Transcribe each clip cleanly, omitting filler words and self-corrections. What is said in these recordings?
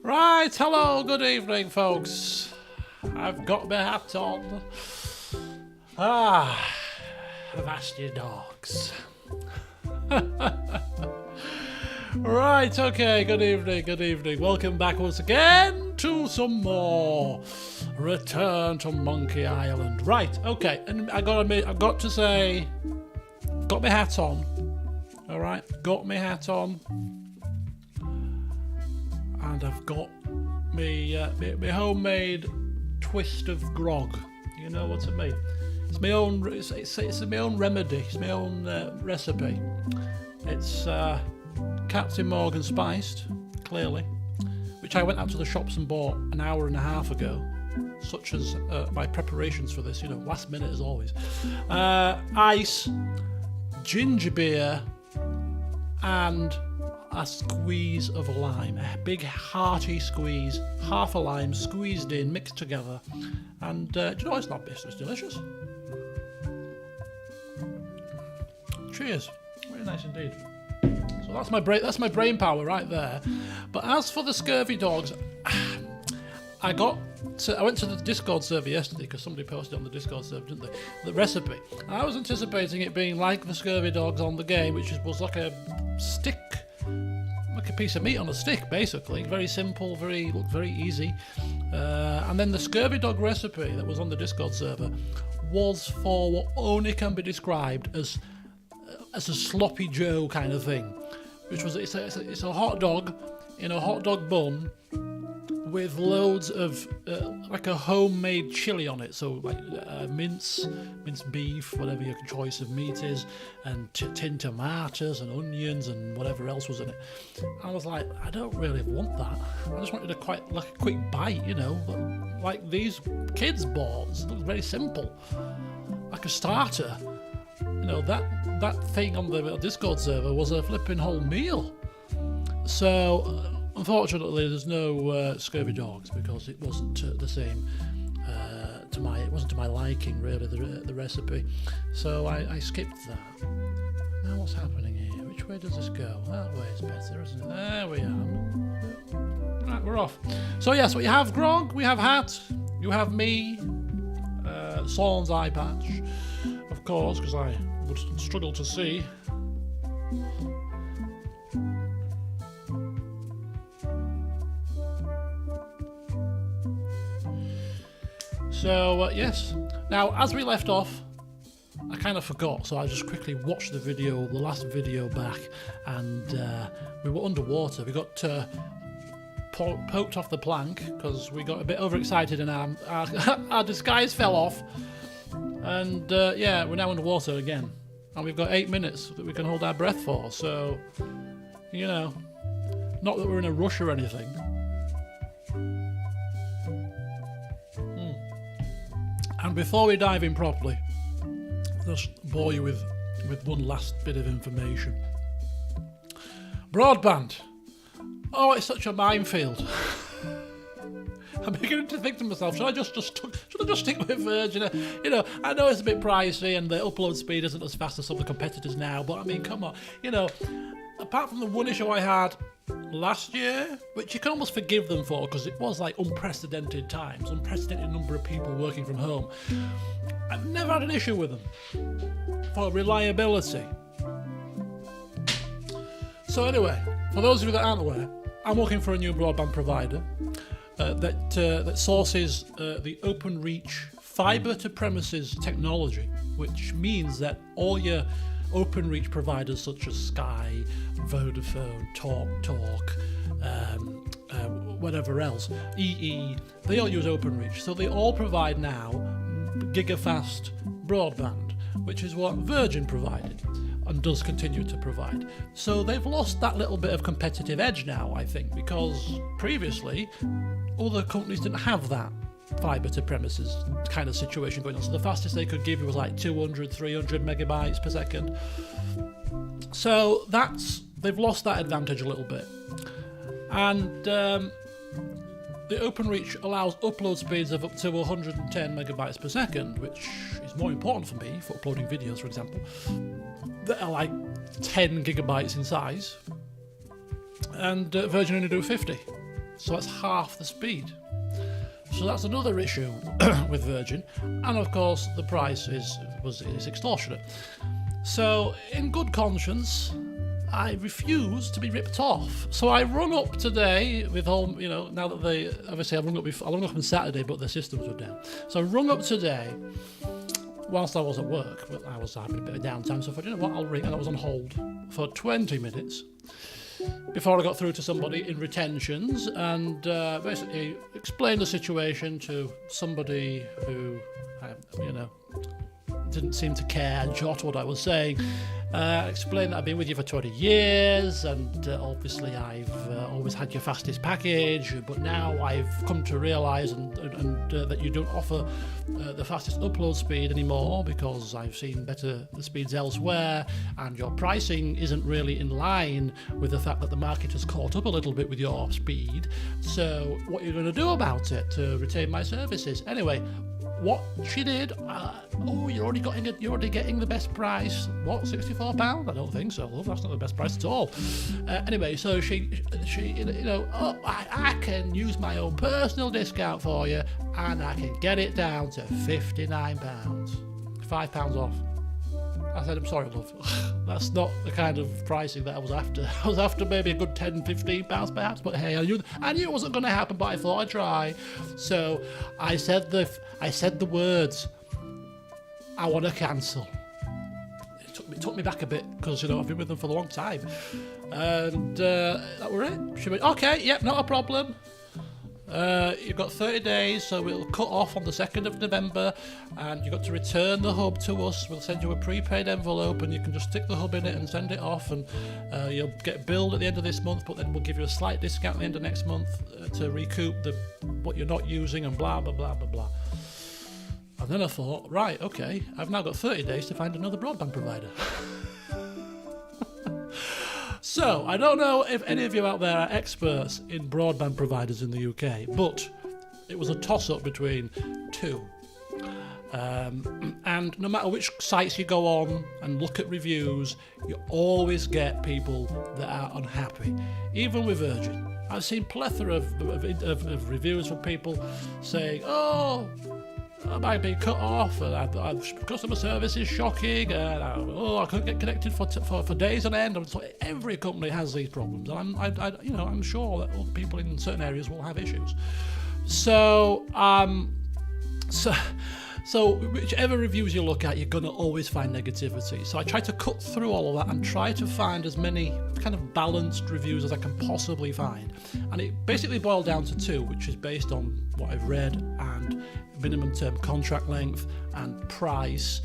Right, hello, good evening, folks. I've got my hat on. Avast your dogs. Right, okay, good evening. Welcome back once again to some more Return to Monkey Island. Right, okay, and I've got to say, got my hat on. Alright, got my hat on. And I've got my homemade twist of grog. You know what I mean? It's my own. It's my own remedy. It's my own recipe. It's Captain Morgan spiced, clearly, which I went out to the shops and bought an hour and a half ago. Such as my preparations for this. You know, last minute as always. Ice, ginger beer, and a squeeze of lime, a big hearty squeeze, half a lime squeezed in, mixed together, and do you know it's not best, it's delicious. Cheers, very nice indeed. So that's my brain power right there. But as for the scurvy dogs, I went to the Discord server yesterday because somebody posted on the Discord server, didn't they? The recipe. And I was anticipating it being like the scurvy dogs on the game, which was like a stick. Like a piece of meat on a stick, basically. Very simple, very easy. And then the scurvy dog recipe that was on the Discord server was for what only can be described as a sloppy Joe kind of thing, which was it's a hot dog in a hot dog bun with loads of like a homemade chili on it, so like minced beef, whatever your choice of meat is, and tinned tomatoes and onions and whatever else was in it. I was like, I don't really want that. I just wanted a quick bite, you know, like these kids bought. It looks very simple, like a starter. You know, that thing on the Discord server was a flipping whole meal. So. Unfortunately, there's no scurvy dogs because it wasn't the same it wasn't to my liking really, the recipe. So I skipped that. Now what's happening here? Which way does this go? That way is better, isn't it? There we are. Right, we're off. So yes, we have grog, we have hat, you have me, Sawn's eye patch, of course, because I would struggle to see. So, yes. Now, as we left off, I kind of forgot, so I just quickly watched the last video back, and we were underwater. We got poked off the plank because we got a bit overexcited and our disguise fell off. And, yeah, we're now underwater again. And we've got 8 minutes that we can hold our breath for, so, you know, not that we're in a rush or anything. And before we dive in properly, I'll just bore you with one last bit of information. Broadband. Oh, it's such a minefield. I'm beginning to think to myself, should I just stick with Virgin? You know, I know it's a bit pricey and the upload speed isn't as fast as some of the competitors now, but I mean, come on. You know, apart from the one issue I had last year, which you can almost forgive them for because it was like unprecedented times, unprecedented number of people working from home, I've never had an issue with them for reliability. So anyway, for those of you that aren't aware, I'm looking for a new broadband provider that sources the OpenReach fibre to premises technology, which means that all your OpenReach providers such as Sky, Vodafone, TalkTalk, whatever else, EE, they all use OpenReach. So they all provide now gigafast broadband, which is what Virgin provided and does continue to provide. So they've lost that little bit of competitive edge now, I think, because previously other companies didn't have that fibre to premises kind of situation going on. So the fastest they could give you was like 200, 300 megabytes per second. So they've lost that advantage a little bit. And the OpenReach allows upload speeds of up to 110 megabytes per second, which is more important for me for uploading videos, for example, that are like 10 gigabytes in size. And Virgin only do 50. So that's half the speed. So that's another issue with Virgin, and of course the price is extortionate. So in good conscience, I refuse to be ripped off. So I rung up today with all, now that they, obviously I rung up on Saturday, but the systems were down. So I rung up today whilst I was at work, but I was having a bit of downtime, so I thought, you know what, I'll ring, and I was on hold for 20 minutes before I got through to somebody in retentions, and basically explained the situation to somebody who, didn't seem to care and jot what I was saying. Explained that I've been with you for 20 years, and obviously I've always had your fastest package, but now I've come to realise that you don't offer the fastest upload speed anymore because I've seen better speeds elsewhere, and your pricing isn't really in line with the fact that the market has caught up a little bit with your speed. So what are you going to do about it to retain my services? Anyway, what she did, you're already getting the best price. What, £64? I don't think so, love. That's not the best price at all. Anyway, so she, I can use my own personal discount for you, and I can get it down to £59, £5 off. I said, I'm sorry, love. That's not the kind of pricing that I was after. I was after maybe a good £10, £15 perhaps, but hey, I knew it wasn't going to happen, but I thought I'd try. So I said the words, I want to cancel. It took me back a bit because, I've been with them for a long time. And that were it. She went, okay, yep, not a problem. You've got 30 days, so we'll cut off on the 2nd of November, and you've got to return the hub to us. We'll send you a prepaid envelope, and you can just stick the hub in it and send it off, and you'll get billed at the end of this month, but then we'll give you a slight discount at the end of next month to recoup what you're not using, and blah, blah, blah, blah, blah. And then I thought, right, okay, I've now got 30 days to find another broadband provider. So, I don't know if any of you out there are experts in broadband providers in the UK, but it was a toss-up between two. And no matter which sites you go on and look at reviews, you always get people that are unhappy. Even with Virgin, I've seen plethora of reviews from people saying, I'm being cut off, and customer service is shocking, and I couldn't get connected for days on end. So every company has these problems, and I'm sure that other people in certain areas will have issues. So whichever reviews you look at, you're going to always find negativity. So I try to cut through all of that and try to find as many kind of balanced reviews as I can possibly find. And it basically boiled down to two, which is based on what I've read and minimum term contract length and price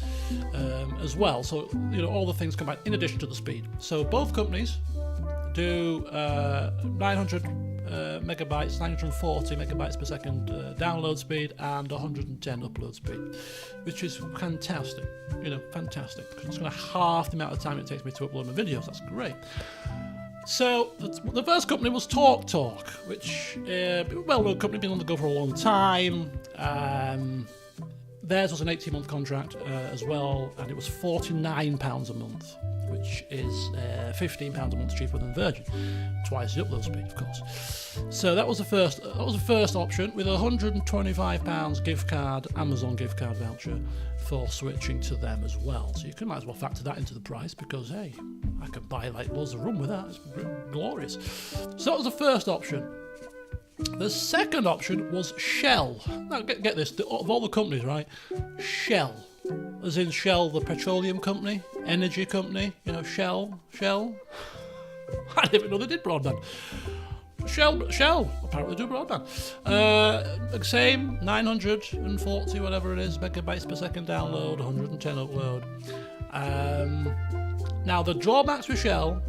as well. So, all the things combined in addition to the speed. So both companies do 900 megabytes, 940 megabytes per second download speed and 110 upload speed, which is fantastic. Fantastic. It's going to half the amount of time it takes me to upload my videos. That's great. So the first company was TalkTalk, which well-known company, been on the go for a long time. Theirs was an 18-month contract as well, and it was £49 a month, which is £15 a month cheaper than Virgin, twice the upload speed, of course. So that was the first option, with a £125 gift card, Amazon gift card voucher for switching to them as well. So you might as well factor that into the price, because hey, I can buy like loads of rum with that. It's glorious. So that was the first option. The second option was Shell. Now get this, of all the companies, right? Shell, as in Shell, the petroleum company, energy company. Shell. I didn't even know they did broadband. Shell apparently do broadband. Same 940 whatever it is megabytes per second download, 110 upload. Now the drawbacks with Shell,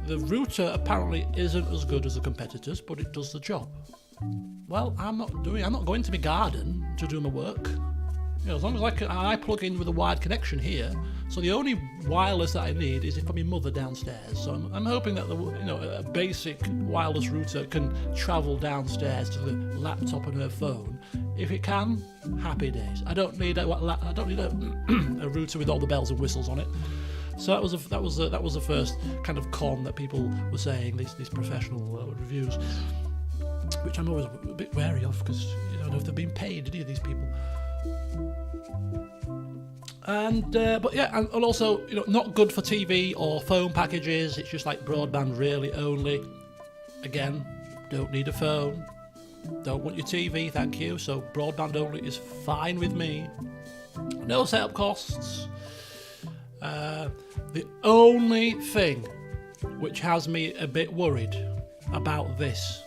the router apparently isn't as good as the competitors, but it does the job. Well, I'm not going to my garden to do my work. As long as I plug in with a wired connection here, so the only wireless that I need is for my mother downstairs. So I'm hoping that a basic wireless router can travel downstairs to the laptop and her phone. If it can, happy days. I don't need a router with all the bells and whistles on it. So that was the first kind of con that people were saying, these professional reviews. which I'm always a bit wary of because you don't know if they're being paid, do you, these people? And but yeah, and also, you know, not good for TV or phone packages. It's just like broadband really only. Again, don't need a phone, don't want your TV, thank you. So broadband only is fine with me. No setup costs. The only thing which has me a bit worried about this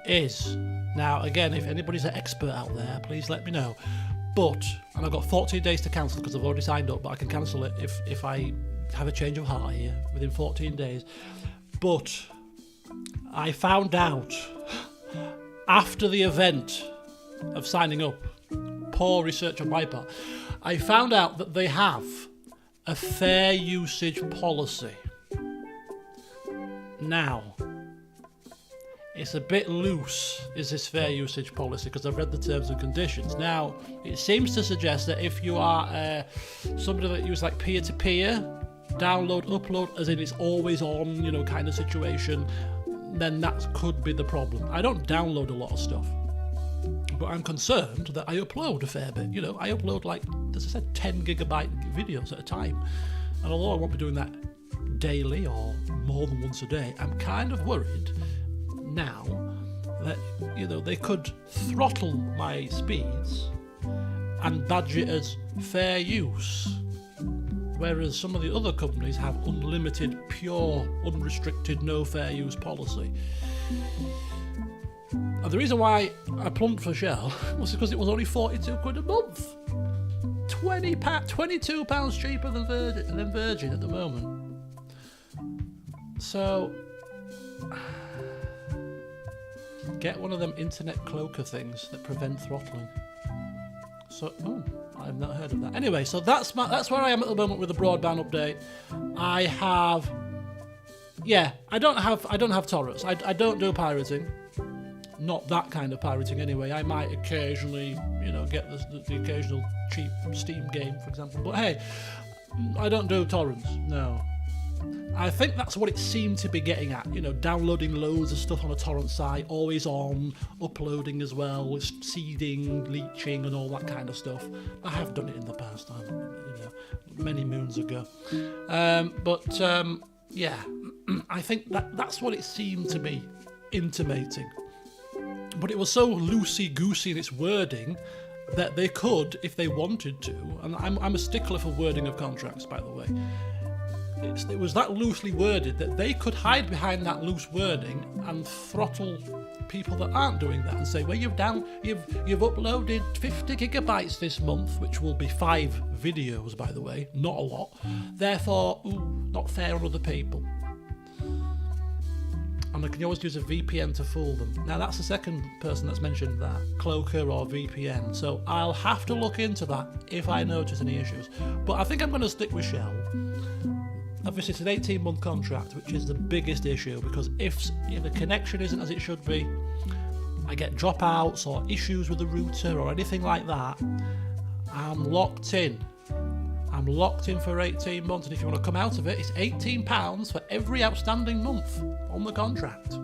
is, now again, if anybody's an expert out there, please let me know. But, and I've got 14 days to cancel because I've already signed up, but I can cancel it if I have a change of heart here within 14 days. But I found out after the event of signing up, poor research on my part, I found out that they have a fair usage policy. Now, it's a bit loose, is this fair usage policy, because I've read the terms and conditions. Now, it seems to suggest that if you are somebody that uses like peer-to-peer, download, upload, as in it's always on, you know, kind of situation, then that could be the problem. I don't download a lot of stuff, but I'm concerned that I upload a fair bit. You know, I upload, like, as I said, 10 gigabyte videos at a time. And although I won't be doing that daily or more than once a day, I'm kind of worried now that, you know, they could throttle my speeds and badge it as fair use, whereas some of the other companies have unlimited, pure, unrestricted, no fair use policy. And the reason why I plumped for Shell was because it was only 42 quid a month. £22 cheaper than Virgin at the moment. So get one of them internet cloaker things that prevent throttling. So, I've not heard of that. Anyway, so that's where I am at the moment with the broadband update. I don't have torrents. I don't do pirating. Not that kind of pirating anyway. I might occasionally, you know, get the occasional cheap Steam game, for example. But hey, I don't do torrents, no. I think that's what it seemed to be getting at, you know, downloading loads of stuff on a torrent site, always on, uploading as well, seeding, leeching and all that kind of stuff. I have done it in the past, you know, many moons ago. Yeah, I think that's what it seemed to be intimating. But it was so loosey-goosey in its wording that they could, if they wanted to, and I'm a stickler for wording of contracts, by the way. It was that loosely worded that they could hide behind that loose wording and throttle people that aren't doing that and say, well, you've uploaded 50 gigabytes this month, which will be 5 videos, by the way, not a lot. Therefore, not fair on other people. And they can always use a VPN to fool them. Now, that's the second person that's mentioned that, Cloaker or VPN. So I'll have to look into that if I notice any issues. But I think I'm going to stick with Shell. Obviously, it's an 18-month contract, which is the biggest issue, because if the connection isn't as it should be, I get dropouts or issues with the router or anything like that, I'm locked in. I'm locked in for 18 months, and if you want to come out of it, it's £18 for every outstanding month on the contract.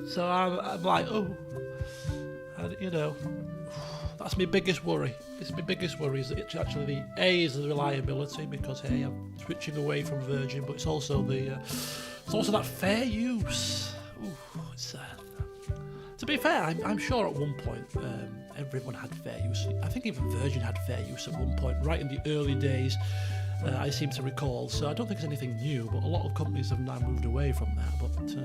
So I'm like, you know, that's my biggest worry. It's my biggest worry is that it's actually the reliability, because hey, I'm switching away from Virgin, but it's also that fair use. To be fair, I'm sure at one point everyone had fair use. I think even Virgin had fair use at one point, right in the early days. I seem to recall. So I don't think it's anything new, but a lot of companies have now moved away from that. But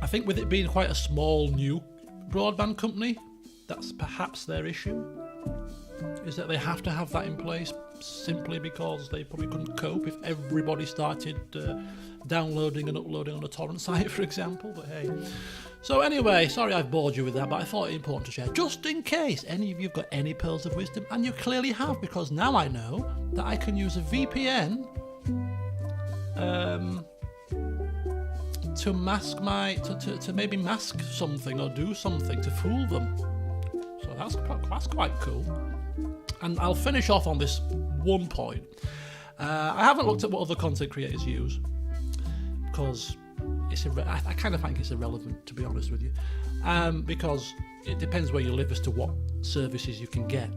I think with it being quite a small new broadband company, that's perhaps their issue, is that they have to have that in place simply because they probably couldn't cope if everybody started downloading and uploading on a torrent site, for example. But hey, so anyway, sorry I've bored you with that, but I thought it important to share, just in case any of you've got any pearls of wisdom, and you clearly have, because now I know that I can use a VPN to mask to maybe mask something or do something to fool them. So that's quite cool. And I'll finish off on this one point. I haven't looked at what other content creators use, because I kind of think it's irrelevant, to be honest with you, because it depends where you live as to what services you can get.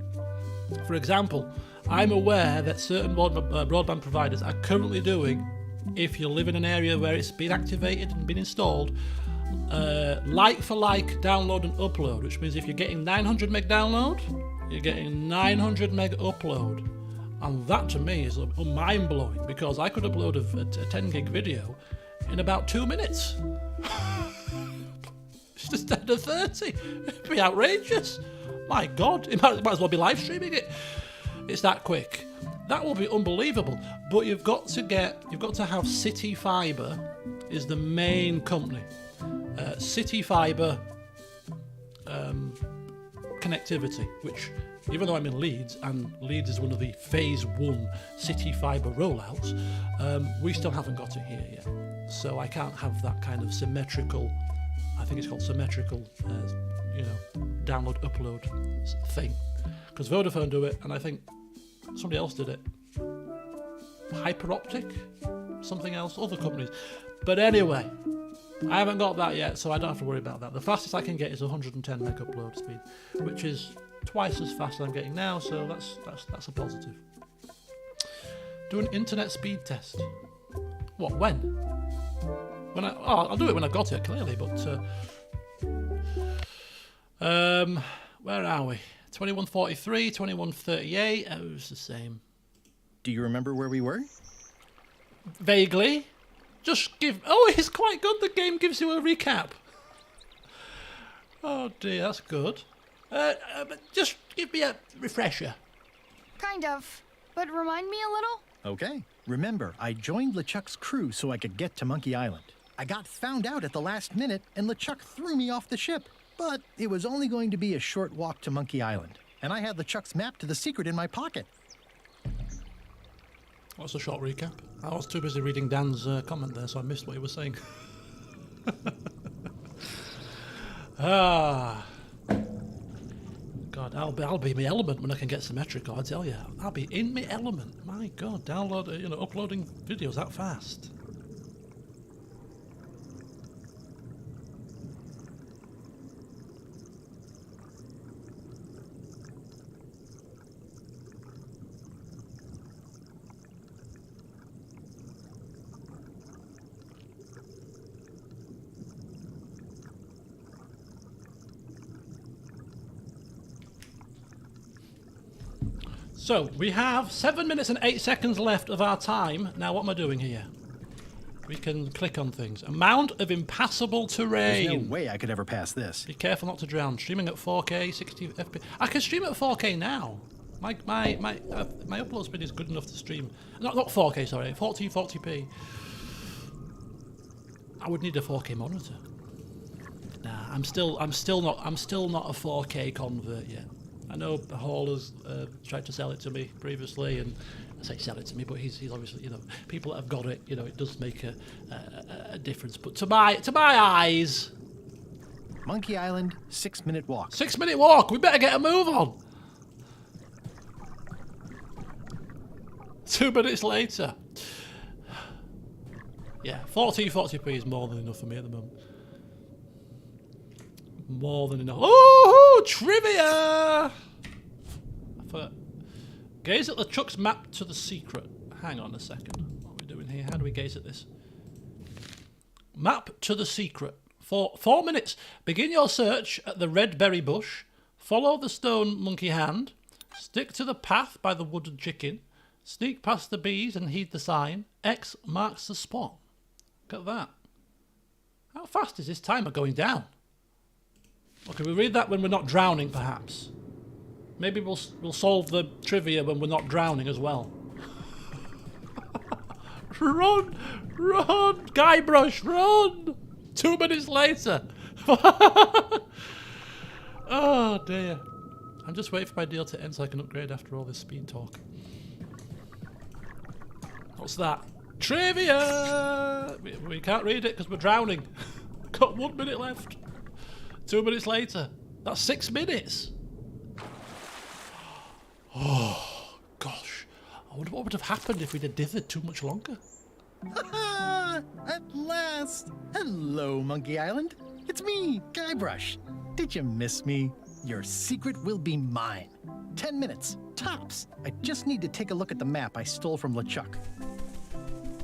For example, I'm aware that certain broadband providers are currently doing, if you live in an area where it's been activated and been installed, like for like download and upload, which means if you're getting 900 meg download, you're getting 900 meg upload. And that to me is mind blowing, because I could upload a 10 gig video in about 2 minutes. It's just instead of 30. It'd be outrageous. My God, it might as well be live streaming it. It's that quick. That will be unbelievable. But you've got to have City Fibre is the main company. City Fibre connectivity, which, even though I'm in Leeds, and Leeds is one of the phase 1 City Fibre rollouts, we still haven't got it here yet. So I can't have that kind of symmetrical, I think it's called symmetrical, download upload thing. Because Vodafone do it, and I think somebody else did it. Hyperoptic? Something else? Other companies. But anyway, I haven't got that yet, so I don't have to worry about that. The fastest I can get is 110 meg upload speed, which is twice as fast as I'm getting now, so that's a positive. Do an internet speed test. What, when? I'll do it when I've got it, clearly, but where are we? 2143, 2138, it was the same. Do you remember where we were? Vaguely. Just give... Oh, it's quite good. The game gives you a recap. Oh dear, that's good. Just give me a refresher. Kind of. But remind me a little? Okay. Remember, I joined LeChuck's crew so I could get to Monkey Island. I got found out at the last minute, and LeChuck threw me off the ship. But it was only going to be a short walk to Monkey Island, and I had LeChuck's map to the secret in my pocket. What's a short recap? I was too busy reading Dan's comment there, so I missed what he was saying. God, I'll be in my element when I can get symmetrical, I tell you. I'll be in my element. My God, uploading videos that fast. So, we have 7 minutes and 8 seconds left of our time. Now, what am I doing here? We can click on things. Amount of impassable terrain. There's no way I could ever pass this. Be careful not to drown. Streaming at 4K, 60 FPS. I can stream at 4K now. My upload speed is good enough to stream. Not 4K, sorry. 1440p. I would need a 4K monitor. Nah, I'm still not a 4K convert yet. I know Hall has tried to sell it to me previously, and I say sell it to me, but he's obviously, people that have got it, it does make a difference. But to my eyes, Monkey Island, 6-minute walk. 6-minute walk. We better get a move on. 2 minutes later. Yeah, 1440p is more than enough for me at the moment. More than enough. Oh, trivia! I forgot. Gaze at the Chuck's map to the secret. Hang on a second. What are we doing here? How do we gaze at this? Map to the secret. For 4 minutes. Begin your search at the red berry bush. Follow the stone monkey hand. Stick to the path by the wooden chicken. Sneak past the bees and heed the sign. X marks the spot. Look at that. How fast is this timer going down? Okay, we'll read that when we're not drowning, perhaps. Maybe we'll solve the trivia when we're not drowning as well. Run! Run! Guybrush, run! 2 minutes later. Oh, dear. I'm just waiting for my deal to end so I can upgrade after all this speed talk. What's that? Trivia! We can't read it because we're drowning. Got 1 minute left. 2 minutes later. That's 6 minutes. Oh, gosh. I wonder what would have happened if we'd have dithered too much longer. At last! Hello, Monkey Island. It's me, Guybrush. Did you miss me? Your secret will be mine. 10 minutes, tops. I just need to take a look at the map I stole from LeChuck.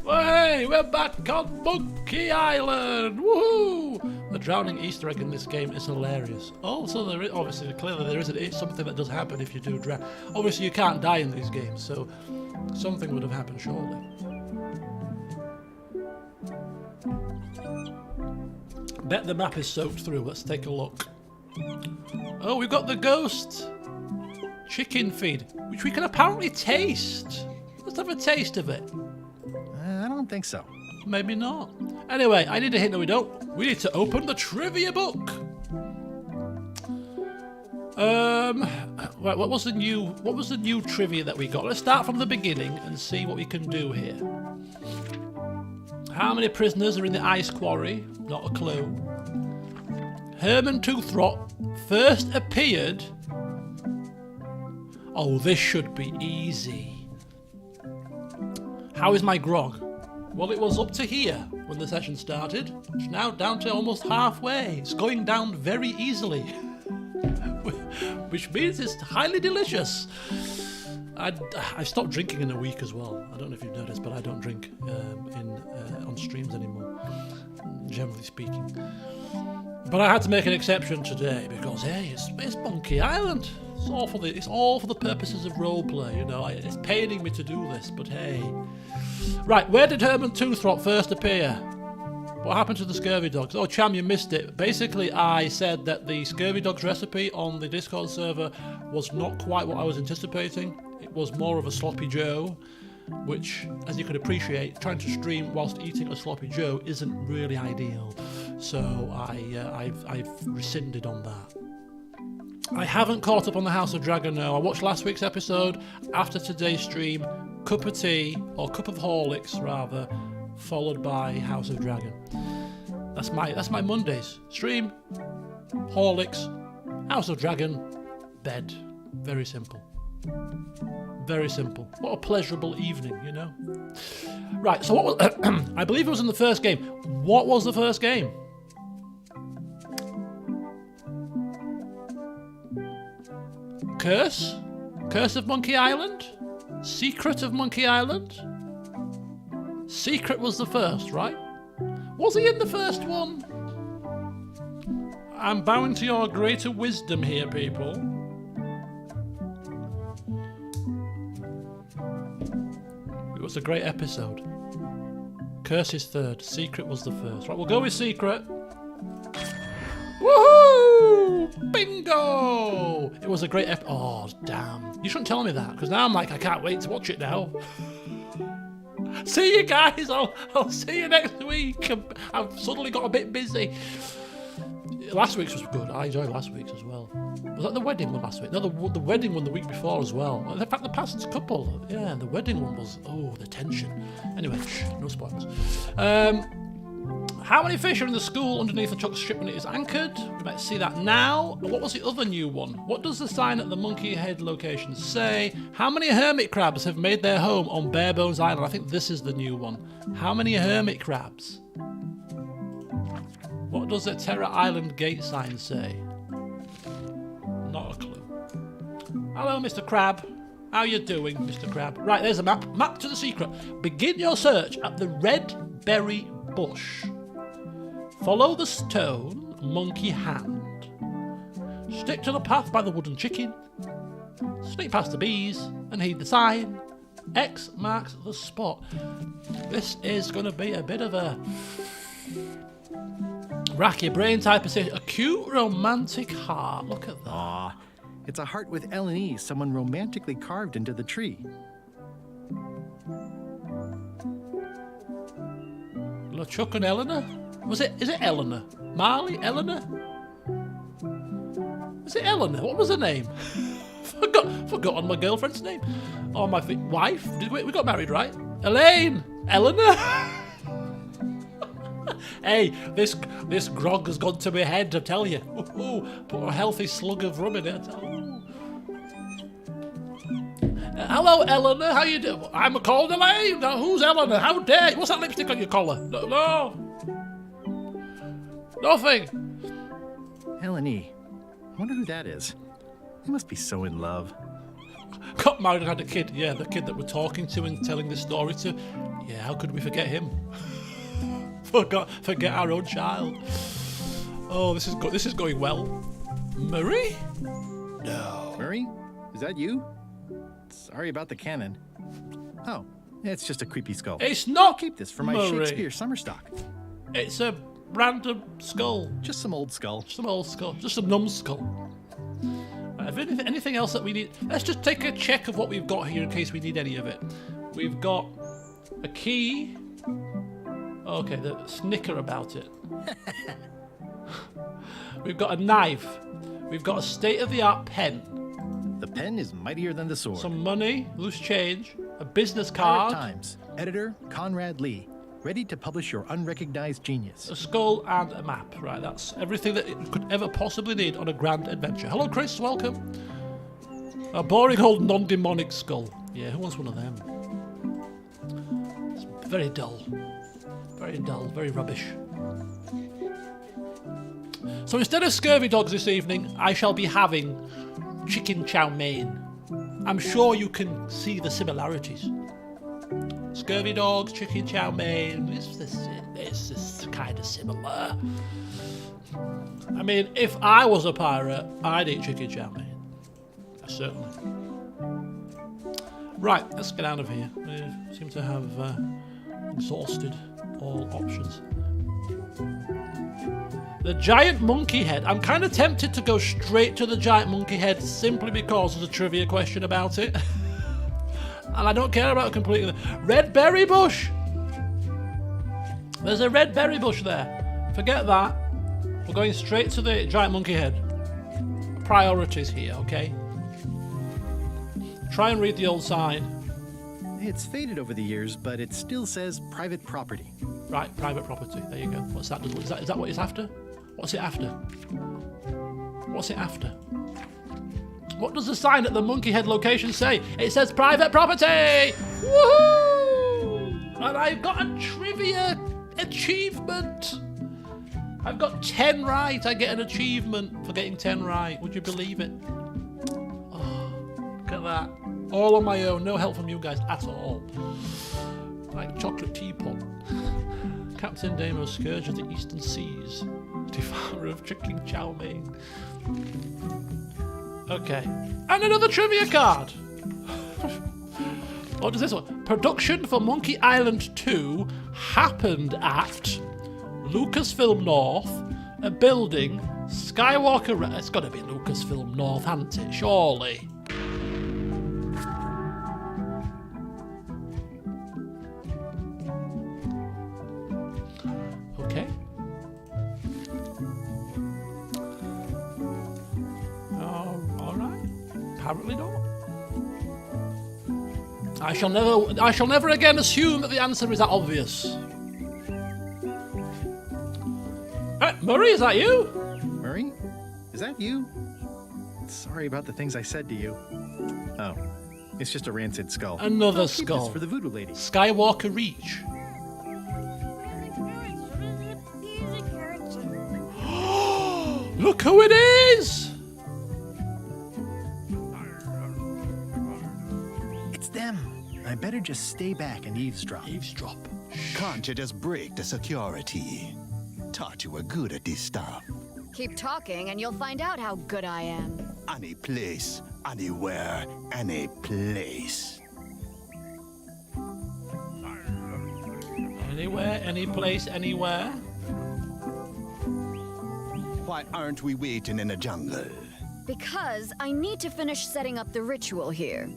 Hey, we're back on Monkey Island! Woohoo! The drowning Easter egg in this game is hilarious. Also, there is, obviously, clearly there is it's something that does happen if you do drown. Obviously, you can't die in these games, so something would have happened surely. Bet the map is soaked through. Let's take a look. Oh, we've got the ghost chicken feed, which we can apparently taste. Let's have a taste of it. I don't think so. Maybe not. Anyway, I need a hint. No, we don't. We need to open the trivia book. Right, what was the new trivia that we got? Let's start from the beginning and see what we can do here. How many prisoners are in the ice quarry? Not a clue. Herman Toothrot first appeared. Oh, this should be easy. How is my grog? Well, it was up to here when the session started. It's now down to almost halfway. It's going down very easily. Which means it's highly delicious. I stopped drinking in a week as well. I don't know if you've noticed, but I don't drink on streams anymore, generally speaking. But I had to make an exception today because, hey, it's Monkey Island. It's all for the purposes of roleplay, you know. It's paining me to do this, but hey. Right, where did Herman Toothrot first appear? What happened to the Scurvy Dogs? Oh, Cham, you missed it. Basically, I said that the Scurvy Dogs recipe on the Discord server was not quite what I was anticipating. It was more of a sloppy joe, which, as you can appreciate, trying to stream whilst eating a sloppy joe isn't really ideal. So I've rescinded on that. I haven't caught up on the House of Dragon, no. I watched last week's episode. After today's stream, cup of tea, or cup of Horlicks rather, followed by House of Dragon. That's my Mondays. Stream, Horlicks, House of Dragon, bed. Very simple. Very simple. What a pleasurable evening, you know. Right, so what was I believe it was in the first game. What was the first game? Curse? Curse of Monkey Island? Secret of Monkey Island? Secret was the first, right? Was he in the first one? I'm bowing to your greater wisdom here, people. It was a great episode. Curse is third. Secret was the first. Right, we'll go with Secret. Woohoo! Bingo! It was a great Oh, damn. You shouldn't tell me that, because now I'm like, I can't wait to watch it now. See you guys. I'll see you next week. I've suddenly got a bit busy. Last week's was good. I enjoyed last week's as well. Was that the wedding one last week? No, the wedding one the week before as well. In fact, the past couple. Yeah, the wedding one was, the tension. Anyway, no spoilers. How many fish are in the school underneath the Chuck's ship when it is anchored? We might see that now. What was the other new one? What does the sign at the Monkey Head location say? How many hermit crabs have made their home on Barebones Island? I think this is the new one. How many hermit crabs? What does the Terror Island gate sign say? Not a clue. Hello, Mr. Crab. How you doing, Mr. Crab? Right, there's a map. Map to the secret. Begin your search at the Red Berry Bush. Follow the stone monkey hand. Stick to the path by the wooden chicken. Sneak past the bees and heed the sign. X marks the spot. This is going to be a bit of a rack your brain type of thing. A cute romantic heart. Look at that. Aw, it's a heart with L and E someone romantically carved into the tree. LeChuck and Eleanor? Is it Eleanor? Marley? Eleanor? Is it Eleanor? What was her name? Forgotten my girlfriend's name. Oh, my wife? We got married, right? Elaine! Eleanor? Hey, this grog has gone to my head, I tell you. Ooh, put a healthy slug of rum in it, I tell you. Hello, Eleanor. How you doing? I'm a call delay. No, who's Eleanor? How dare you? What's that lipstick on your collar? No. Nothing. Helen E. I wonder who that is. They must be so in love. Got married and had a kid. Yeah, the kid that we're talking to and telling this story to. Yeah, how could we forget him? Forget our own child. Oh, this is going well. Murray? No. Murray? Is that you? Sorry about the cannon. Oh, it's just a creepy skull. It's not. Keep this for my Murray. Shakespeare summer stock. It's a random skull. Just some old skull. Just some old skull. Just a numbskull. Anything else that we need? Let's just take a check of what we've got here in case we need any of it. We've got a key. Okay, the snicker about it. We've got a knife. We've got a state-of-the-art pen. The pen is mightier than the sword. Some money, loose change, a business Pirate card, Times. Editor Conrad Lee. Ready to publish your unrecognized genius. a skull, and a map. Right, that's everything that it could ever possibly need on a grand adventure. Hello, Chris. Welcome. A boring old non-demonic skull. Yeah, who wants one of them? It's very dull. Very dull. Very rubbish. So instead of scurvy dogs this evening, I shall be having chicken chow mein. I'm sure you can see the similarities. Scurvy dogs, chicken chow mein, it's this kind of similar. I mean, if I was a pirate, I'd eat chicken chow mein. Certainly. Right, let's get out of here. We seem to have exhausted all options. The giant monkey head. I'm kind of tempted to go straight to the giant monkey head simply because there's a trivia question about it. And I don't care about completing the red berry bush. There's a red berry bush there. Forget that. We're going straight to the giant monkey head. Priorities here, okay? Try and read the old sign. It's faded over the years, but it still says private property. Right, private property. There you go. What's that? Is that what it's after? What's it after? What's it after? What does the sign at the Monkey Head location say? It says private property! Woohoo! And I've got a trivia achievement. I've got 10 right. I get an achievement for getting 10 right. Would you believe it? Oh, look at that. All on my own. No help from you guys at all. Like chocolate teapot. Captain Damo, Scourge of the Eastern Seas. Devourer of chicken chow mein. Okay. And another trivia card! What does this one? Production for Monkey Island 2 happened at Lucasfilm North, a building, Skywalker... It's got to be Lucasfilm North, hasn't it? Surely. Okay. Apparently not. I shall never again assume that the answer is that obvious. Murray, is that you? Murray? Is that you? Sorry about the things I said to you. Oh, it's just a rancid skull. Another Keep skull. this for the voodoo lady. Skywalker Reach. Look who it is! It's them. I better just stay back and eavesdrop. Eavesdrop. Can't you just break the security? Thought you were good at this stuff. Keep talking and you'll find out how good I am. Any place, anywhere, any place. Anywhere, any place, anywhere. Why aren't we waiting in the jungle? Because I need to finish setting up the ritual here.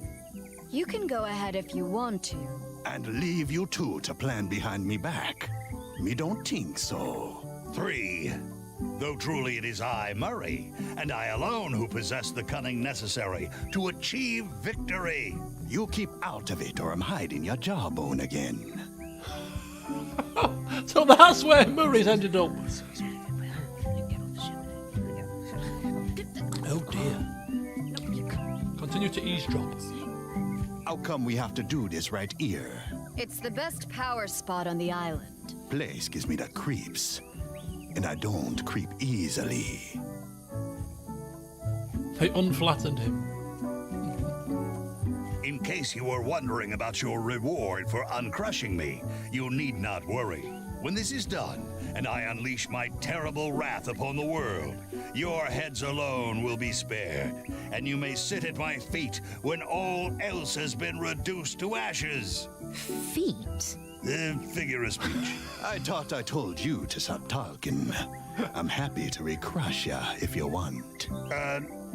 You can go ahead if you want to. And leave you two to plan behind me back? Me don't think so. 3. Though truly it is I, Murray, and I alone who possess the cunning necessary to achieve victory. You keep out of it or I'm hiding your jawbone again. So that's where Murray's ended up. Oh dear. Continue to eavesdrop. How come we have to do this right here? It's the best power spot on the island. Place gives me the creeps. And I don't creep easily. They unflattened him. In case you were wondering about your reward for uncrushing me, you need not worry. When this is done, and I unleash my terrible wrath upon the world, your heads alone will be spared, and you may sit at my feet when all else has been reduced to ashes. Feet? Figure of speech. I thought I told you to stop talking. I'm happy to recrush ya if you want.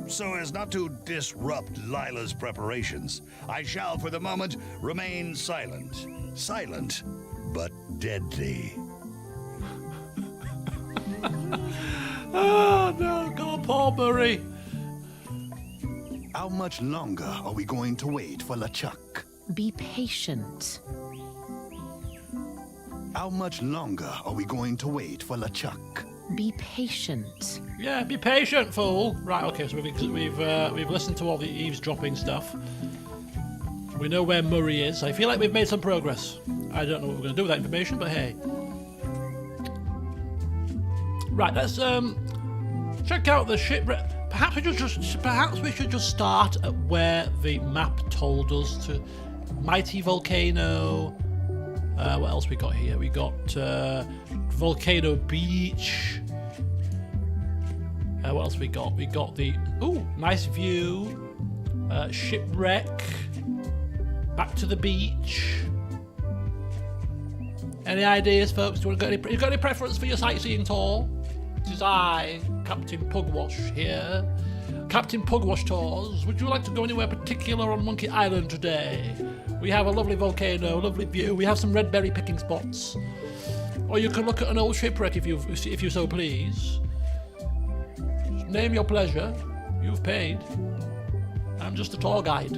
So as not to disrupt Lila's preparations, I shall for the moment remain silent. Silent, but deadly. Oh no, God, poor Murray. How much longer are we going to wait for LeChuck? Be patient. How much longer are we going to wait for LeChuck? Be patient. Yeah, be patient, fool. Right, okay, so we've listened to all the eavesdropping stuff. We know where Murray is. I feel like we've made some progress. I don't know what we're going to do with that information, but hey. Right, let's check out the shipwreck. Perhaps we should just start at where the map told us to. Mighty volcano. What else we got here? We got Volcano Beach. What else we got? We got the nice view. Shipwreck. Back to the beach. Any ideas, folks? You got any preference for your sightseeing tour? This is I, Captain Pugwash here. Captain Pugwash Tours. Would you like to go anywhere particular on Monkey Island today? We have a lovely volcano, lovely view. We have some red berry picking spots. Or you can look at an old shipwreck if you so please. Just name your pleasure. You've paid. I'm just a tour guide.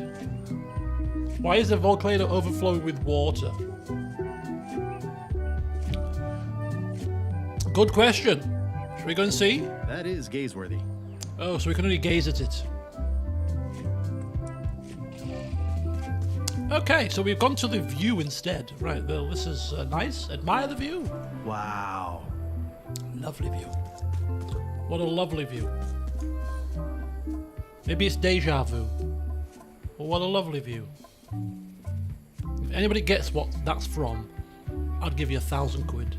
Why is the volcano overflowing with water? Good question. Should we go and see? That is gaze-worthy. Oh, so we can only gaze at it. Okay, so we've gone to the view instead. Right, well, this is nice. Admire the view. Wow. Lovely view. What a lovely view. Maybe it's deja vu. But what a lovely view. If anybody gets what that's from, I'd give you £1,000.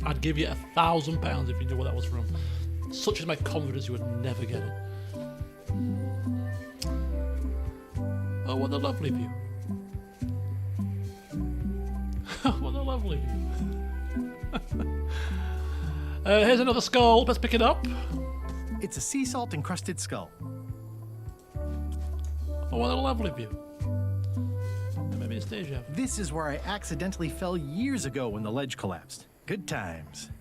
I'd give you £1,000 if you knew what that was from. Such is my confidence, you would never get it. Oh, what a lovely view. What a lovely view. Here's another skull. Let's pick it up. It's a sea salt encrusted skull. Oh, what a lovely view. Maybe it's deja vu. This is where I accidentally fell years ago when the ledge collapsed. Good times.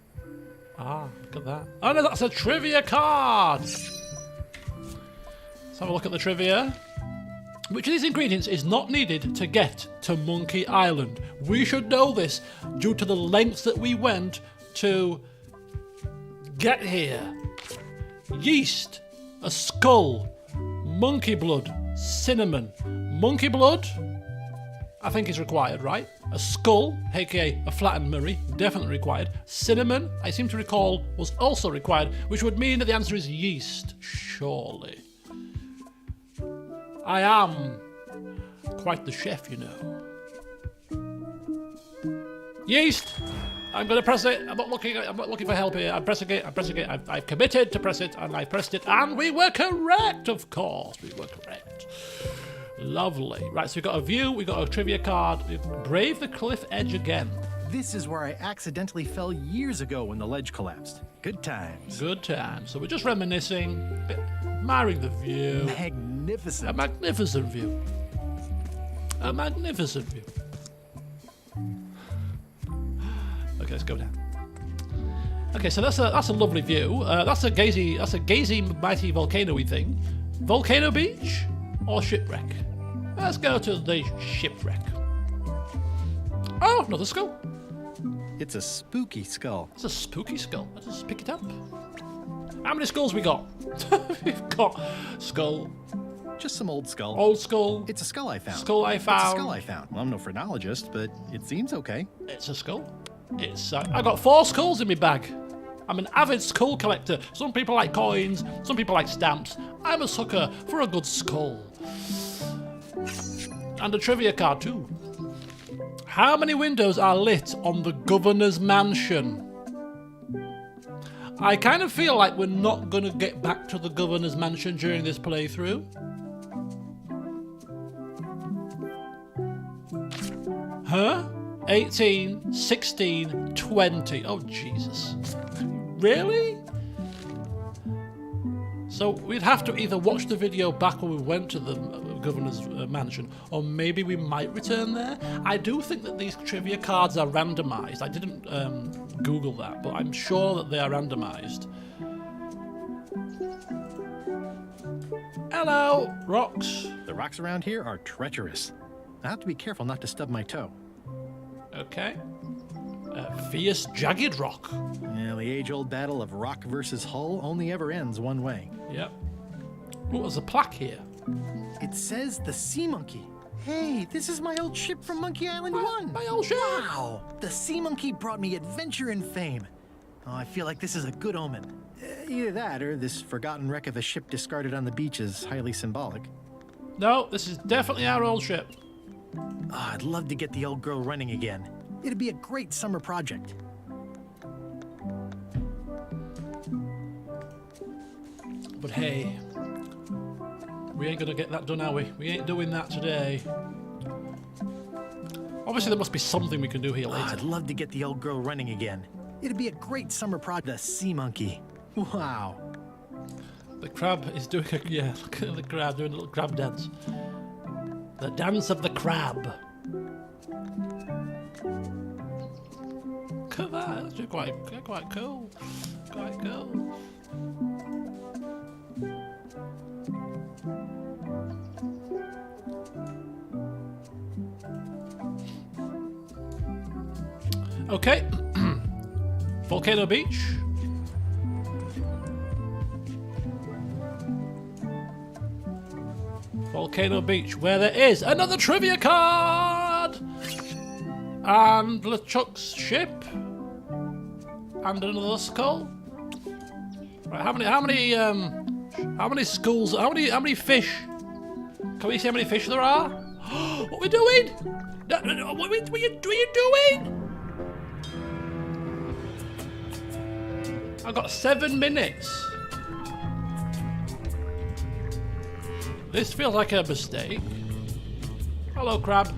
Ah, look at that. Oh no, that's a trivia card! Let's have a look at the trivia. Which of these ingredients is not needed to get to Monkey Island? We should know this due to the lengths that we went to get here. Yeast, a skull, monkey blood, cinnamon. Monkey blood, I think is required, right? A skull, aka a flattened Murray, definitely required. Cinnamon, I seem to recall, was also required, which would mean that the answer is yeast, surely. I am quite the chef, you know. Yeast! I'm going to press it. I'm not looking for help here. I'm pressing it. I've committed to press it, and I pressed it, and we were correct, of course. We were correct. Lovely. Right, so we've got a view, we've got a trivia card. Brave the cliff edge again. This is where I accidentally fell years ago when the ledge collapsed. Good times. Good times. So we're just reminiscing, admiring the view. Magnificent. A magnificent view. A magnificent view. Okay, let's go down. Okay, so that's a lovely view. That's a gazy mighty volcano-y thing. Volcano Beach or shipwreck? Let's go to the shipwreck. Oh, another skull. It's a spooky skull. It's a spooky skull. Let's just pick it up. How many skulls we got? We've got skull, Just some old skull. Old skull. It's a skull I found. Skull I It's a found. skull I found. Well, I'm no phrenologist, but it seems okay. It's a skull. I got 4 skulls in my bag. I'm an avid skull collector. Some people like coins, some people like stamps. I'm a sucker for a good skull. And a trivia card too. How many windows are lit on the governor's mansion? I kind of feel like we're not going to get back to the governor's mansion during this playthrough. Huh? 18, 16, 20. Oh, Jesus. Really? So we'd have to either watch the video back when we went to the governor's mansion, or maybe we might return there. I do think that these trivia cards are randomized. I didn't Google that, but I'm sure that they are randomized. Hello, rocks. The rocks around here are treacherous. I have to be careful not to stub my toe. Okay. Fierce jagged rock. Yeah, the age-old battle of rock versus hull only ever ends one way. Yep. What was a plaque here? It says the Sea Monkey. Hey, this is my old ship from Monkey Island 1. My old ship. Wow, the Sea Monkey brought me adventure and fame. Oh, I feel like this is a good omen. Either that, or this forgotten wreck of a ship discarded on the beach is highly symbolic. No, this is definitely our old ship. Oh, I'd love to get the old girl running again. It'd be a great summer project. But hey, we ain't gonna get that done, are we? We ain't doing that today. Obviously, there must be something we can do here later. Oh, I'd love to get the old girl running again. It'd be a great summer project. The Sea Monkey. Wow. The crab is doing a... Yeah, look at the crab doing a little crab dance. The dance of the crab. Look at that. That's actually quite cool. Quite cool. Okay. Volcano Beach. Volcano Beach, where there is another trivia card! And LeChuck's ship. And another skull. Right, how many skulls, how many fish? Can we see how many fish there are? What are we doing? What are you doing? I've got 7 minutes. This feels like a mistake. Hello, crab.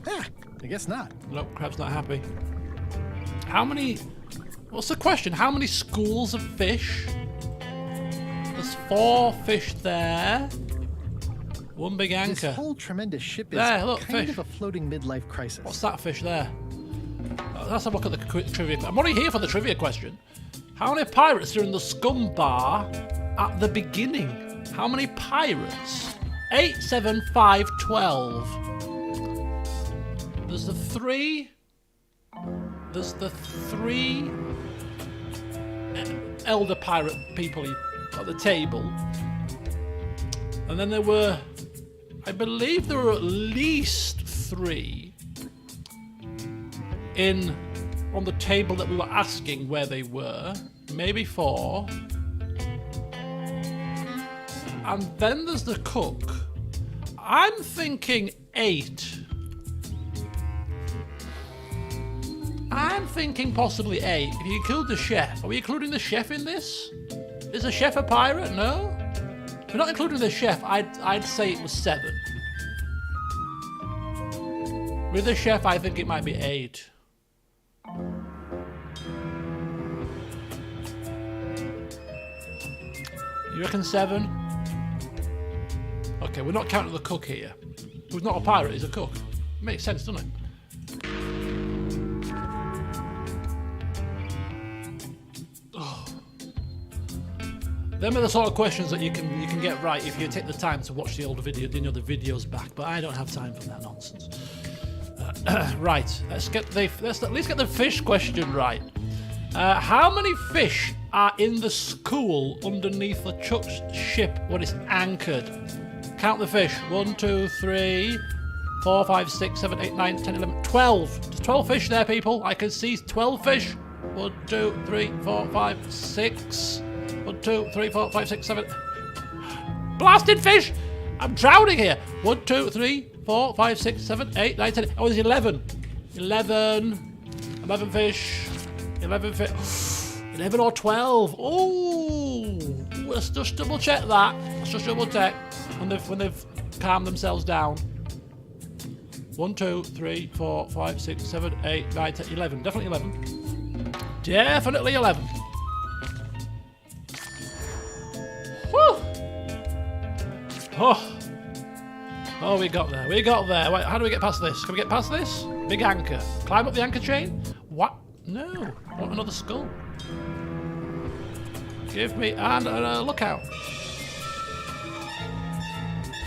Ah, I guess not. Nope, crab's not happy. How many... What's the question? How many schools of fish? There's 4 fish there. 1 big anchor. This whole tremendous ship is There, look, kind fish. of a floating midlife crisis. What's that fish there? Let's have a look at the trivia. I'm only here for the trivia question. How many pirates are in the scum bar at the beginning? How many pirates? 8, 7, 5, 12. There's the 3. There's the 3 elder pirate people at the table. And then there were, I believe there were at least 3 on the table that we were asking where they were. Maybe 4. And then there's the cook. I'm thinking 8. I'm thinking possibly 8. If you include the chef. Are we including the chef in this? Is the chef a pirate? No? If we're not including the chef, I'd say it was 7. With the chef, I think it might be 8. You reckon 7? Okay, we're not counting the cook here. Who's not a pirate, he's a cook. Makes sense, doesn't it? Oh. Them are the sort of questions that you can get right if you take the time to watch the old video, the videos back. But I don't have time for that nonsense. Right, let's at least get the fish question right. How many fish are in the school underneath LeChuck's ship when it's anchored? count the fish. 1, 2, 3, 4, 5, 6, 7, 8, 9, 10, 11, 12. There's 12 fish there, people. I can see 12 fish. 1, 2, 3, 4, 5, 6. 1, 2, 3, 4, 5, 6, 7. Blasted fish! I'm drowning here. 1, 2, 3, 4, 5, 6, 7, 8, 9, 10. Oh, there's 11. 11 fish. 11 fish. 11 or 12. Oh, let's just double check that. Let's just double check when they've calmed themselves down. 1, 2, 3, 4, 5, 6, 7, 8, 9, 10, 11. Definitely 11. Definitely 11. Whew. Oh, we got there. We got there. Wait, how do we get past this? Can we get past this? Big anchor. Climb up the anchor chain? What? No. I want another skull. Give me and a lookout.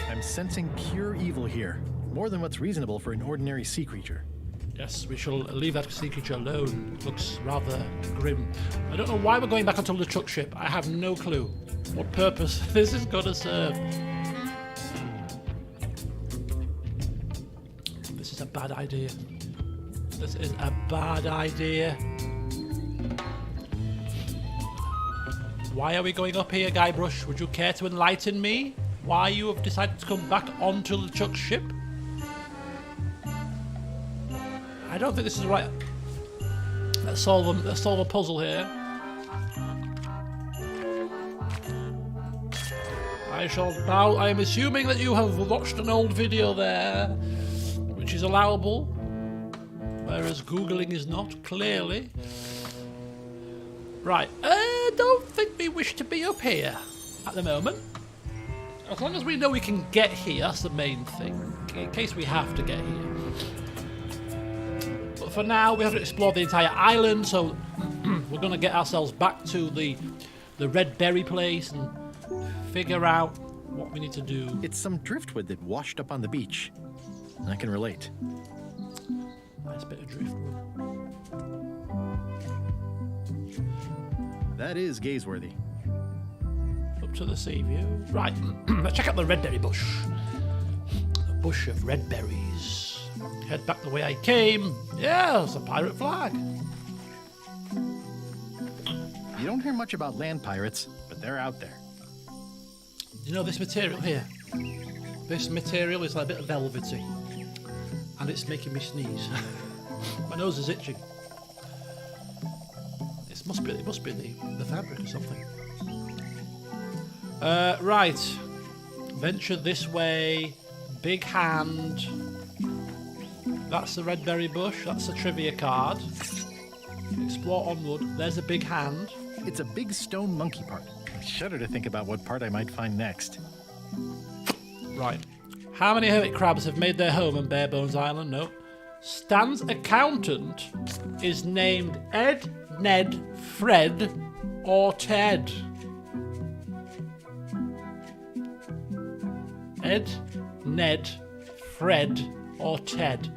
I'm sensing pure evil here. More than what's reasonable for an ordinary sea creature. Yes, we shall leave that sea creature alone. It looks rather grim. I don't know why we're going back onto LeChuck's ship. I have no clue what purpose this is going to serve. This is a bad idea. This is a bad idea. Why are we going up here, Guybrush? Would you care to enlighten me? Why you have decided to come back onto LeChuck's ship? I don't think this is right. Let's solve a puzzle here. I shall now. I am assuming that you have watched an old video there, which is allowable, whereas Googling is not, clearly. Right, I don't think we wish to be up here at the moment. As long as we know we can get here, that's the main thing, in case we have to get here. But for now, we have to explore the entire island, so we're going to get ourselves back to the red berry place and figure out what we need to do. It's some driftwood that washed up on the beach. I can relate. Nice bit of driftwood. That is gazeworthy. Up to the sea view. Right, let's check out the red berry bush. The bush of red berries. Head back the way I came. Yeah, it's a pirate flag. You don't hear much about land pirates, but they're out there. You know this material here? This material is like a bit velvety. And it's making me sneeze. My nose is itching. It must be the fabric or something. Right. Venture this way. Big hand. That's the red berry bush. That's a trivia card. Explore onward. There's a big hand. It's a big stone monkey part. I shudder to think about what part I might find next. Right. How many hermit crabs have made their home on Barebones Island? No. Stan's accountant is named Ed, Ned, Fred, or Ted. Ed, Ned, Fred, or Ted.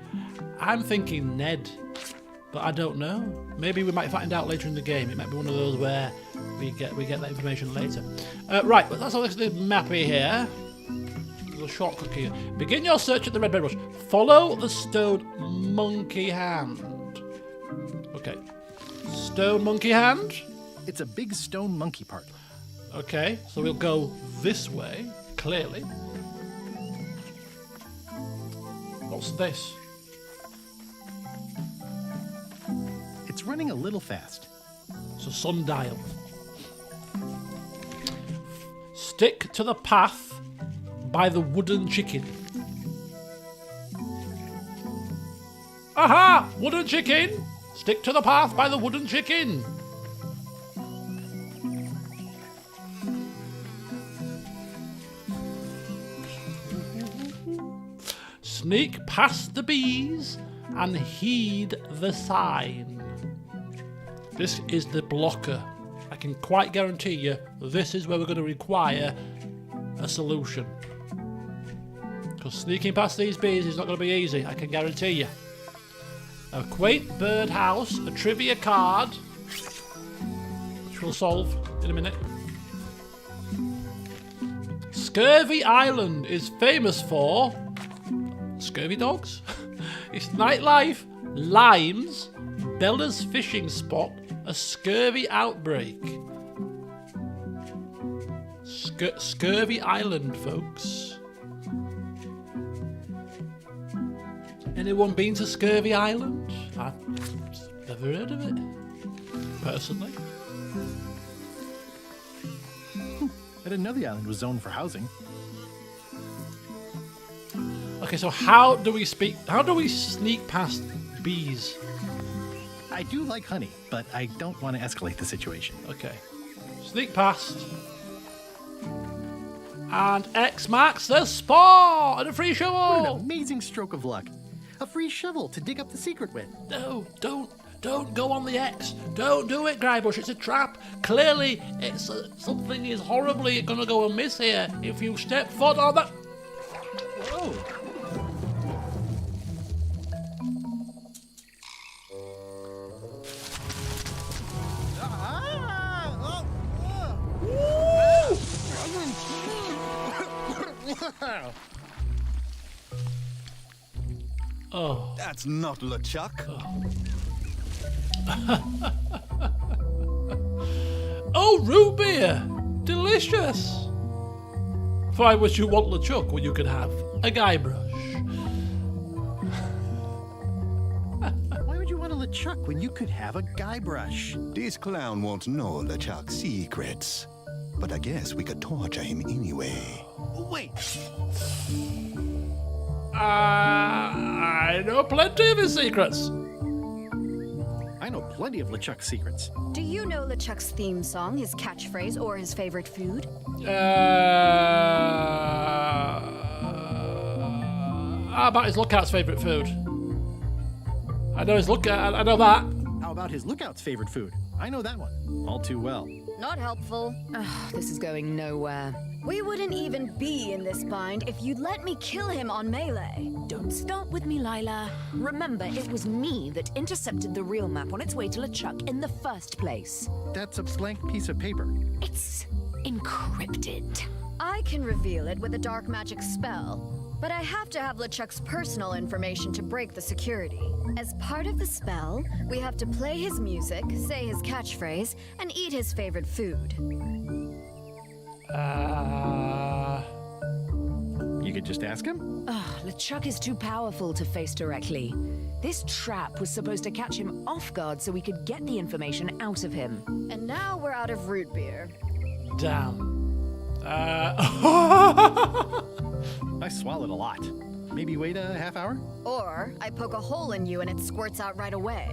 I'm thinking Ned, but I don't know. Maybe we might find out later in the game. It might be one of those where we get that information later. Right, but that's all this mappy here. There's a shortcut here. Begin your search at the red berry bush. Follow the stone monkey hand. Okay. Stone monkey hand. It's a big stone monkey part. Okay, so we'll go this way, clearly. What's this? It's running a little fast. It's a sundial. Stick to the path by the wooden chicken. Aha! Wooden chicken! Stick to the path by the wooden chicken. Sneak past the bees and heed the sign. This is the blocker. I can quite guarantee you this is where we're going to require a solution. Because sneaking past these bees is not going to be easy, I can guarantee you. A quaint bird house, a trivia card, which we'll solve in a minute. Scurvy Island is famous for scurvy dogs, its nightlife, limes, Bella's fishing spot, a scurvy outbreak. Scurvy Island, folks. Anyone been to Scurvy Island? I've never heard of it, personally. I didn't know the island was zoned for housing. Okay, so how do we sneak past bees? I do like honey, but I don't want to escalate the situation. Okay. Sneak past. And X marks the spot and a free What shovel. an amazing stroke of luck. A free shovel to dig up the secret with. No, don't go on the X. Don't do it, Grybush. It's a trap. Clearly, it's something is horribly going to go amiss here if you step foot on that. Whoa. Oh. That's not LeChuck. Oh, root beer! Delicious! Why would you want LeChuck when you could have a Guybrush? Why would you want a LeChuck when you could have a Guybrush? This clown won't know LeChuck's secrets. But I guess we could torture him anyway. Wait, I know plenty of his secrets. I know plenty of LeChuck's secrets. Do you know LeChuck's theme song, his catchphrase, or his favorite food? How about his lookout's favourite food? I know his lookout. I know that. How about his lookout's favorite food? I know that one all too well. Not helpful. This is going nowhere. We wouldn't even be in this bind if you'd let me kill him on melee. Don't start with me, Lila. Remember, it was me that intercepted the real map on its way to LeChuck in the first place. That's a blank piece of paper. It's encrypted. I can reveal it with a dark magic spell, but I have to have LeChuck's personal information to break the security. As part of the spell, we have to play his music, say his catchphrase, and eat his favorite food. You could just ask him? LeChuck is too powerful to face directly. This trap was supposed to catch him off guard so we could get the information out of him. And now we're out of root beer. Damn. I swallowed a lot. Maybe wait a half hour? Or I poke a hole in you and it squirts out right away.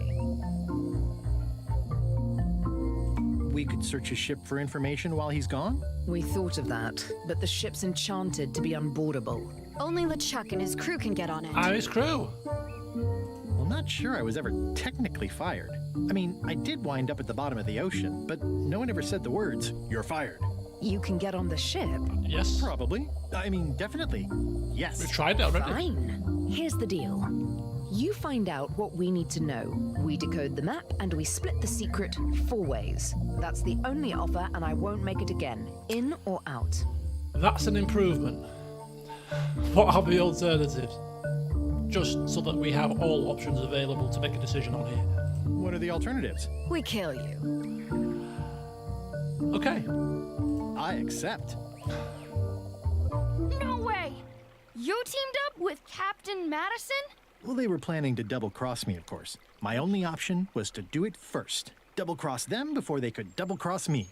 We could search his ship for information while he's gone? We thought of that, but the ship's enchanted to be unboardable. Only LeChuck and his crew can get on it. I'm his crew. Well, not sure I was ever technically fired. I mean, I did wind up at the bottom of the ocean, but no one ever said the words, "You're fired." You can get on the ship. Yes. Probably. I mean, definitely. We Yes. tried it already. Fine. Here's the deal. You find out what we need to know. We decode the map and we split the secret 4 ways. That's the only offer and I won't make it again. In or out. That's an improvement. What are the alternatives? Just so that we have all options available to make a decision on here. What are the alternatives? We kill you. Okay. I accept. No way! You teamed up with Captain Madison? Well, they were planning to double-cross me, of course. My only option was to do it first. Double-cross them before they could double-cross me.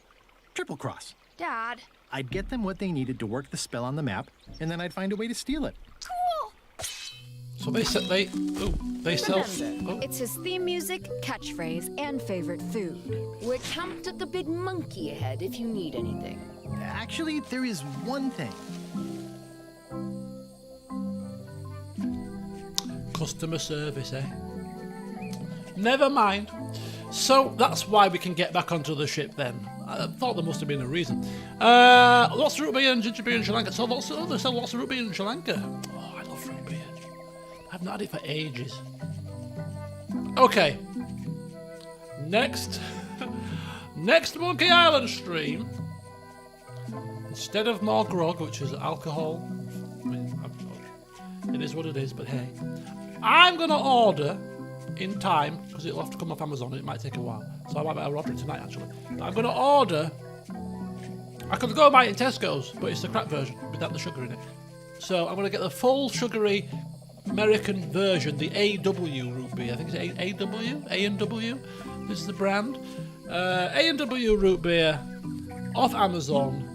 Triple-cross. Dad. I'd get them what they needed to work the spell on the map, and then I'd find a way to steal it. Cool! So they sell. Remember, Oh, it's his theme music, catchphrase, and favorite food. We're camped at the big monkey head if you need anything. Actually, there is one thing. customer service, eh? Never mind. So that's why we can get back onto the ship then. I thought there must have been a reason. Lots of root beer and ginger beer in Sri Lanka. So lots of root beer in Sri Lanka. Oh, I love root beer. I've not had it for ages. Okay. Next Monkey Island stream. Instead of more grog, which is alcohol, I mean, it is what it is, but hey. I'm going to order in time, because it'll have to come off Amazon and it might take a while. So I might better order it tonight, actually. But I'm going to order... I could go and buy it in Tesco's, but it's the crap version without the sugar in it. So I'm going to get the full sugary American version, the A&W root beer. I think it's A&W? A&W? This is the brand. A&W root beer off Amazon.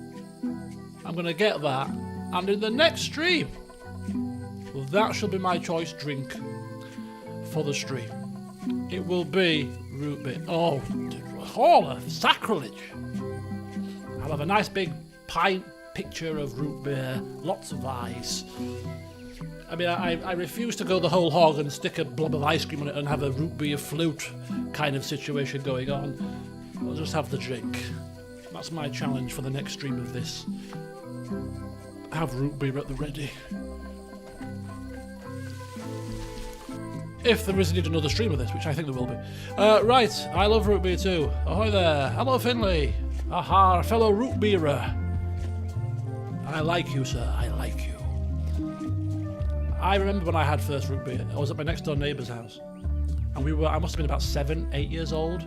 I'm going to get that. And in the next stream, that shall be my choice drink for the stream. It will be root beer. Oh, a sacrilege. I'll have a nice big pint picture of root beer, lots of ice. I mean, I refuse to go the whole hog and stick a blob of ice cream on it and have a root beer flute kind of situation going on. I'll just have the drink. That's my challenge for the next stream of this. Have root beer at the ready. If there is indeed another stream of this, which I think there will be. Right, I love root beer too. Ahoy there. Hello, Finley. Aha, fellow root beerer. I like you, sir. I like you. I remember when I had first root beer. I was at my next door neighbour's house. And I must have been about 7, 8 years old.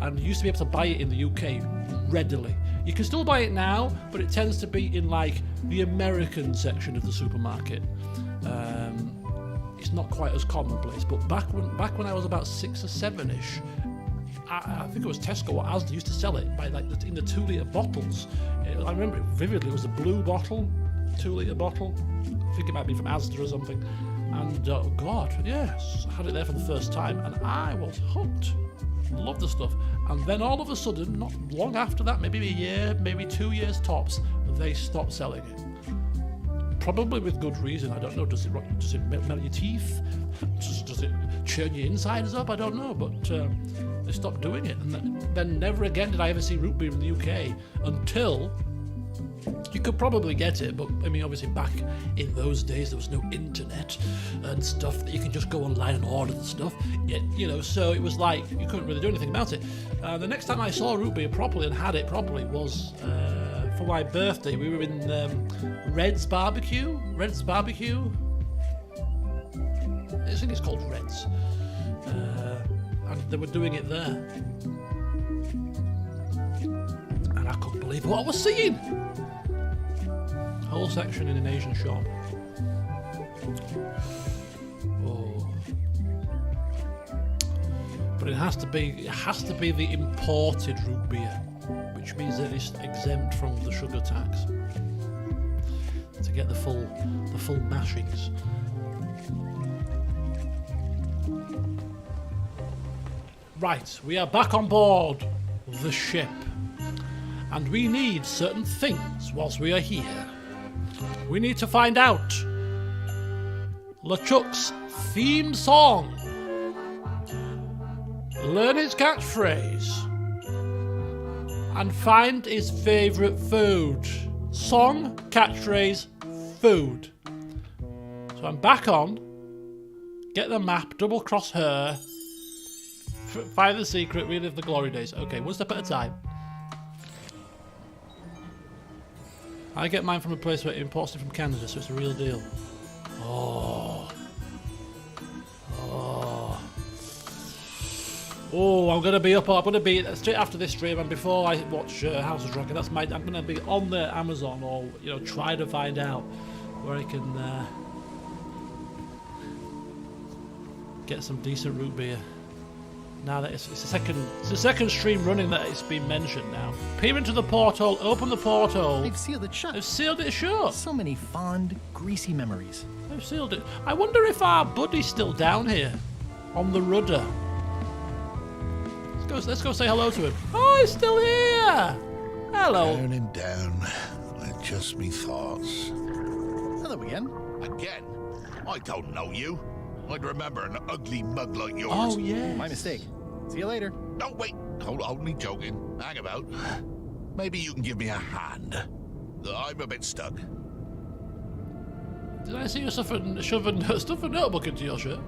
And you used to be able to buy it in the UK readily. You can still buy it now, but it tends to be in like the American section of the supermarket. It's not quite as commonplace, but back when I was about 6 or 7ish, I think it was Tesco or Asda used to sell it by like in the 2-litre bottles. I remember it vividly. It was a blue bottle, 2-litre bottle. I think it might be from Asda or something. And oh God, yes, I had it there for the first time, and I was hooked. Loved the stuff. And then all of a sudden, not long after that, maybe a year, maybe 2 years tops, they stopped selling it. Probably with good reason. I don't know. Does it melt your teeth? Does it churn your insides up? I don't know. But they stopped doing it, and then never again did I ever see root beer in the UK until you could probably get it. But I mean, obviously, back in those days, there was no internet and stuff that you can just go online and order the stuff. So it was like you couldn't really do anything about it. The next time I saw root beer properly and had it properly was. For my birthday, we were in Red's Barbecue. I think it's called Red's. And they were doing it there. And I couldn't believe what I was seeing. Whole section in an Asian shop. Oh. But it has to be the imported root beer, which means that it's exempt from the sugar tax to get the full mashings. Right, we are back on board the ship, and we need certain things whilst we are here. We need to find out LeChuck's theme song, learn his catchphrase, and find his favourite food. Song, catchphrase, food. So I'm back on. Get the map, double cross her. Find the secret, relive the glory days. Okay, one step at a time. I get mine from a place where it imports it from Canada, so it's a real deal. Oh, I'm gonna be straight after this stream and before I watch House of Dragon. I'm gonna be on the Amazon or try to find out where I can get some decent root beer. Now that it's the second stream running that it's been mentioned now. Peer into the porthole, open the porthole. They've sealed it shut. They've sealed it shut. So many fond, greasy memories. They've sealed it. I wonder if our buddy's still down here on the rudder. Let's go say hello to him. Oh, he's still here. Hello. Down and down. Just me thoughts. Hello again. Again? I don't know you. I'd remember an ugly mug like yours. Oh, yeah. My mistake. See you later. No, wait. Hold me joking. Hang about. Maybe you can give me a hand. I'm a bit stuck. Did I see you stuff a notebook into your shirt?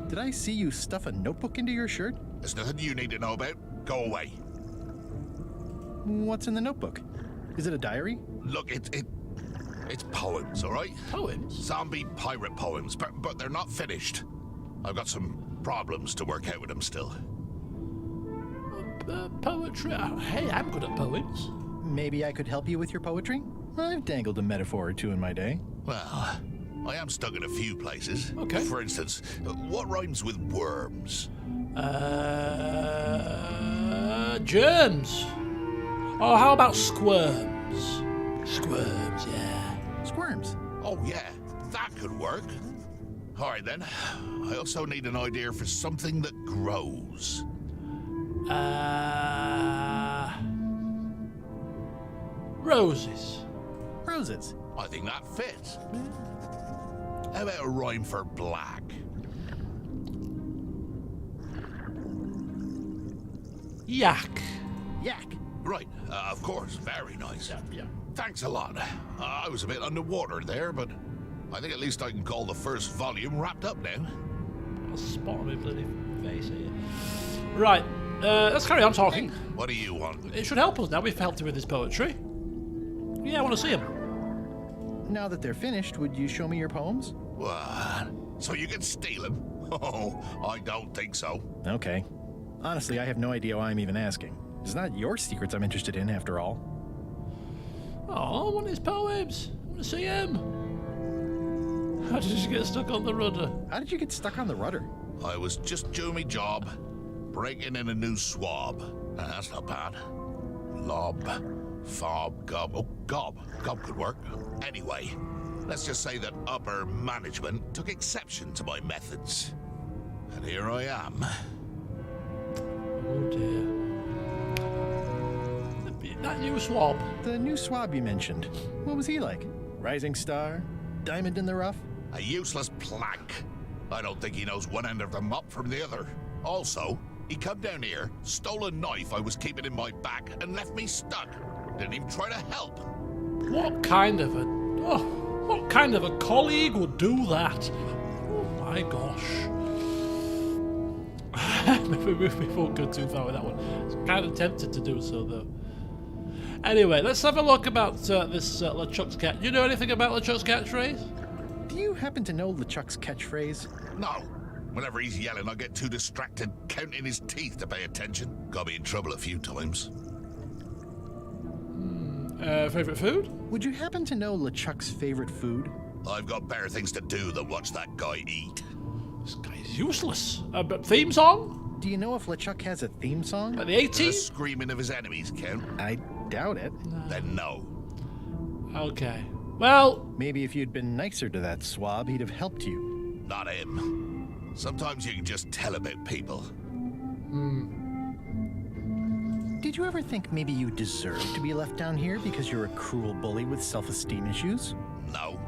Did I see you stuff a notebook into your shirt? There's nothing you need to know about. Go away. What's in the notebook? Is it a diary? Look, it's poems, all right? Poems? Zombie pirate poems, but they're not finished. I've got some problems to work out with them still. Poetry? Hey, I'm good at poems. Maybe I could help you with your poetry? I've dangled a metaphor or two in my day. Well, I am stuck in a few places. Okay. For instance, what rhymes with worms? Germs. Oh, how about squirms? Squirms, yeah. Squirms. Oh, yeah, that could work. All right, then. I also need an idea for something that grows. Roses. Roses. I think that fits. How about a rhyme for black? Yak. Yak. Right, of course. Very nice. Yeah. Thanks a lot. I was a bit underwater there, but I think at least I can call the first volume wrapped up now. I'll spot my bloody face here. Right, let's carry on talking. What do you want? It should help us now. We've helped him with his poetry. Yeah, I want to see him. Now that they're finished, would you show me your poems? What? So you can steal them? Oh, I don't think so. Okay. Honestly, I have no idea why I'm even asking. It's not your secrets I'm interested in, after all. Oh, I want his poems. I want to see him. How did you get stuck on the rudder? How did you get stuck on the rudder? I was just doing my job, breaking in a new swab. That's not bad. Lob, fob, gob. Oh, gob. Gob could work. Anyway, let's just say that upper management took exception to my methods. And here I am. Oh dear. That new swab. The new swab you mentioned. What was he like? Rising star? Diamond in the rough? A useless plank. I don't think he knows one end of the mop from the other. Also, he come down here, stole a knife I was keeping in my back, and left me stuck. Didn't even try to help. What kind of a colleague would do that? Oh my gosh. Maybe we won't go too far with that one. I was kind of tempted to do so though. Anyway, let's have a look about this LeChuck's cat. You know anything about LeChuck's catchphrase? Do you happen to know LeChuck's catchphrase? No. Whenever he's yelling, I get too distracted counting his teeth to pay attention. Got me in trouble a few times. Favorite food? Would you happen to know LeChuck's favorite food? I've got better things to do than watch that guy eat. This guy's useless. But theme song? Do you know if LeChuck has a theme song? Like the The 80s? screaming of his enemies count? I doubt it. Then no. Okay. Well, Maybe if you'd been nicer to that swab, he'd have helped you. Not him. Sometimes you can just tell about people. Did you ever think maybe you deserved to be left down here because you're a cruel bully with self-esteem issues? No.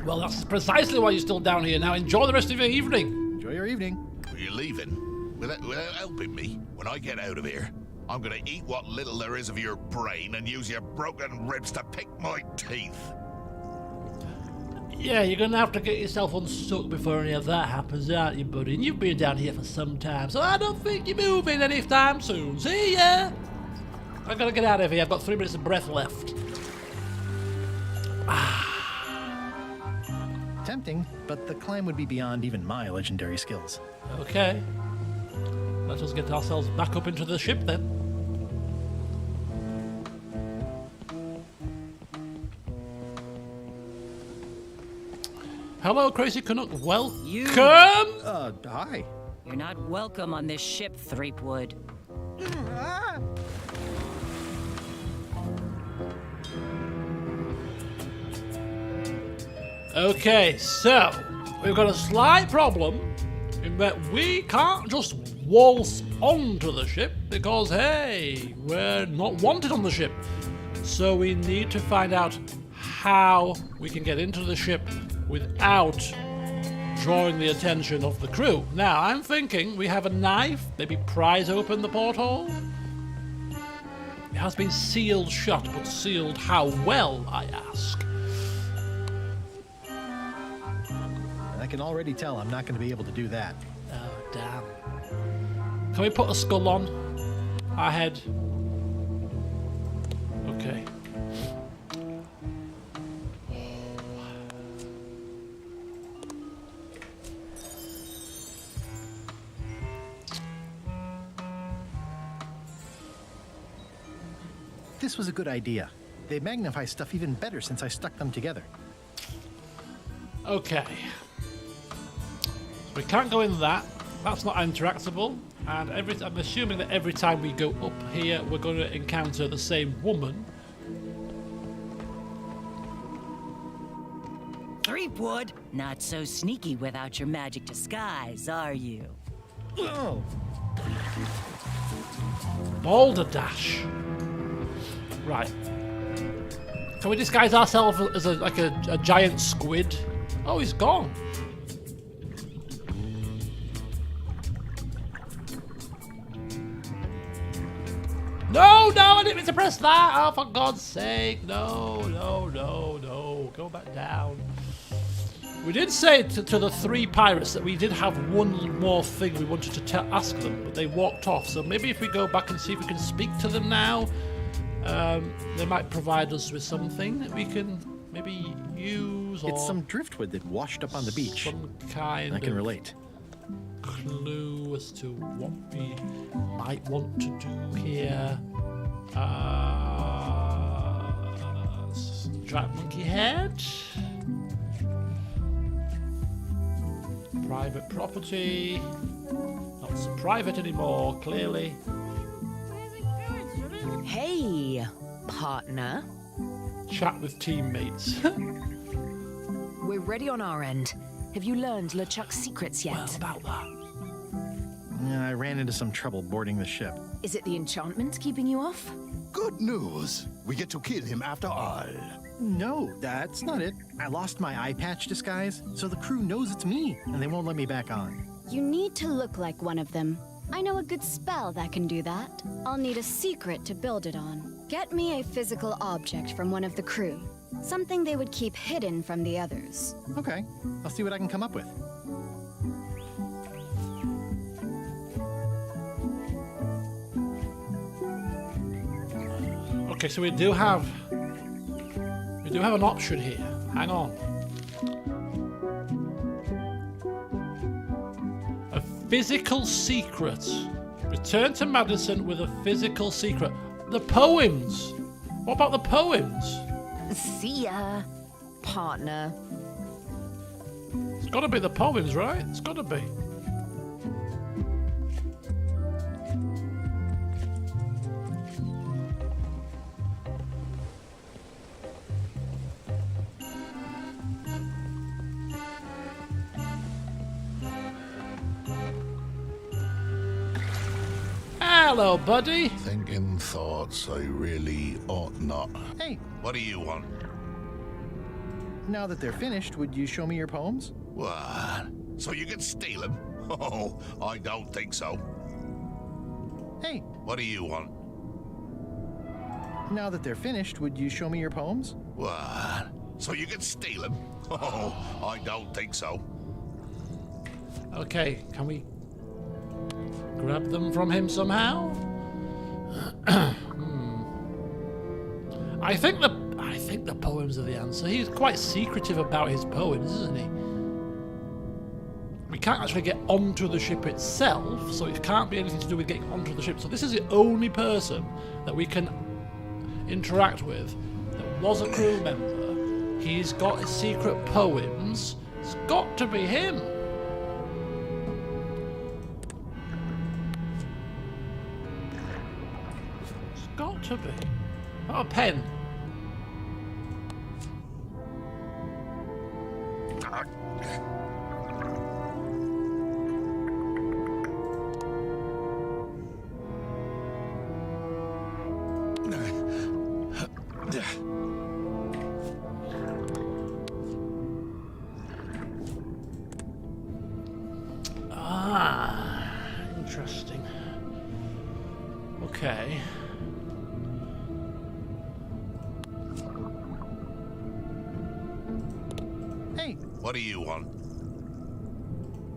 well, that's precisely why you're still down here. Now enjoy the rest of your evening. Enjoy your evening. You're leaving? Without helping me? When I get out of here, I'm gonna eat what little there is of your brain and use your broken ribs to pick my teeth. Yeah, you're gonna have to get yourself unstuck before any of that happens, aren't you, buddy? And you've been down here for some time, so I don't think you're moving anytime soon. See ya! I gotta get out of here. I've got 3 minutes of breath left. Tempting, but the climb would be beyond even my legendary skills. Okay. Let us get ourselves back up into the ship then. Hello, Crazy Canuck. Welcome. Hi. You're not welcome on this ship, Threepwood. Okay, so we've got a slight problem in that we can't just waltz onto the ship because, hey, we're not wanted on the ship. So we need to find out how we can get into the ship without drawing the attention of the crew. Now, I'm thinking we have a knife, maybe prise open the porthole. It has been sealed shut, but sealed how well, I ask? I can already tell I'm not going to be able to do that. Oh, damn. Can we put a skull on our head? Okay. This was a good idea. They magnify stuff even better since I stuck them together. Okay. We can't go in that. That's not interactable. And I'm assuming that every time we go up here, we're going to encounter the same woman. Threepwood, not so sneaky without your magic disguise, are you? Oh, Boulder Dash. Right. Can we disguise ourselves as a giant squid? Oh, he's gone. No, I didn't mean to press that. Oh, for God's sake. No. Go back down. We did say to the three pirates that we did have one more thing we wanted to ask them, but they walked off. So maybe if we go back and see if we can speak to them now, they might provide us with something that we can maybe use. Or it's some driftwood that washed up on the beach. Some kind I can of relate. clue as to what we might want to do here. Giant monkey head. Private property. Not so private anymore, clearly. Hey, partner. Chat with teammates. We're ready on our end. Have you learned LeChuck's secrets yet? Well, about that. Yeah, I ran into some trouble boarding the ship. Is it the enchantment keeping you off? Good news. We get to kill him after all. No, that's not it. I lost my eye patch disguise, so the crew knows it's me, and they won't let me back on. You need to look like one of them. I know a good spell that can do that. I'll need a secret to build it on. Get me a physical object from one of the crew. Something they would keep hidden from the others. Okay, I'll see what I can come up with. Okay, so we do have an option here. Hang on. A physical secret. Return to Madison with a physical secret. The poems. What about the poems? See ya, partner. It's got to be the poems, right? It's got to be. Hello, buddy. Thinking thoughts I really ought not. Hey, What do you want? now that they're finished, would you show me your poems? What? So you can steal them? Oh, I don't think so. Hey, What do you want? now that they're finished, would you show me your poems? What? So you can steal them? Oh, I don't think so. Okay, can we grab them from him somehow? I think the poems are the answer. He's quite secretive about his poems, isn't he? We can't actually get onto the ship itself, so it can't be anything to do with getting onto the ship. So this is the only person that we can interact with that was a crew member. He's got his secret poems. It's got to be him. It's got to be. Oh, a pen. Interesting. Okay. Hey, What do you want?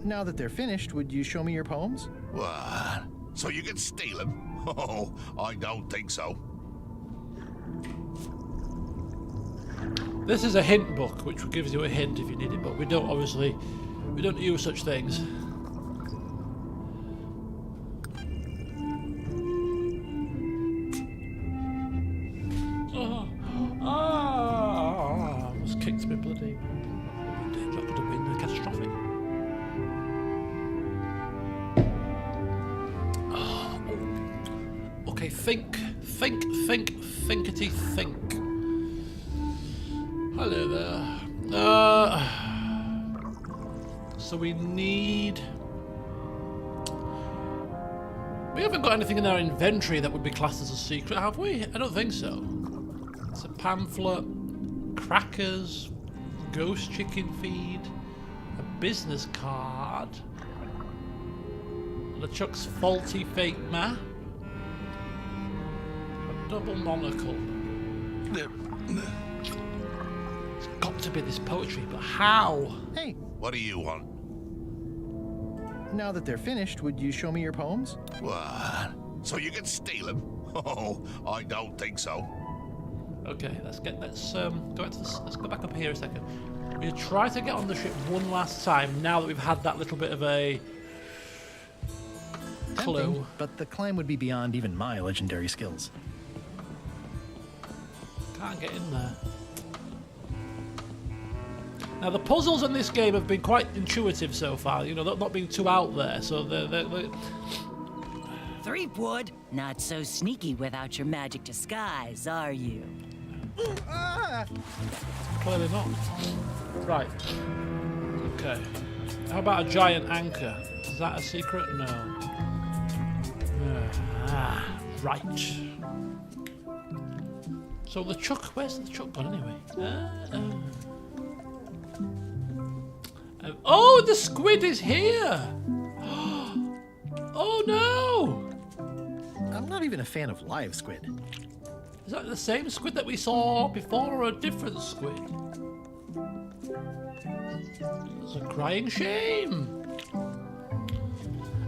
now that they're finished, would you show me your poems? What? So you can steal them? Oh, I don't think so. This is a hint book, which gives you a hint if you need it, but we don't, obviously, we don't use such things. Almost kicked me bloody. Danger, could have been catastrophic. Okay, thinkety think. Hello there. So we need... We haven't got anything in our inventory that would be classed as a secret, have we? I don't think so. It's a pamphlet, crackers, ghost chicken feed, a business card, LeChuck's faulty fake map, a double monocle. It's got to be this poetry, but how? Hey, What do you want? now that they're finished, would you show me your poems? What? So you can steal them? Oh, I don't think so. Okay, let's go back to this. Let's go back up here a second. We'll try to get on the ship one last time now that we've had that little bit of a clue. Tempting, but the climb would be beyond even my legendary skills. Can't get in there. Now the puzzles in this game have been quite intuitive so far. You know, not being too out there. So they're Threepwood, not so sneaky without your magic disguise, are you? clearly not. Right. Okay. How about a giant anchor? Is that a secret? No. Right. So the chuck, where's the chuck gone anyway? Oh, the squid is here! Oh no! I'm not even a fan of live squid. Is that the same squid that we saw before or a different squid? It's a crying shame.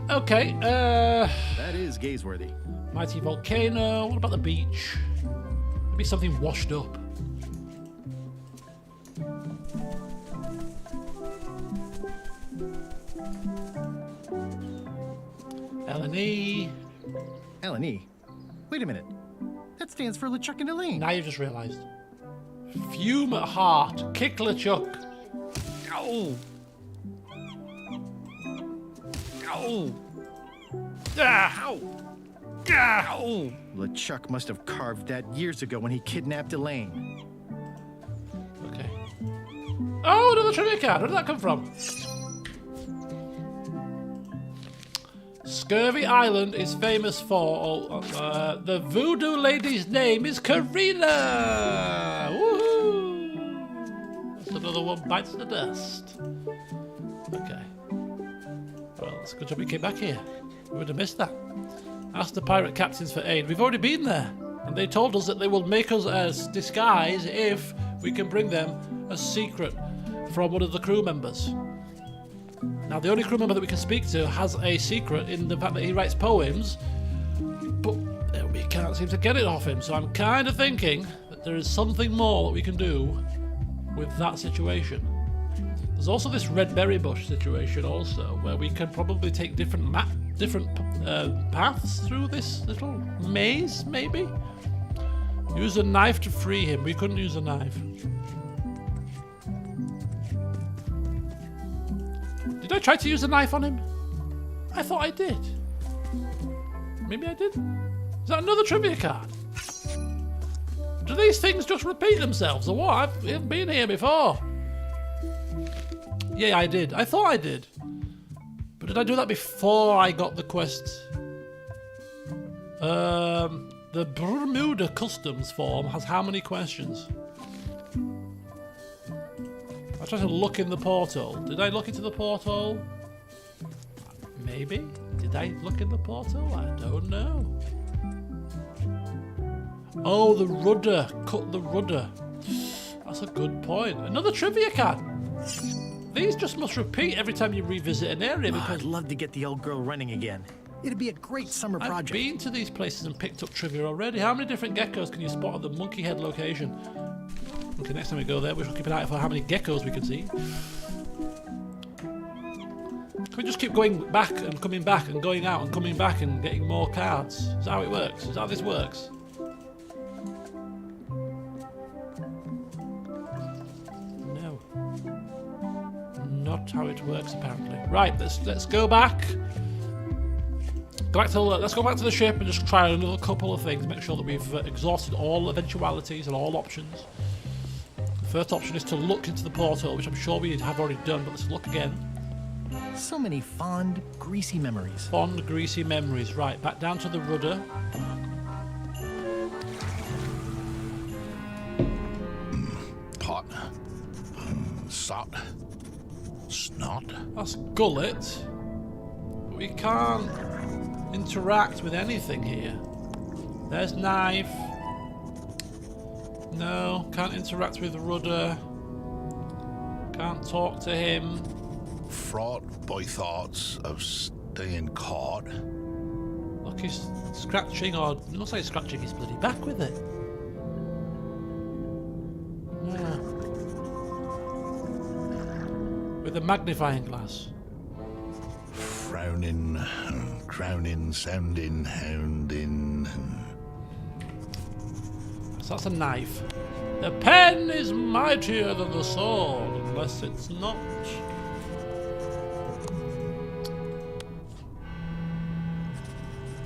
Okay, That is gazeworthy. mighty volcano. What about the beach? Maybe something washed up. L&E. L&E. Wait a minute. That stands for LeChuck and Elaine. Now you've just realised. Fume at heart. Kick LeChuck. Ow. Ow. Ah. Ow. Ah. Ow. LeChuck must have carved that years ago when he kidnapped Elaine. Okay. Oh, another trivia card. Where did that come from? Scurvy Island is famous for the voodoo lady's name is Karina. Woohoo! That's another one bites the dust. Okay. Well, it's a good job we came back here. We would have missed that. Ask the pirate captains for aid. We've already been there, and they told us that they will make us a disguise if we can bring them a secret from one of the crew members. Now, the only crew member that we can speak to has a secret in the fact that he writes poems, but we can't seem to get it off him. So I'm kind of thinking that there is something more that we can do with that situation. There's also this red berry bush situation also, where we can probably take different paths through this little maze, maybe? Use a knife to free him. We couldn't use a knife. Did I try to use a knife on him? I thought I did. Maybe I did. Is that another trivia card? Do these things just repeat themselves or what? I've been here before. Yeah, I did. I thought I did. But did I do that before I got the quest? The Bermuda Customs form has how many questions? I tried to look in the portal. Did I look into the portal? Maybe. Did I look in the portal? I don't know. Oh, the rudder. Cut the rudder. That's a good point. Another trivia card. These just must repeat every time you revisit an area because... I'd love to get the old girl running again. It'd be a great summer I've project. been to these places and picked up trivia already. How many different geckos can you spot at the Monkey Head location? Okay, next time we go there, we shall keep an eye out for how many geckos we can see. Can we just keep going back and coming back and going out and coming back and getting more cards? Is that how it works? Is that how this works? No. Not how it works, apparently. Right, let's go back. Let's go back to the ship and just try another couple of things. Make sure that we've exhausted all eventualities and all options. The first option is to look into the portal, which I'm sure we have already done, but let's look again. So many fond, greasy memories. Fond, greasy memories. Right, back down to the rudder. Pot. Sot. Snot. That's gullet. We can't interact with anything here. There's knife. No, can't interact with the rudder. Can't talk to him. Fraught by thoughts of staying caught. Look, he's scratching, or it looks like he's scratching his bloody back with it. Yeah. With a magnifying glass. Frowning, crowning, sounding, hounding. So that's a knife. The pen is mightier than the sword, unless it's not.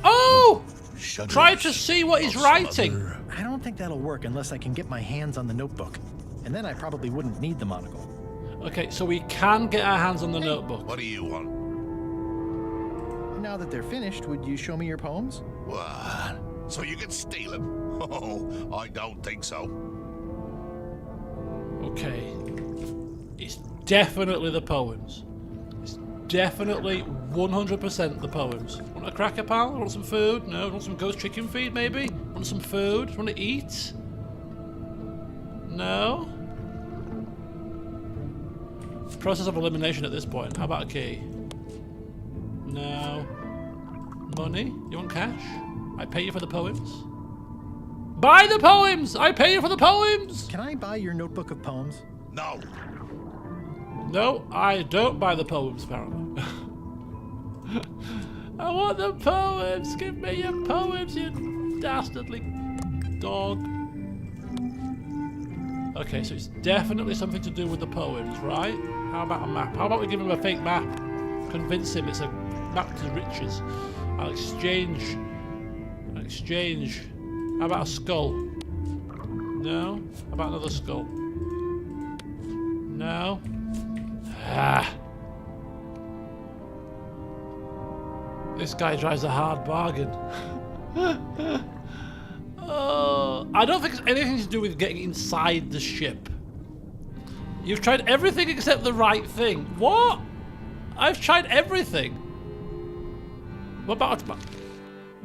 Oh! Shudders Try to see what he's of writing. smother. I don't think that'll work unless I can get my hands on the notebook. And then I probably wouldn't need the monocle. Okay, so we can get our hands on the notebook. What do you want? Now that they're finished, would you show me your poems? What? So you can steal them? Oh, I don't think so. Okay. It's definitely the poems. It's definitely 100% the poems. Want a cracker, pal? Want some food? No? Want some ghost chicken feed, maybe? Want some food? Want to eat? No? Process of elimination at this point. How about a key? No. Money? You want cash? I pay you for the poems. Buy the poems! I pay you for the poems! Can I buy your notebook of poems? No. No, I don't buy the poems, apparently. I want the poems! Give me your poems, you dastardly dog. Okay, so it's definitely something to do with the poems, right? How about a map? How about we give him a fake map? Convince him it's a map to riches. I'll exchange. How about a skull? No? How about another skull? No? Ah. This guy drives a hard bargain. Oh, I don't think it's anything to do with getting inside the ship. You've tried everything except the right thing. What? I've tried everything. What about...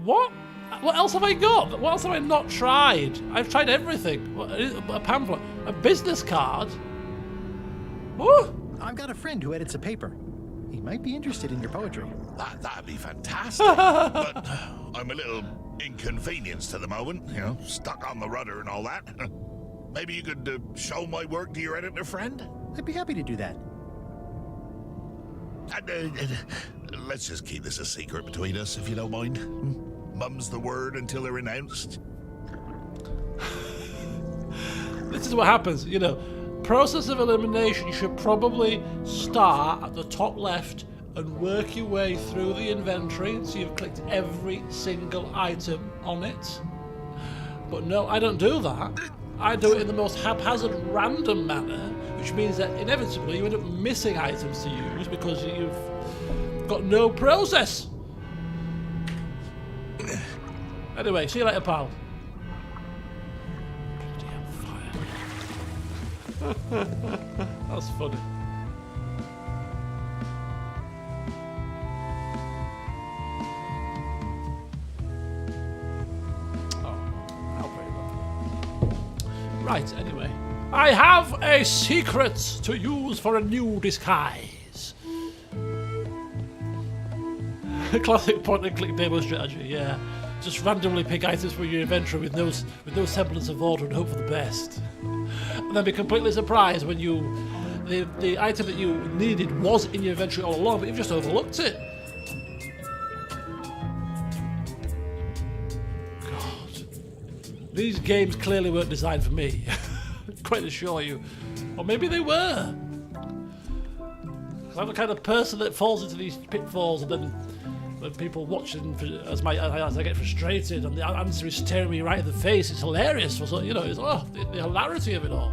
What? What else have I got? What else have I not tried? I've tried everything. What, a pamphlet. A business card? What? I've got a friend who edits a paper. He might be interested in your poetry. That'd be fantastic. But I'm a little inconvenienced at the moment, you know, stuck on the rudder and all that. Maybe you could show my work to your editor friend? I'd be happy to do that. Let's just keep this a secret between us, if you don't mind. Mum's the word until they're announced. This is what happens, you know. Process of elimination, you should probably start at the top left and work your way through the inventory so you've clicked every single item on it. But no, I don't do that. I do it in the most haphazard, random manner, which means that inevitably you end up missing items to use because you've got no process. Anyway, see you later, pal. That's funny. Right, anyway. I have a secret to use for a new disguise. Classic point and click demo strategy, yeah. Just randomly pick items from your inventory with no semblance of order and hope for the best. and then be completely surprised when the item that you needed was in your inventory all along, but you've just overlooked it. God. These games clearly weren't designed for me. Quite assure you. Or maybe they were. I'm the kind of person that falls into these pitfalls, and then when people watching as I get frustrated and the answer is staring me right in the face, it's hilarious. So, you know, it's the hilarity of it all.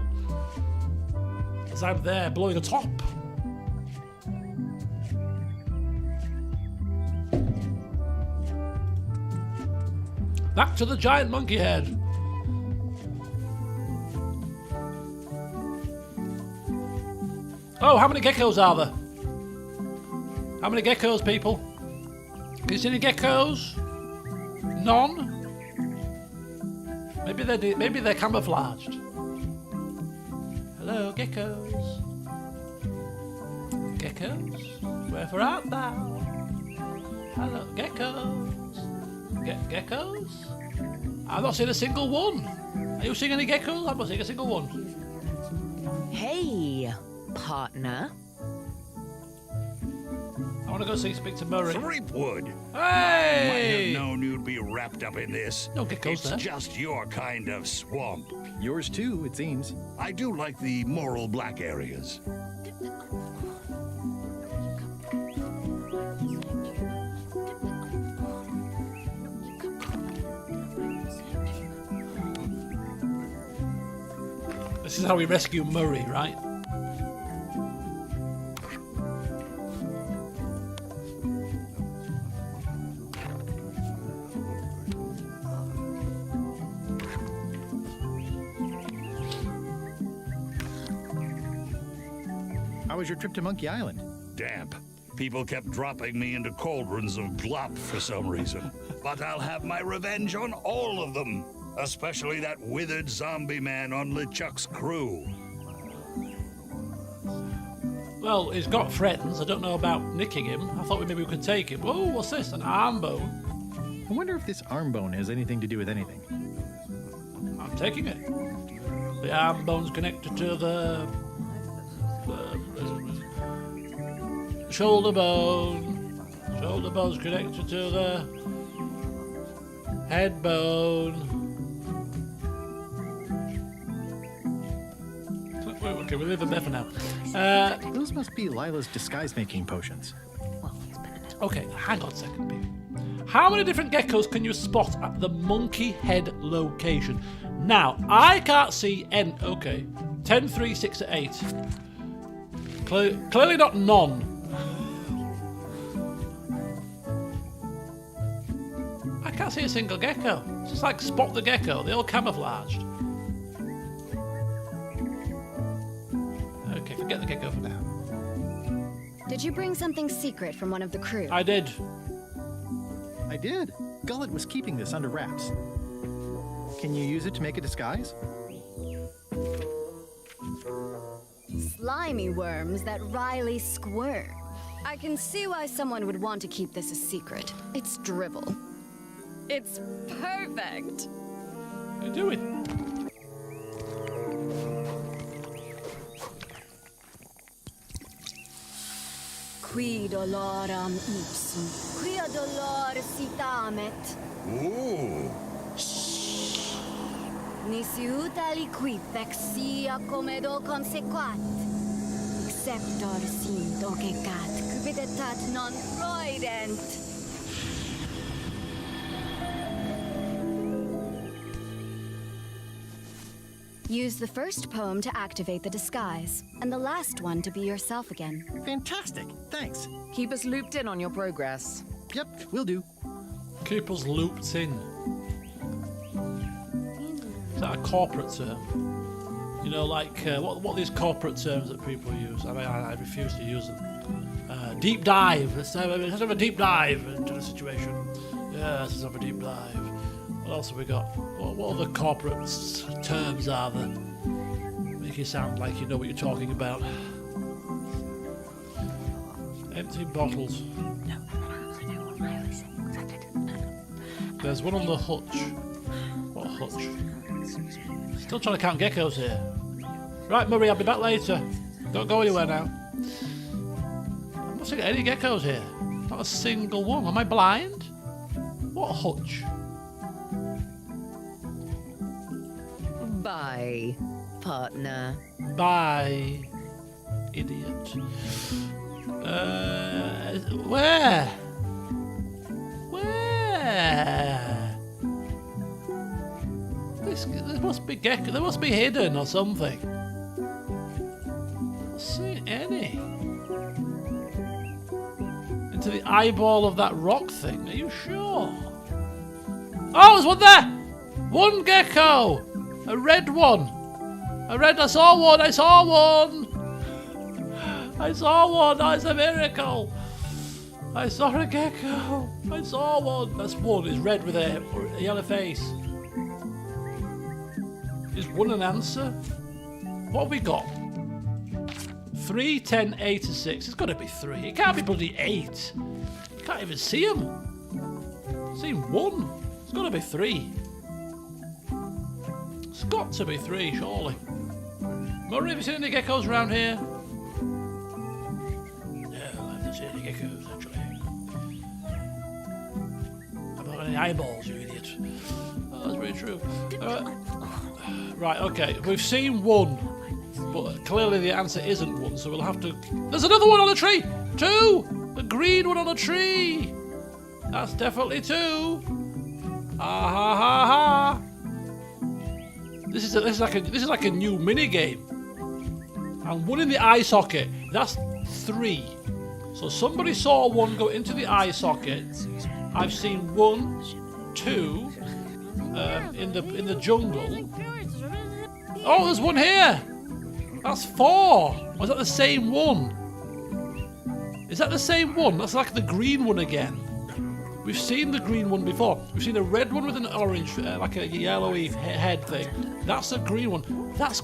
As I'm there blowing a top. Back to the giant monkey head. Oh, how many geckos are there? How many geckos, people? Can you see any geckos? None? Maybe they're camouflaged. Hello, geckos. Geckos? Wherefore art thou? Hello, geckos. Geckos? I've not seen a single one. Are you seeing any geckos? I've not seen a single one. Hey, partner. I want to go speak to Murray. Threepwood! Hey! Might have known you'd be wrapped up in this. No geckos It's there. just your kind of swamp. Yours too, it seems. I do like the moral black areas. This is how we rescue Murray, right? How was your trip to Monkey Island? Damp. People kept dropping me into cauldrons of glop for some reason. But I'll have my revenge on all of them. Especially that withered zombie man on LeChuck's crew. Well, he's got friends. I don't know about nicking him. I thought maybe we could take him. Whoa, what's this? An arm bone? I wonder if this arm bone has anything to do with anything. I'm taking it. The arm bone's connected to the shoulder bone. Shoulder bone's connected to the head bone. Okay, we'll leave them there for now. Those must be Lila's disguise-making potions. Okay, hang on a second, people. How many different geckos can you spot at the monkey head location? Now, I can't see any. Okay, 10, 3, 6, 8. Clearly not none. I can't see a single gecko. It's just like spot the gecko. They're all camouflaged. Okay, forget the gecko for now. Did you bring something secret from one of the crew? I did. I did. Gullet was keeping this under wraps. Can you use it to make a disguise? Slimy worms that wryly squirm. I can see why someone would want to keep this a secret. It's dribble. It's perfect. What are you doing? Qui doloram ipsum, quia dolor sitamet. Ooh. Nisi utali qui vexia comedo consequat. Exceptor sint ocecat, cupiditat non proident. Use the first poem to activate the disguise, and the last one to be yourself again. Fantastic. Thanks. Keep us looped in on your progress. Yep, will do. Keep us looped in. Is that a corporate term? You know, like, what are these corporate terms that people use? I mean, I refuse to use them. Deep dive. Let's have a deep dive into the situation. Yes, let's have a deep dive. What else have we got? What other corporate terms are there? Make you sound like you know what you're talking about. Empty bottles. There's one on the hutch. What hutch? Still trying to count geckos here. Right, Murray, I'll be back later. Don't go anywhere now. I mustn't get any geckos here. Not a single one. Am I blind? What a hutch. Bye, partner. Bye, idiot. Where? Where? There must be gecko. There must be hidden or something. I don't see any. Into the eyeball of that rock thing. Are you sure? Oh, there's one there. One gecko. A red one. I saw one. I saw one. I saw one. Oh, it's a miracle. I saw a gecko. I saw one. That's one. It's red with a yellow face. Is one an answer? What have we got? 3, 10, 8, and 6. It's got to be 3. It can't be bloody 8. You can't even see him. Seen 1. It's got to be 3. It's got to be 3, surely. Murray, have you seen any geckos around here? No, I haven't seen any geckos, actually. I've not got any eyeballs, you idiot. Oh, that's very true. Right, okay. We've seen 1, but clearly the answer isn't 1, so we'll have to... There's another one on the tree! 2! A green one on a tree! That's definitely 2. Ah ha ha ha! This is like a new mini game. And 1 in the eye socket. That's 3. So somebody saw 1 go into the eye socket. I've seen 1, 2 in the jungle. Oh, there's 1 here. That's 4. Was that the same one? Is that the same one? That's like the green one again. We've seen the green one before. We've seen a red one with an orange, like a yellowy head thing. That's a green one. That's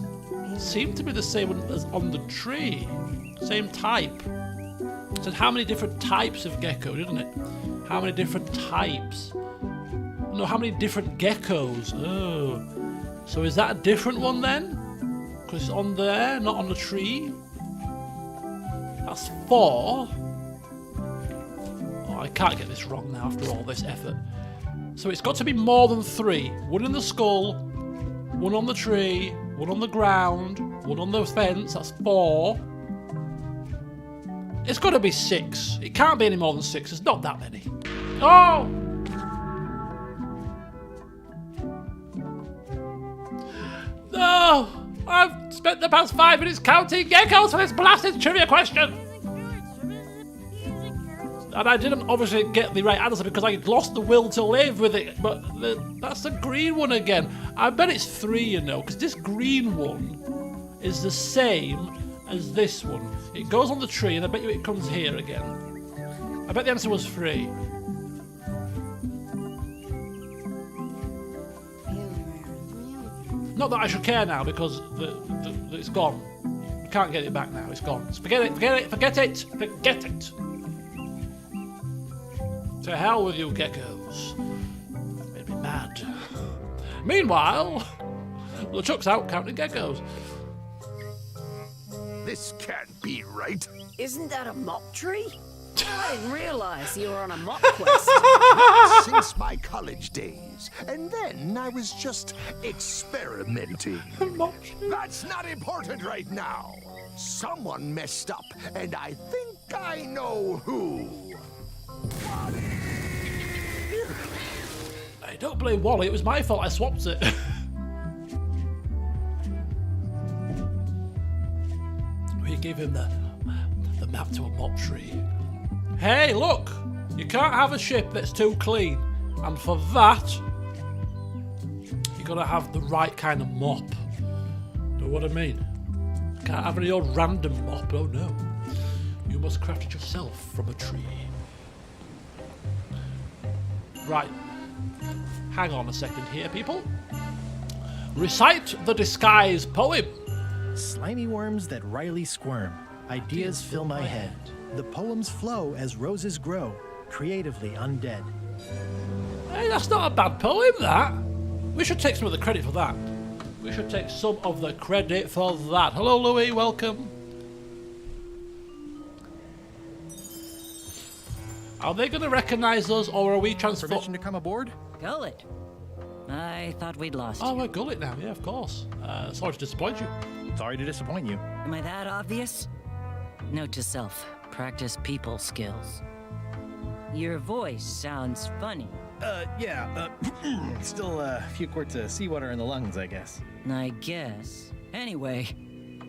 seemed to be the same one as on the tree. Same type. It said how many different types of gecko, didn't it? How many different types? No, how many different geckos? Oh. So is that a different one then? Because it's on there, not on the tree. That's 4. I can't get this wrong now after all this effort. So it's got to be more than 3. 1 in the skull, 1 on the tree, 1 on the ground, 1 on the fence. That's 4. It's got to be 6. It can't be any more than 6. There's not that many. Oh! No! I've spent the past 5 minutes counting geckos for this blasted trivia question! And I didn't obviously get the right answer because I lost the will to live with it. But that's the green one again. I bet it's 3, you know, because this green one is the same as this one. It goes on the tree, and I bet you it comes here again. I bet the answer was 3. Not that I should care now because it's gone. You can't get it back now. It's gone. Forget it. Forget it. Forget it. Forget it. To hell with you geckos. Made me mad. Meanwhile, LeChuck's out counting geckos. This can't be right. Isn't that a mop tree? I didn't realize you were on a mop quest. Since my college days. And then I was just experimenting. That's not important right now. Someone messed up, and I think I know who. I don't blame Wally, it was my fault I swapped it. We gave him the map to a mop tree. Hey, look! You can't have a ship that's too clean. And for that, you gotta have the right kind of mop. Know what I mean? Can't have any old random mop, oh no. You must craft it yourself from a tree. Right. Hang on a second here, people. Recite the disguise poem. Slimy worms that wryly squirm. Ideas fill my head. The poems flow as roses grow, creatively undead. Hey, that's not a bad poem, that. We should take some of the credit for that. We should take some of the credit for that. Hello, Louis. Welcome. Are they going to recognize us, or are we transformed? Permission to come aboard? Gullet. I thought we'd lost Oh, you. we're Gullet now. Yeah, of course. Sorry to disappoint you. Sorry to disappoint you. Am I that obvious? Note to self, practice people skills. Your voice sounds funny. Still a few quarts of seawater in the lungs, I guess. I guess. Anyway,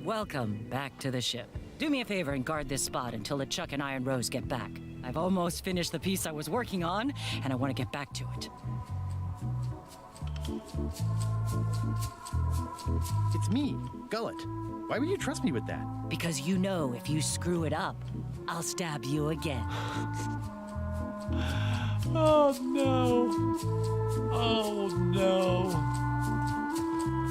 welcome back to the ship. Do me a favor and guard this spot until LeChuck and Iron Rose get back. I've almost finished the piece I was working on, and I want to get back to it. It's me, Gullet. Why would you trust me with that? Because you know if you screw it up, I'll stab you again. Oh, no. Oh, no.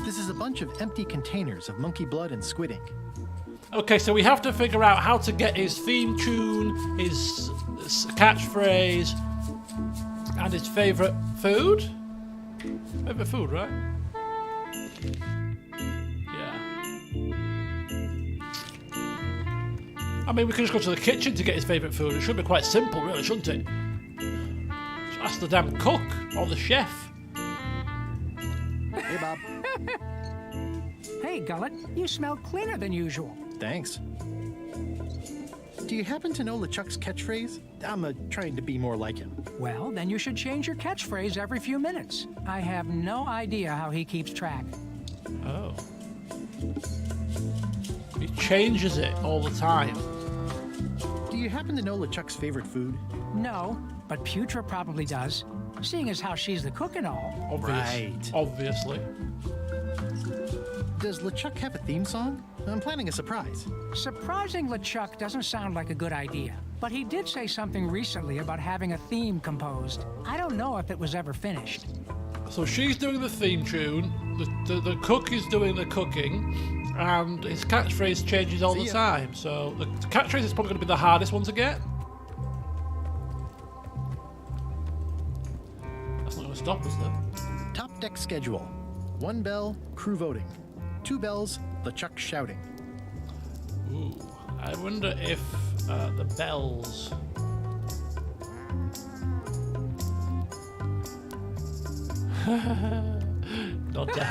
This is a bunch of empty containers of monkey blood and squid ink. Okay, so we have to figure out how to get his theme tune, his catchphrase, and his favourite food? Favourite food, right? Yeah. I mean, we can just go to the kitchen to get his favourite food. It should be quite simple, really, shouldn't it? Just ask the damn cook or the chef. Hey, Bob. Hey, Gullet, you smell cleaner than usual. Thanks. Do you happen to know LeChuck's catchphrase? I'm trying to be more like him. Well, then you should change your catchphrase every few minutes. I have no idea how he keeps track. Oh. He changes it all the time. Do you happen to know LeChuck's favorite food? No, but Putra probably does, seeing as how she's the cook and all. Right. Obviously. Does LeChuck have a theme song? I'm planning a surprise. Surprising LeChuck doesn't sound like a good idea, but he did say something recently about having a theme composed. I don't know if it was ever finished. So she's doing the theme tune, the cook is doing the cooking, and his catchphrase changes all the time. So the catchphrase is probably going to be the hardest one to get. That's not going to stop us, though. Top deck schedule. 1 bell, crew voting. 2 bells, LeChuck shouting. Ooh, I wonder if the bells. Not a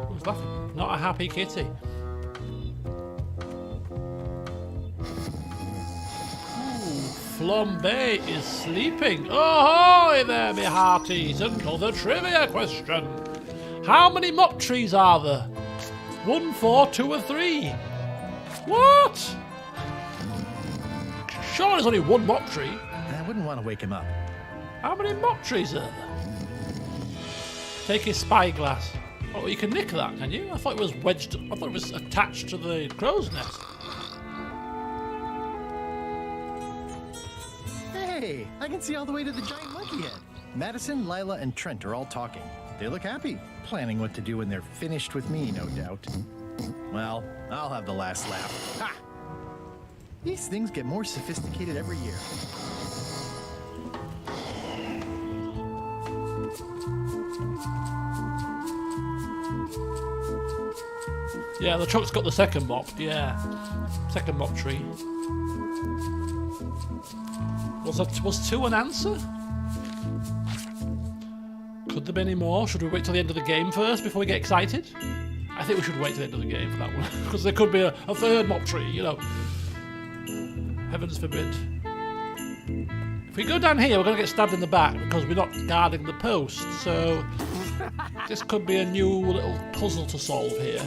Who's laughing? Not a happy kitty. Ooh, Flambe is sleeping. Oh, hi there, me hearties. Another trivia question. How many mop trees are there? 1, 4, 2, or 3? What? Sure, there's only one mop tree. I wouldn't want to wake him up. How many mop trees are there? Take his spyglass. Oh, you can nick that, can you? I thought it was wedged. I thought it was attached to the crow's nest. Hey, I can see all the way to the giant monkey head. Madison, Lila, and Trent are all talking. They look happy, planning what to do when they're finished with me, no doubt. Well, I'll have the last laugh. Ha! These things get more sophisticated every year. Yeah, the truck's got the second mop. Yeah, second mop tree. Was 2 an answer? Could there be any more? Should we wait till the end of the game first before we get excited? I think we should wait till the end of the game for that one. Because there could be a third mop tree, you know. Heavens forbid. If we go down here, we're going to get stabbed in the back because we're not guarding the post. So this could be a new little puzzle to solve here.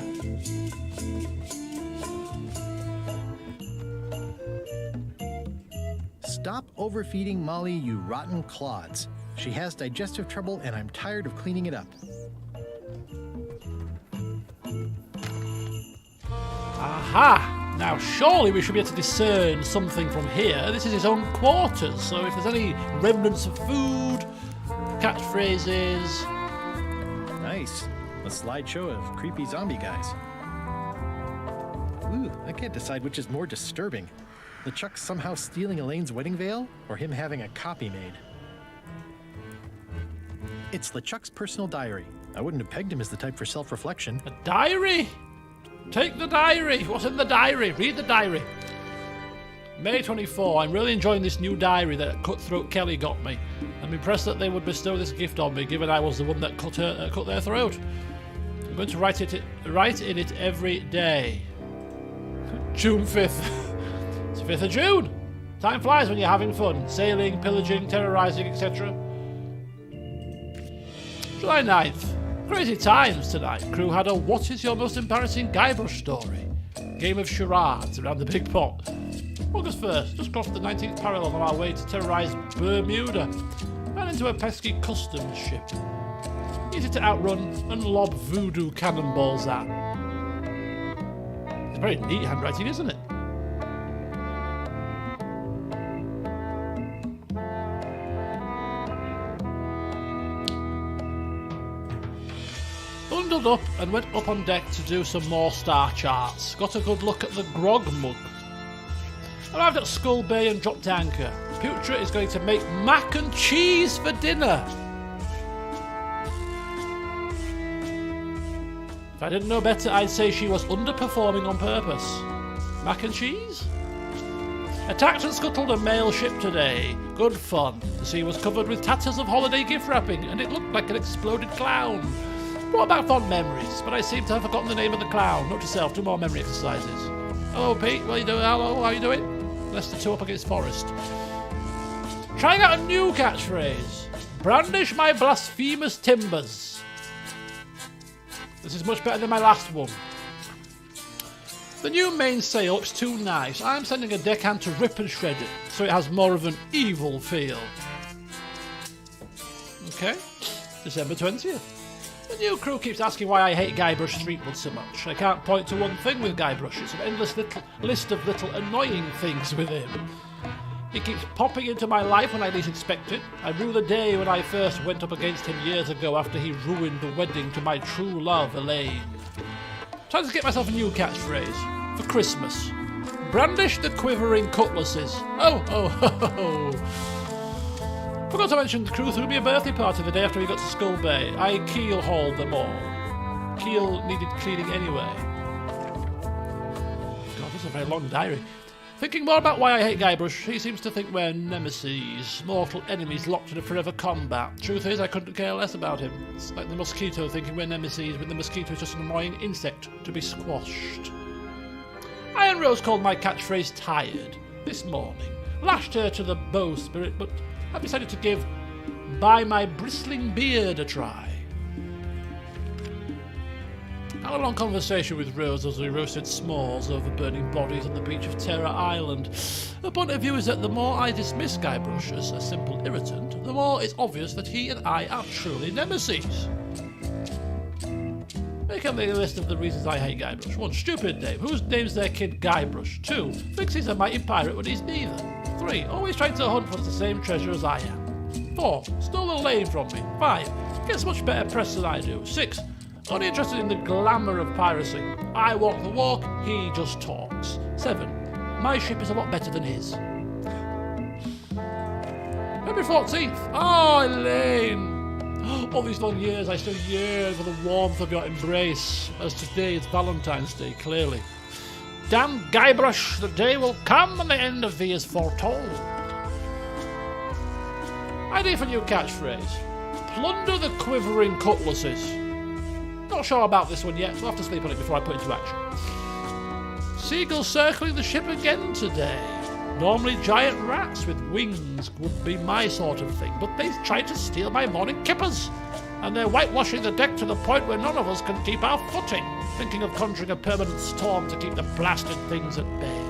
Stop overfeeding Molly, you rotten clods. She has digestive trouble and I'm tired of cleaning it up. Aha! Now surely we should be able to discern something from here. This is his own quarters, so if there's any remnants of food, catchphrases... Nice. A slideshow of creepy zombie guys. Ooh, I can't decide which is more disturbing. LeChuck somehow stealing Elaine's wedding veil, or him having a copy made. It's LeChuck's personal diary. I wouldn't have pegged him as the type for self-reflection. A diary? Take the diary. What's in the diary? Read the diary. May 24. I'm really enjoying this new diary that Cutthroat Kelly got me. I'm impressed that they would bestow this gift on me, given I was the one that cut their throat. I'm going to write in it every day. June 5th. It's 5th of June. Time flies when you're having fun. Sailing, pillaging, terrorising, etc. July 9th. Crazy times tonight. Crew had a what is your most embarrassing Guybrush story? Game of charades around the big pot. August 1st. Just crossed the 19th parallel on our way to terrorise Bermuda. Ran into a pesky customs ship. Easy to outrun and lob voodoo cannonballs at. It's very neat handwriting, isn't it? Bundled up and went up on deck to do some more star charts. Got a good look at the grog mug. Arrived at Skull Bay and dropped anchor. Putra is going to make mac and cheese for dinner. If I didn't know better, I'd say she was underperforming on purpose. Mac and cheese? Attacked and scuttled a mail ship today. Good fun. The sea was covered with tatters of holiday gift wrapping, and it looked like an exploded clown. Brought back fond memories, but I seem to have forgotten the name of the clown. Note to self, do more memory exercises. Hello, Pete. What are you doing? Hello, how are you doing? Leicester 2 up against Forest. Trying out a new catchphrase. Brandish my blasphemous timbers. This is much better than my last one. The new mainsail looks too nice. I'm sending a deckhand to rip and shred it, so it has more of an evil feel. Okay, December 20th. The new crew keeps asking why I hate Guybrush Threepwood so much. I can't point to one thing with Guybrush. It's an endless list of little annoying things with him. He keeps popping into my life when I least expect it. I rue the day when I first went up against him years ago after he ruined the wedding to my true love, Elaine. Trying to get myself a new catchphrase for Christmas. Brandish the quivering cutlasses. Oh. Forgot to mention the crew threw me a birthday party the day after we got to Skull Bay. I keel-hauled them all. Keel needed cleaning anyway. God, this is a very long diary. Thinking more about why I hate Guybrush, he seems to think we're nemesis, mortal enemies locked in a forever combat. Truth is, I couldn't care less about him. It's like the mosquito thinking we're nemesis when the mosquito is just an annoying insect to be squashed. Iron Rose called my catchphrase tired this morning. Lashed her to the bowsprit, but I decided to give By My Bristling Beard a try. Had a long conversation with Rose as we roasted s'mores over burning bodies on the beach of Terror Island. The point of view is that the more I dismiss Guybrush as a simple irritant, the more it's obvious that he and I are truly nemesis. Make up the list of the reasons I hate Guybrush. 1. Stupid name. Who names their kid Guybrush? 2. Thinks he's a mighty pirate when he's neither. 3. Always trying to hunt for the same treasure as I am. 4. Stole a lane from me. 5. Gets much better press than I do. 6. Only interested in the glamour of piracy. I walk the walk, he just talks. 7. My ship is a lot better than his. February 14th. Oh, Elaine. All these long years, I still yearn for the warmth of your embrace. As today is Valentine's Day, clearly. Damn Guybrush, the day will come and the end of thee is foretold. Idea for new catchphrase. Plunder the quivering cutlasses. Not sure about this one yet, so I'll have to sleep on it before I put it into action. Seagulls circling the ship again today. Normally giant rats with wings would be my sort of thing, but they tried to steal my morning kippers. And they're whitewashing the deck to the point where none of us can keep our footing, thinking of conjuring a permanent storm to keep the blasted things at bay.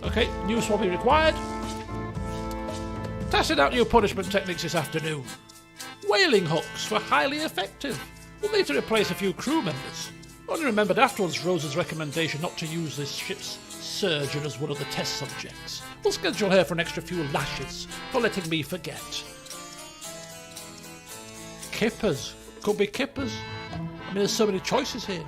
Okay, new swabbing required. Testing out new punishment techniques this afternoon. Whaling hooks were highly effective. We'll need to replace a few crew members. Only remembered afterwards Rose's recommendation not to use this ship's surgeon as one of the test subjects. We'll schedule her for an extra few lashes for letting me forget. Kippers. Could be kippers. I mean, there's so many choices here.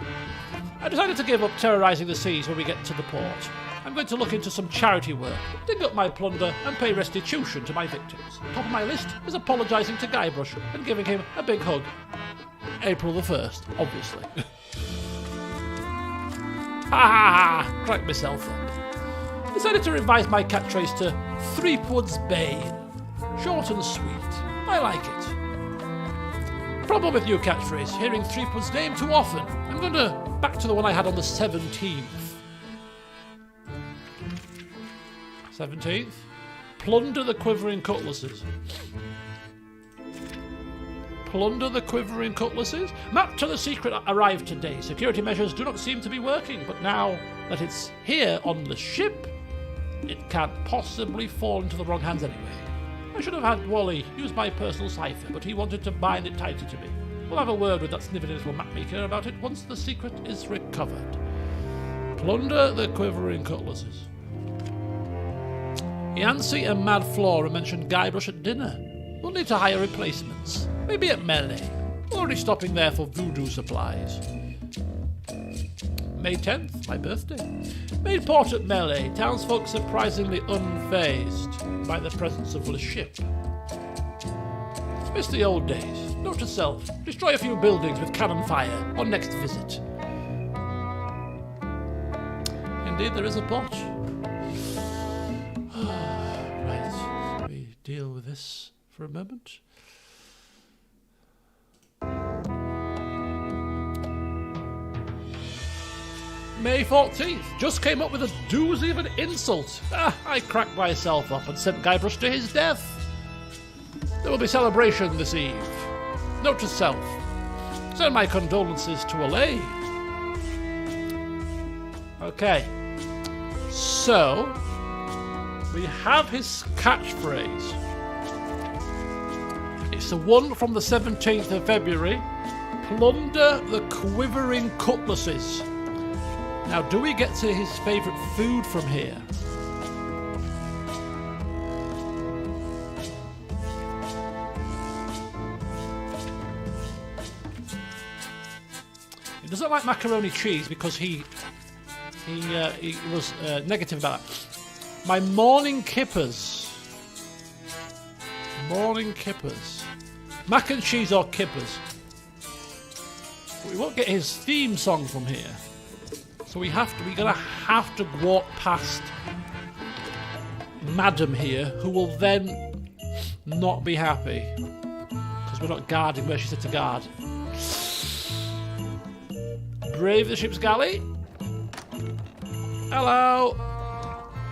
I decided to give up terrorising the seas when we get to the port. I'm going to look into some charity work, dig up my plunder and pay restitution to my victims. Top of my list is apologising to Guybrush and giving him a big hug. April the 1st, obviously. Ha! Cracked myself up. Decided to revise my catchphrase to Threepwood's Bane. Short and sweet. I like it. Problem with new catchphrase, hearing Threepwood's name too often. I'm going to back to the one I had on the 17th. 17th? Plunder the quivering cutlasses. Plunder the quivering cutlasses? Map to the secret arrived today. Security measures do not seem to be working, but now that it's here on the ship, it can't possibly fall into the wrong hands anyway. I should have had Wally use my personal cipher, but he wanted to bind it tighter to me. We'll have a word with that snivelling little mapmaker about it once the secret is recovered. Plunder the quivering cutlasses. Yancy and Mad Flora mentioned Guybrush at dinner. We'll need to hire replacements. Maybe at Melee. Already stopping there for voodoo supplies. May 10th, my birthday. Made port at Melee. Townsfolk surprisingly unfazed by the presence of the ship. Miss the old days. Note to self. Destroy a few buildings with cannon fire on next visit. Indeed, there is a pot. Right, so we deal with this for a moment. May 14th, just came up with a doozy of an insult. I cracked myself up and sent Guybrush to his death. There will be celebration this eve. Note to self, send my condolences to Elaine. Okay, so we have his catchphrase. It's the one from the 17th of February. Plunder the quivering cutlasses. Now, do we get to his favourite food from here? He doesn't like macaroni cheese because he was negative about that. My morning kippers. Morning kippers. Mac and cheese or kippers. But we won't get his theme song from here. So we're gonna have to walk past Madam here, who will then not be happy. Because we're not guarding where she said to guard. Brave the ship's galley. Hello.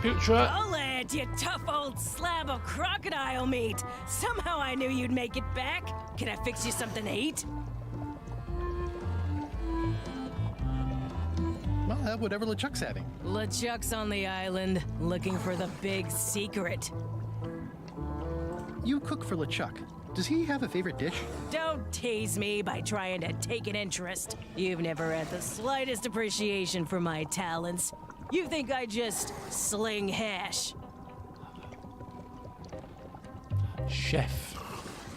Putra. Oh, lad, you tough old slab of crocodile meat. Somehow I knew you'd make it back. Can I fix you something to eat? I'll have whatever LeChuck's having. LeChuck's on the island, looking for the big secret. You cook for LeChuck. Does he have a favorite dish? Don't tease me by trying to take an interest. You've never had the slightest appreciation for my talents. You think I just sling hash. Chef.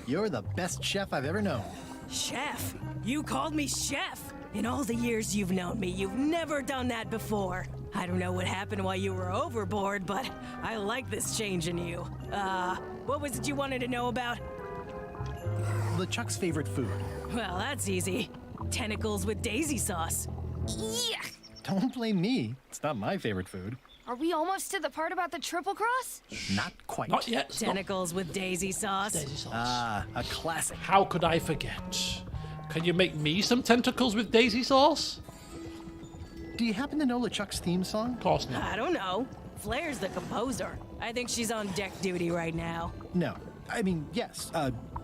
You're the best chef I've ever known. Chef? You called me chef? In all the years you've known me, you've never done that before. I don't know what happened while you were overboard, but I like this change in you. What was it you wanted to know about? LeChuck's favorite food. Well, that's easy. Tentacles with daisy sauce. Yuck! Don't blame me. It's not my favorite food. Are we almost to the part about the triple cross? Not quite. Not yet. Tentacles with daisy sauce. Daisy sauce. Ah, a classic. How could I forget? Can you make me some tentacles with daisy sauce? Do you happen to know LeChuck's theme song? Of course not. I don't know. Flair's the composer. I think she's on deck duty right now. No. I mean, yes.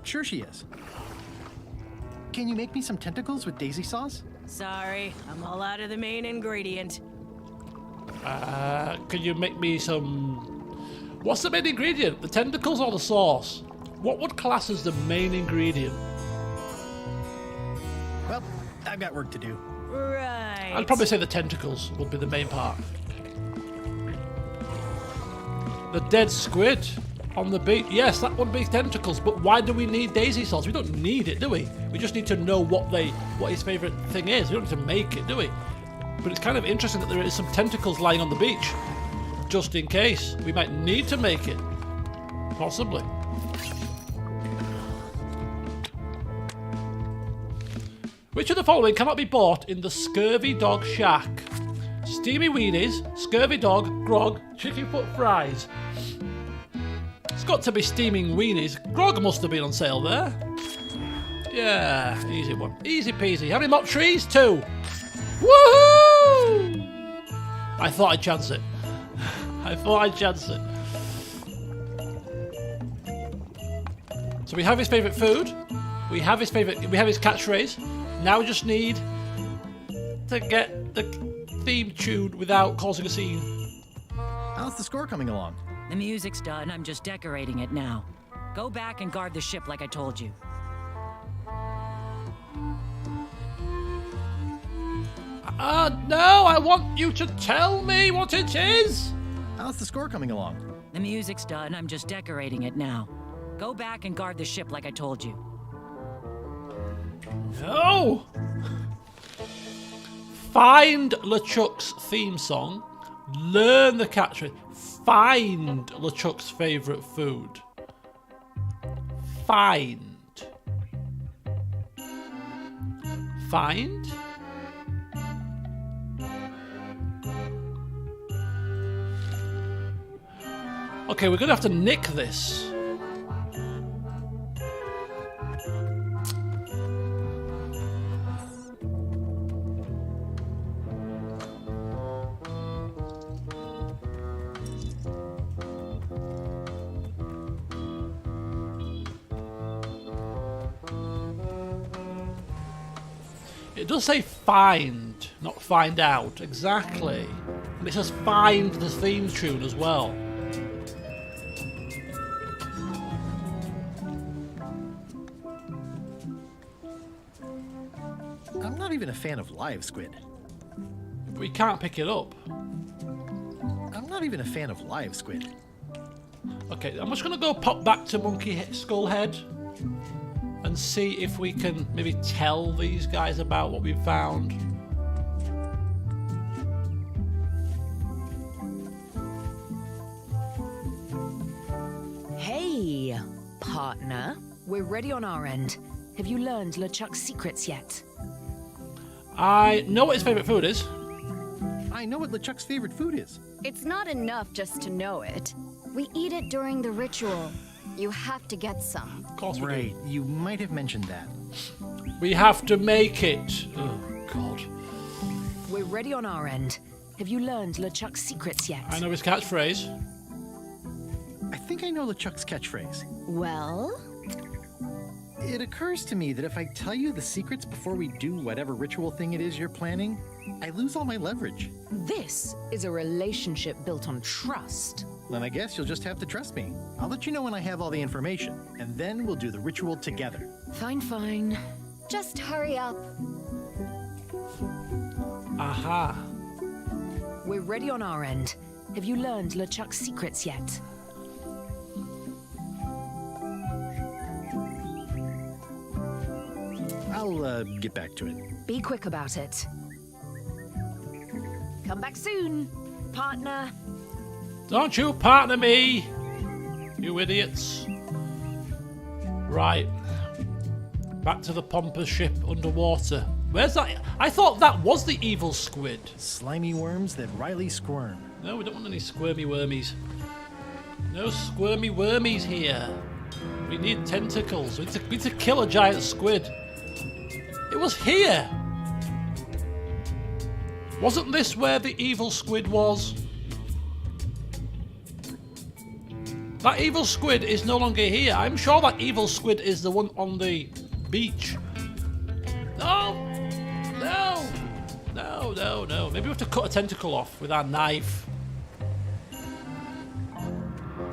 Sure she is. Can you make me some tentacles with daisy sauce? Sorry, I'm all out of the main ingredient. Can you make me some... What's the main ingredient? The tentacles or the sauce? What would class as the main ingredient? Well, I've got work to do. Right. I'd probably say the tentacles would be the main part. The dead squid on the beach. Yes, that would be tentacles, but why do we need daisy sauce? We don't need it, do we? We just need to know what his favourite thing is. We don't need to make it, do we? But it's kind of interesting that there is some tentacles lying on the beach. Just in case. We might need to make it. Possibly. Which of the following cannot be bought in the Scurvy Dog Shack? Steamy weenies, scurvy dog, grog, chicken foot fries. It's got to be steaming weenies. Grog must have been on sale there. Yeah, easy one. Easy peasy. How many mock trees? 2. Woohoo! I thought I'd chance it. So we have his favourite food. We have his catchphrase. Now we just need to get the theme tuned without causing a scene. How's the score coming along? The music's done. I'm just decorating it now. Go back and guard the ship like I told you. No, I want you to tell me what it is. How's the score coming along? The music's done. I'm just decorating it now. Go back and guard the ship like I told you. No! Find LeChuck's theme song. Learn the catchphrase. Find LeChuck's favourite food. Find. Okay, we're going to have to nick this. It does say find, not find out. Exactly. And it says find the theme tune as well. I'm not even a fan of live squid. We can't pick it up. I'm not even a fan of live squid. Okay, I'm just going to go pop back to Monkey Skull Head and see if we can maybe tell these guys about what we've found. Hey, partner. We're ready on our end. Have you learned LeChuck's secrets yet? I know what his favourite food is. I know what LeChuck's favorite food is. It's not enough just to know it. We eat it during the ritual. You have to get some. Of course we Right, you might have mentioned that. do. We have to make it. Oh, God. We're ready on our end. Have you learned LeChuck's secrets yet? I know his catchphrase. I think I know LeChuck's catchphrase. Well? It occurs to me that if I tell you the secrets before we do whatever ritual thing it is you're planning, I lose all my leverage. This is a relationship built on trust. Then I guess you'll just have to trust me. I'll let you know when I have all the information, and then we'll do the ritual together. Fine, fine. Just hurry up. Aha. We're ready on our end. Have you learned LeChuck's secrets yet? I'll get back to it. Be quick about it. Come back soon, partner. Don't you partner me, you idiots. Right. Back to the pompous ship underwater. Where's that? I thought that was the evil squid. Slimy worms that Riley squirm. No, we don't want any squirmy wormies. No squirmy wormies here. We need tentacles. We need to kill a giant squid. It was here. Wasn't this where the evil squid was? That evil squid is no longer here. I'm sure that evil squid is the one on the beach. No! No! No, no, no. Maybe we have to cut a tentacle off with our knife.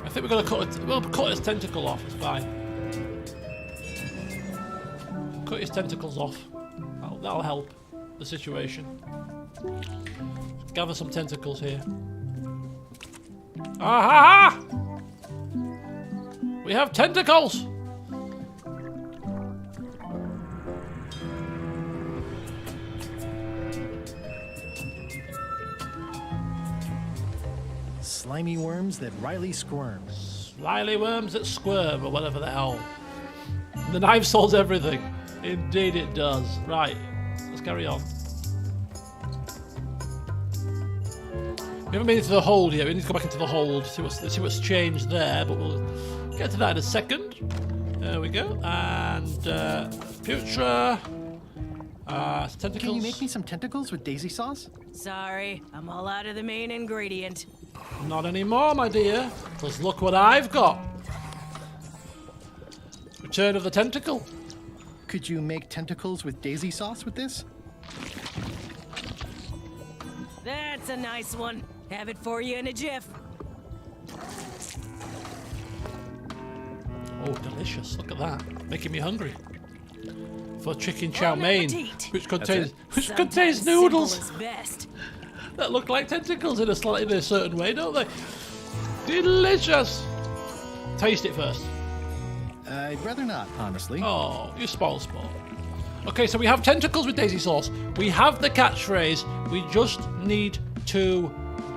I think we're going to we'll cut his tentacle off. It's fine. Cut his tentacles off. That'll help the situation. Gather some tentacles here. Aha! We have tentacles! Slimy worms that Riley squirms. Slimy worms that squirm, or whatever the hell. The knife solves everything. Indeed it does. Right. carry on. We haven't been into the hold yet. We need to go back into the hold, see what's changed there, but we'll get to that in a second. There we go. And future. Tentacles. Can you make me some tentacles with daisy sauce? Sorry, I'm all out of the main ingredient. Not anymore, my dear. Because look what I've got. Return of the tentacle. Could you make tentacles with daisy sauce with this? That's a nice one. Have it for you in a jiff. Oh, delicious. Look at that. Making me hungry. For chicken chow mein, which contains noodles that look like tentacles in a certain way, don't they? Delicious. Taste it first. I'd rather not, honestly. Oh, you spoil sport. Okay, so we have tentacles with daisy sauce. We have the catchphrase. We just need to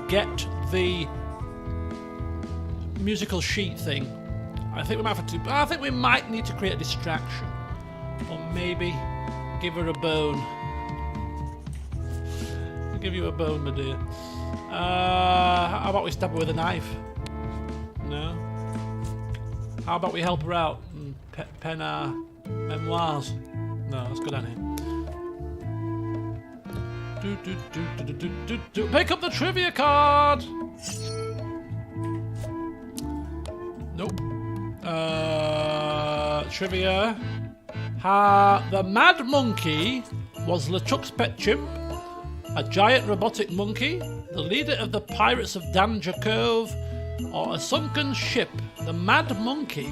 get the musical sheet thing. I think we might need to create a distraction. Or maybe give her a bone. I'll give you a bone, my dear. How about we stab her with a knife? No? How about we help her out and pen our memoirs? No, that's good, Annie. Pick up the trivia card! Nope. Trivia. The Mad Monkey was LeChuck's pet chimp, a giant robotic monkey, the leader of the Pirates of Danger Cove, or a sunken ship. The Mad Monkey.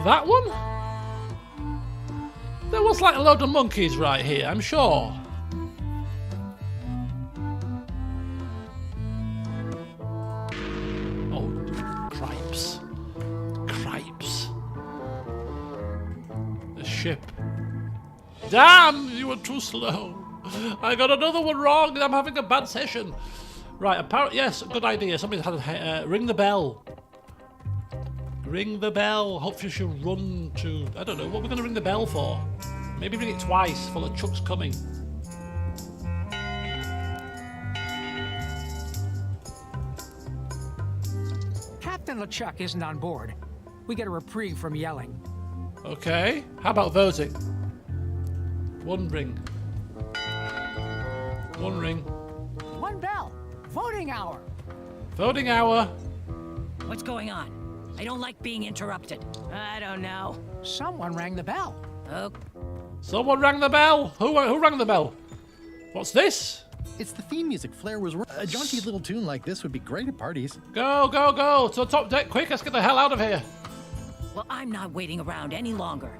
That one? There was like a load of monkeys right here, I'm sure. Oh, cripes. Cripes. The ship. Damn, you were too slow. I got another one wrong. I'm having a bad session. Right, apparently, yes, good idea. Somebody had ring the bell. Ring the bell. Hopefully she'll run to... I don't know, what we're going to ring the bell for? Maybe ring it twice for LeChuck's coming. Captain LeChuck isn't on board. We get a reprieve from yelling. Okay, how about voting? One ring. One ring. One bell. Voting hour. Voting hour. What's going on? I don't like being interrupted. I don't know. Someone rang the bell. Oh. Someone rang the bell. Who rang the bell? What's this? It's the theme music Flair was... A jaunty little tune like this would be great at parties. Go, go, go. To the top deck, quick. Let's get the hell out of here. Well, I'm not waiting around any longer.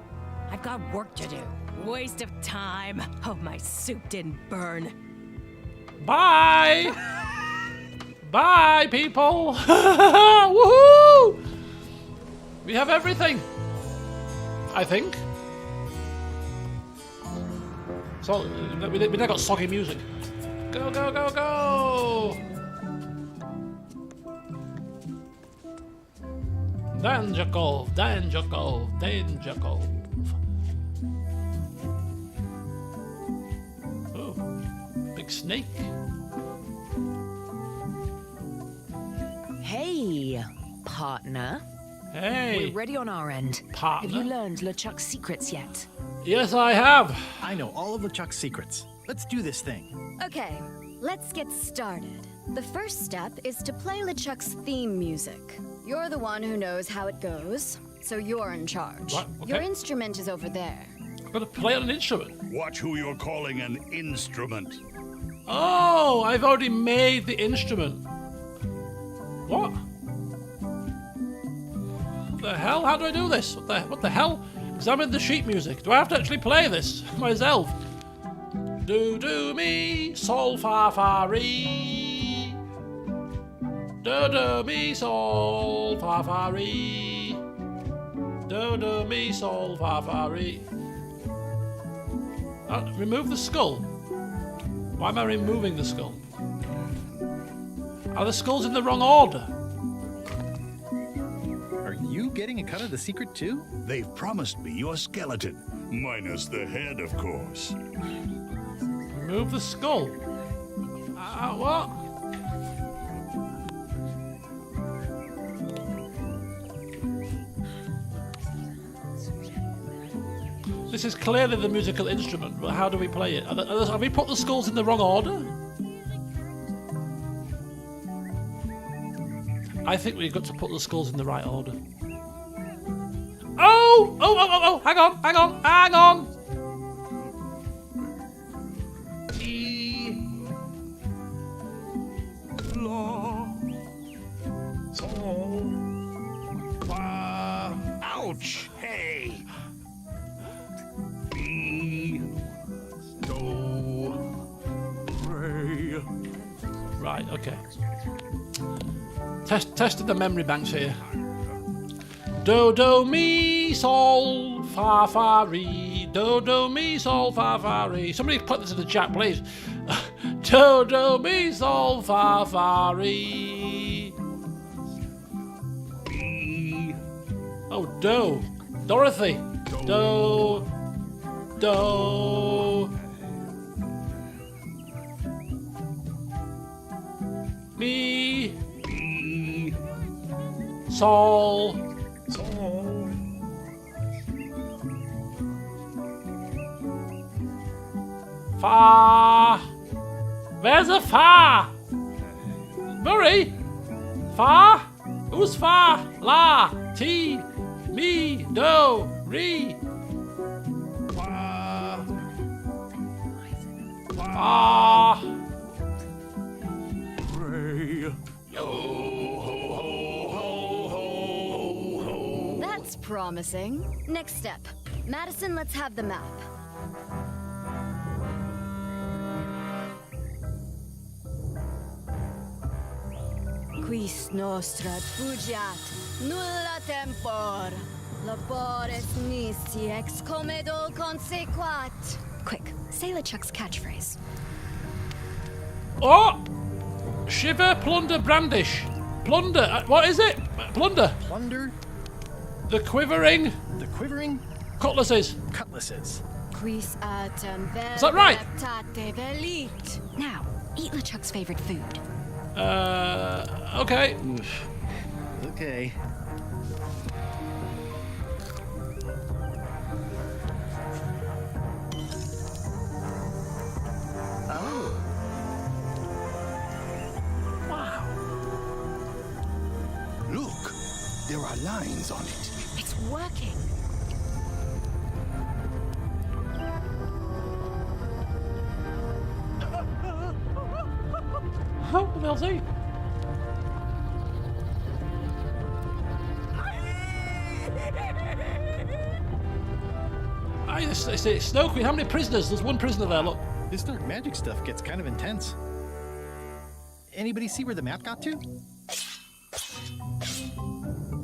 I've got work to do. Waste of time. Hope my soup didn't burn. Bye. Bye, people. Woohoo! We have everything. I think. So we now got soggy music. Go, go, go, go! Danger Cove, Danger Cove, Danger Cove. Oh, big snake. Hey, partner. Hey. We're ready on our end. Partner? Have you learned LeChuck's secrets yet? Yes, I have. I know all of LeChuck's secrets. Let's do this thing. Okay, let's get started. The first step is to play LeChuck's theme music. You're the one who knows how it goes, so you're in charge. What? Okay. Your instrument is over there. I've got to play on an instrument. Watch who you're calling an instrument. Oh, I've already made the instrument. What? What the hell? How do I do this? What the hell? Examine the sheet music. Do I have to actually play this myself? Do mi sol fa fa re. Do mi sol fa fa re. Do mi sol fa fa re. Remove the skull. Why am I removing the skull? Are the skulls in the wrong order? Are you getting a cut of the secret too? They've promised me your skeleton, minus the head, of course. Remove the skull. What? This is clearly the musical instrument, but how do we play it? Have we put the skulls in the wrong order? I think we've got to put the skulls in the right order. Oh! Hang on! E, la, sol, fa. Ouch! Hey! B, do, re. Right, okay. Tested the memory banks here. Do, do, mi, sol, fa, fa, re. Do, do, mi, sol, fa, fa, re. Somebody put this in the chat, please. Do, do, mi, sol, fa, fa, re. B. Oh, do. Dorothy. Do. Do. Mi. B. Sol. Sol. Fa. Where's the fa? Murray? Fa? Who's fa? La. Ti. Mi. Do. Re. Fa. Fa. Re. Yo. That's promising. Next step. Madison, let's have the map. Quis nostra fugiat, nulla tempor. Labores nisi ex comedo consequat. Quick, say LeChuck's catchphrase. Oh! Shiver, plunder, brandish. Plunder. What is it? Plunder. Plunder, The quivering the quivering cutlasses. cutlasses. Quis atem Is that right? verbeptate velit. Now, eat LeChuck's favorite food. Okay. Okay. Oh. Wow. Look, there are lines on it. It's working. How the hell's he? It's Snow Queen. How many prisoners? There's one prisoner there, look. This dark magic stuff gets kind of intense. Anybody see where the map got to?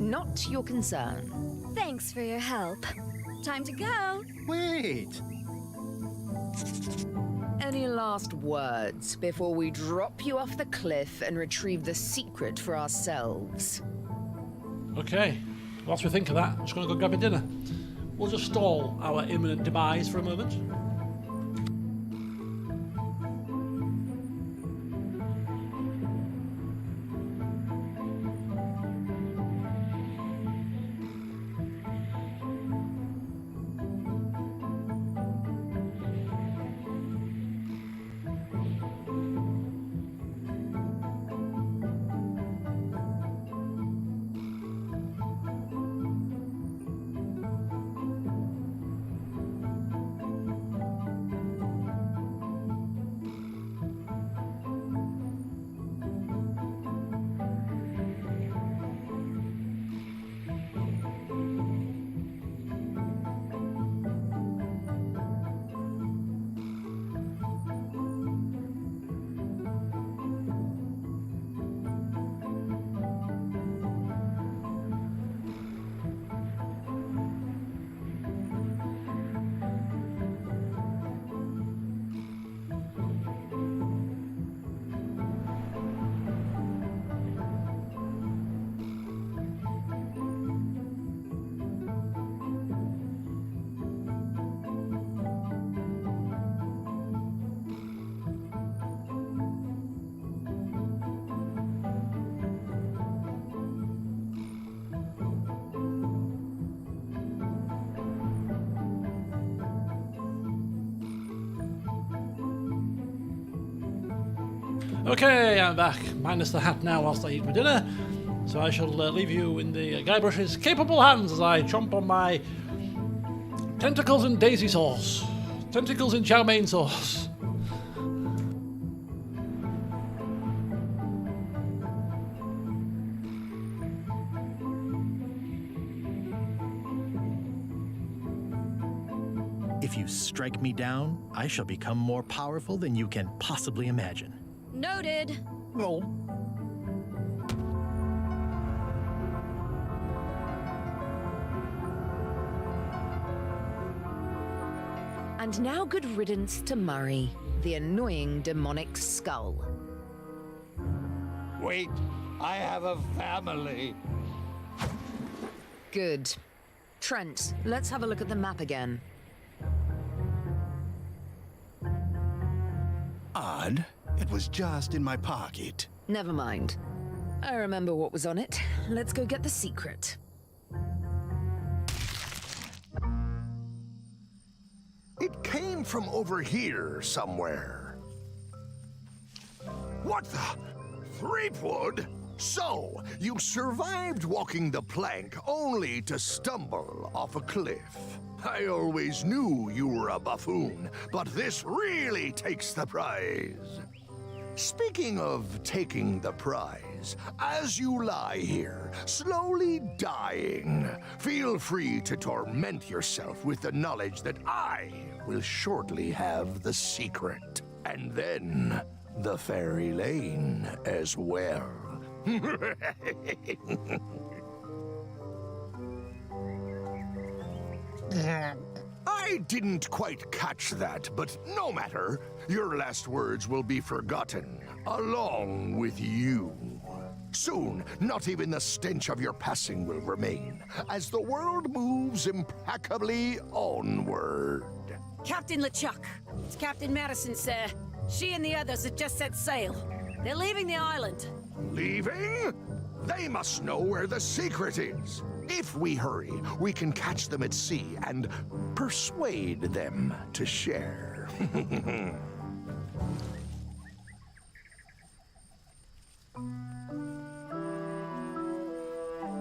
Not your concern. Thanks for your help. Time to go. Wait. Any last words before we drop you off the cliff and retrieve the secret for ourselves? Okay. Whilst we think of that, I'm just going to go grab a dinner. We'll just stall our imminent demise for a moment. Okay, I'm back. Minus the hat now whilst I eat my dinner. So I shall leave you in the Guybrush's capable hands as I chomp on my tentacles and daisy sauce. Tentacles and chow mein sauce. If you strike me down, I shall become more powerful than you can possibly imagine. Noted. Oh. And now good riddance to Murray, the annoying demonic skull. Wait, I have a family. Good. Trent, let's have a look at the map again. Odd. It was just in my pocket. Never mind. I remember what was on it. Let's go get the secret. It came from over here somewhere. What the? Threepwood? So, you survived walking the plank only to stumble off a cliff. I always knew you were a buffoon, but this really takes the prize. Speaking of taking the prize, as you lie here, slowly dying, feel free to torment yourself with the knowledge that I will shortly have the secret. And then the fairy lane as well. I didn't quite catch that, but no matter. Your last words will be forgotten, along with you. Soon, not even the stench of your passing will remain, as the world moves impeccably onward. Captain LeChuck, it's Captain Madison, sir. She and the others have just set sail. They're leaving the island. Leaving? They must know where the secret is. If we hurry, we can catch them at sea and persuade them to share.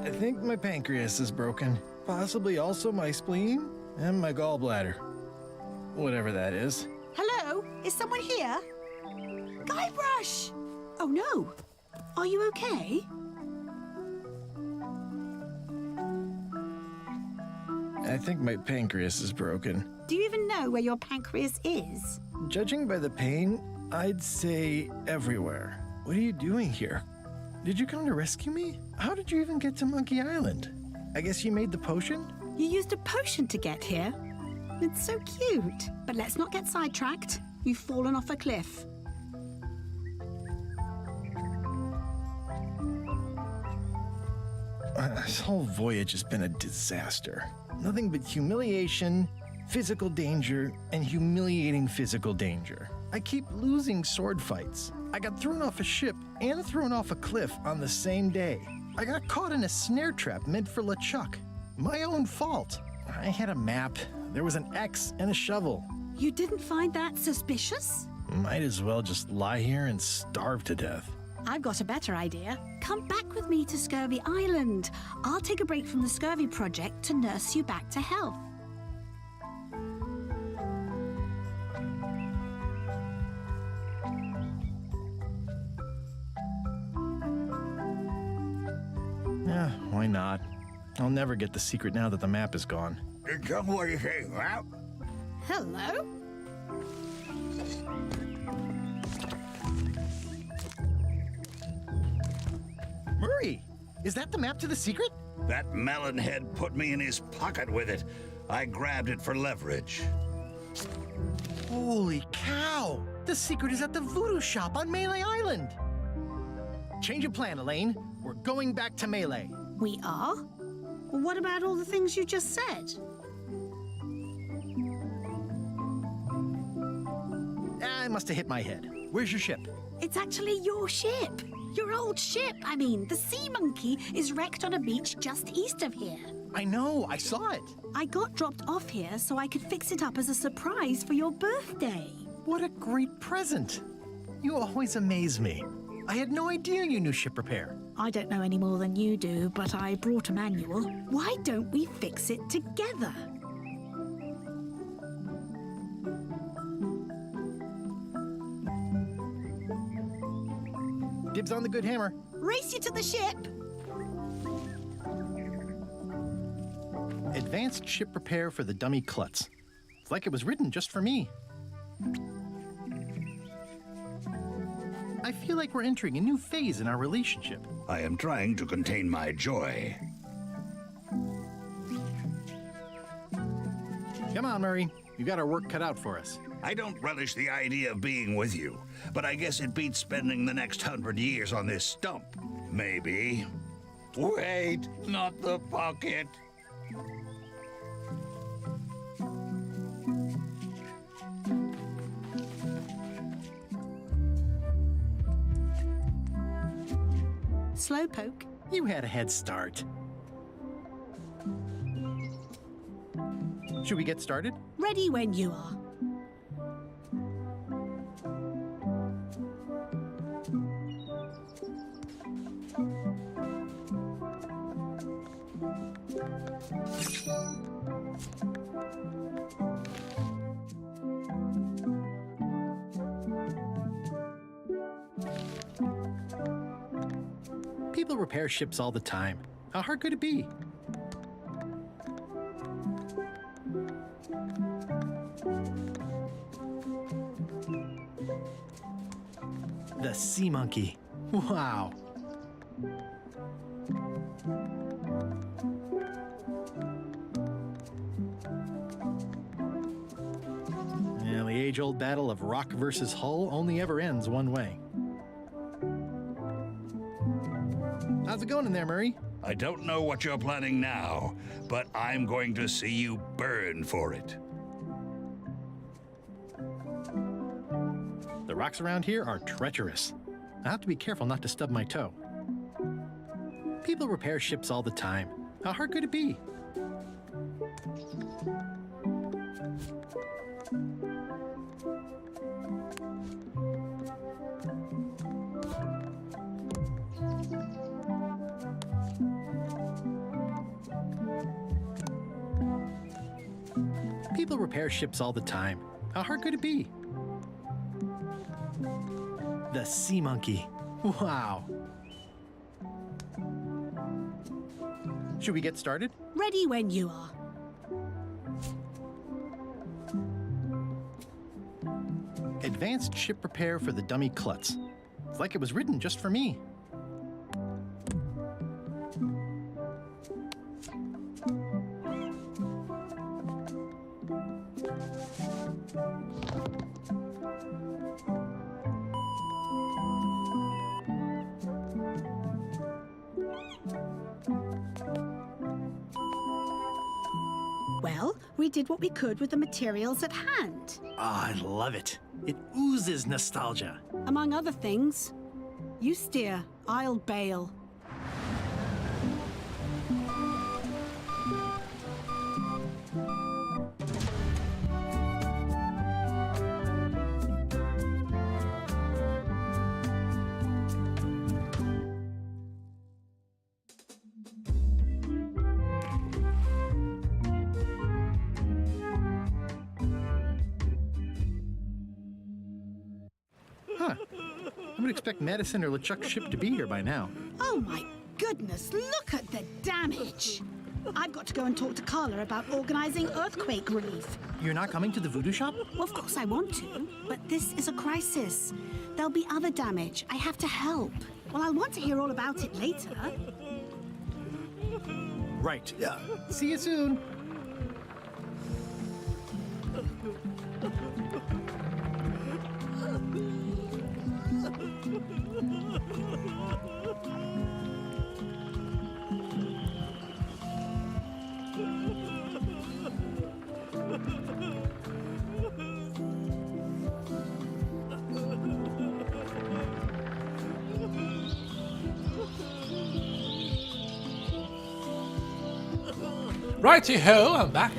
I think my pancreas is broken. Possibly also my spleen and my gallbladder. Whatever that is. Hello? Is someone here? Guybrush! Oh no. Are you okay? I think my pancreas is broken. Do you even know where your pancreas is? Judging by the pain, I'd say everywhere. What are you doing here? Did you come to rescue me? How did you even get to Monkey Island? I guess you made the potion? You used a potion to get here? It's so cute. But let's not get sidetracked. You've fallen off a cliff. This whole voyage has been a disaster. Nothing but humiliation, physical danger, and humiliating physical danger. I keep losing sword fights. I got thrown off a ship and thrown off a cliff on the same day. I got caught in a snare trap meant for LeChuck. My own fault. I had a map. There was an X and a shovel. You didn't find that suspicious? Might as well just lie here and starve to death. I've got a better idea. Come back with me to Scurvy Island. I'll take a break from the Scurvy project to nurse you back to health. Yeah, why not? I'll never get the secret now that the map is gone. Come what do you think, Ralph? Hello? Murray, is that the map to the secret? That melonhead put me in his pocket with it. I grabbed it for leverage. Holy cow! The secret is at the voodoo shop on Melee Island! Change of plan, Elaine. We're going back to Melee. We are? Well, what about all the things you just said? I must have hit my head. Where's your ship? It's actually your ship. Your old ship, I mean. The Sea Monkey is wrecked on a beach just east of here. I know, I saw it. I got dropped off here so I could fix it up as a surprise for your birthday. What a great present. You always amaze me. I had no idea you knew ship repair. I don't know any more than you do, but I brought a manual. Why don't we fix it together? Dibs on the good hammer. Race you to the ship! Advanced ship repair for the dummy klutz. It's like it was written just for me. I feel like we're entering a new phase in our relationship. I am trying to contain my joy. Come on, Murray. You got our work cut out for us. I don't relish the idea of being with you, but I guess it beats spending the next 100 years on this stump. Maybe. Wait, not the pocket. Slowpoke. You had a head start. Should we get started? Ready when you are. People repair ships all the time. How hard could it be? The sea monkey. Wow. Well, the age-old battle of rock versus hull only ever ends one way. How's it going in there, Murray? I don't know what you're planning now, but I'm going to see you burn for it. The rocks around here are treacherous. I have to be careful not to stub my toe. People repair ships all the time. How hard could it be? People repair ships all the time. How hard could it be? The sea monkey. Wow. Should we get started? Ready when you are. Advanced ship repair for the dummy klutz. It's like it was written just for me. Well, we did what we could with the materials at hand. Ah, I love it. It oozes nostalgia. Among other things. You steer, I'll bail. Huh. I would expect Madison or LeChuck's ship to be here by now. Oh my goodness, look at the damage! I've got to go and talk to Carla about organizing earthquake relief. You're not coming to the voodoo shop? Well, of course I want to, but this is a crisis. There'll be other damage. I have to help. Well, I'll want to hear all about it later. Right. See you soon. Righty-ho, I'm back.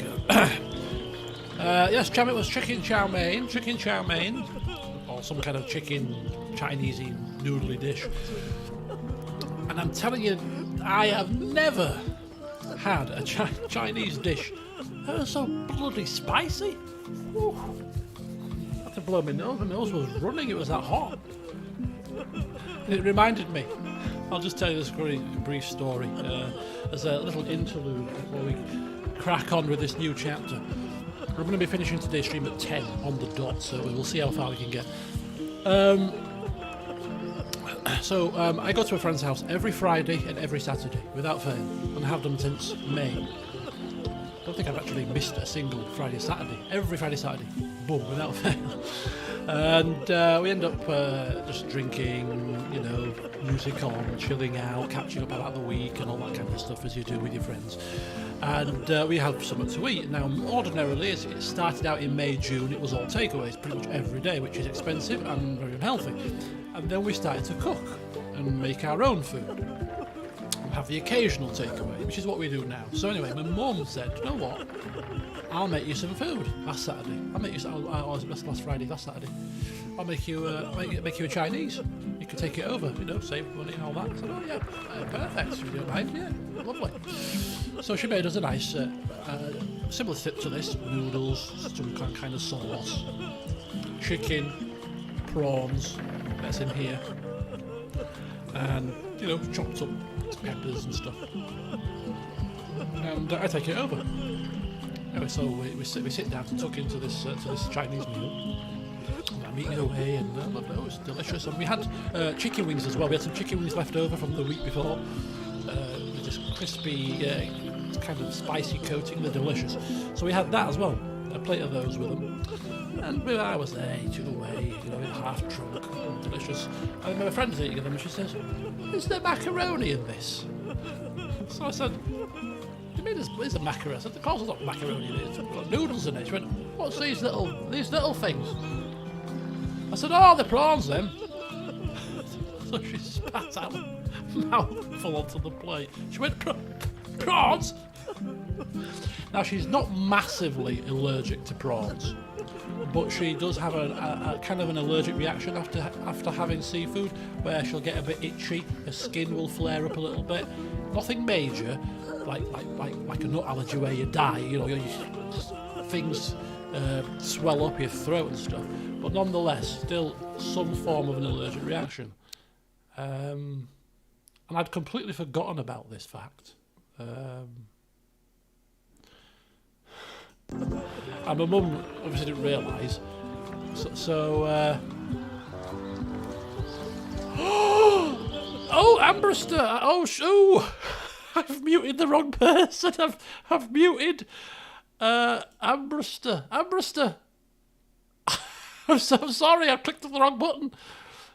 Yes, Chum, it was chicken chow mein. Chicken chow mein. or some kind of chicken, Chinese-y, noodly dish. And I'm telling you, I have never had a Chinese dish that was so bloody spicy. Whew. I had to blow my nose. My nose was running. It was that hot. And it reminded me. I'll just tell you this very brief story as a little interlude before we crack on with this new chapter. We're going to be finishing today's stream at 10 on the dot, so we'll see how far we can get. I go to a friend's house every Friday and every Saturday, without fail, and I have done since May. I don't think I've actually missed a single Friday or Saturday. Every Friday, Saturday, boom, without fail. And we end up just drinking, you know, music on, chilling out, catching up about the week and all that kind of stuff as you do with your friends. And we have something to eat. Now, ordinarily, as it started out in May, June, it was all takeaways pretty much every day, which is expensive and very unhealthy. And then we started to cook and make our own food. And have the occasional takeaway, which is what we do now. So anyway, my mum said, you know what? I'll make you some food last Saturday. Last Friday, last Saturday. I'll make you make you a Chinese. You can take it over, you know, save money and all that. I said, oh yeah, perfect. You don't mind? Yeah, lovely. So she made us a nice, similar to this, noodles, some kind of sauce, chicken, prawns, that's in here, and, you know, chopped up peppers and stuff. And I take it over. Anyway, so we sit down to tuck into this Chinese meal. And I'm eating away, and it was delicious. And we had chicken wings as well. We had some chicken wings left over from the week before. With this crispy, kind of spicy coating. They're delicious. So we had that as well. A plate of those with them. And I was there eating away, you know, half drunk, delicious. And my friend was eating them, and she says, "Is there macaroni in this?" So I said, "You mean there's a macaroni?" I said, "Of course there's not macaroni in it. It's got noodles in it." She went, "What's these little things?" I said, "Oh, the prawns then." So she spat out a mouthful onto the plate. She went, "Prawns?" Now, she's not massively allergic to prawns, but she does have a kind of an allergic reaction after having seafood, where she'll get a bit itchy, her skin will flare up a little bit. Nothing major, like a nut allergy where you die, you know, things swell up your throat and stuff, but nonetheless, still some form of an allergic reaction. And I'd completely forgotten about this fact. And my mum obviously didn't realise. Oh, Ambrister! Oh, I've muted the wrong person. I've muted Ambrister. I'm so sorry. I clicked on the wrong button.